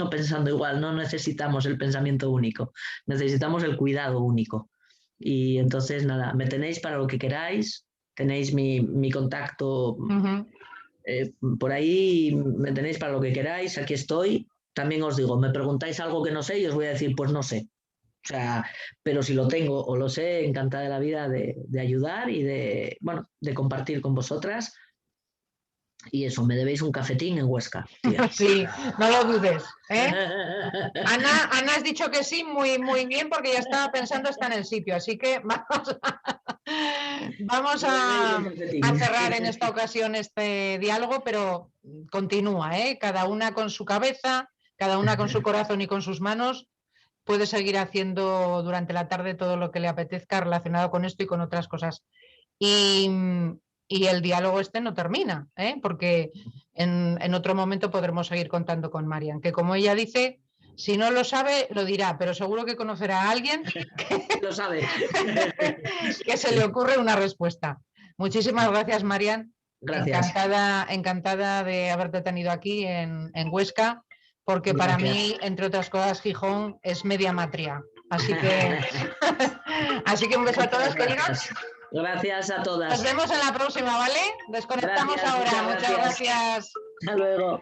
pensando igual, no necesitamos el pensamiento único, necesitamos el cuidado único. Y entonces, nada, me tenéis para lo que queráis, tenéis mi contacto por ahí, me tenéis para lo que queráis, aquí estoy. También os digo, me preguntáis algo que no sé y os voy a decir, pues no sé. O sea, pero si lo tengo o lo sé, encantada de la vida de ayudar y de compartir con vosotras. Y eso, me debéis un cafetín en Huesca. Tía. Sí, no lo dudes. Ana, has dicho que sí, muy, muy bien, porque ya estaba pensando hasta en el sitio. Así que vamos a cerrar en esta ocasión este diálogo, pero continúa, cada una con su cabeza, cada una con su corazón y con sus manos. Puede seguir haciendo durante la tarde todo lo que le apetezca relacionado con esto y con otras cosas. Y el diálogo no termina, porque en otro momento podremos seguir contando con Marian, que como ella dice, si no lo sabe, lo dirá, pero seguro que conocerá a alguien que lo sabe. Que se le ocurre una respuesta. Muchísimas gracias, Marian. Gracias. Encantada de haberte tenido aquí en Huesca, porque para mí, entre otras cosas, Gijón es media matria. Así que un beso a todos, queridos. Gracias a todas. Nos vemos en la próxima, ¿vale? Desconectamos ahora. Muchas gracias. Hasta luego.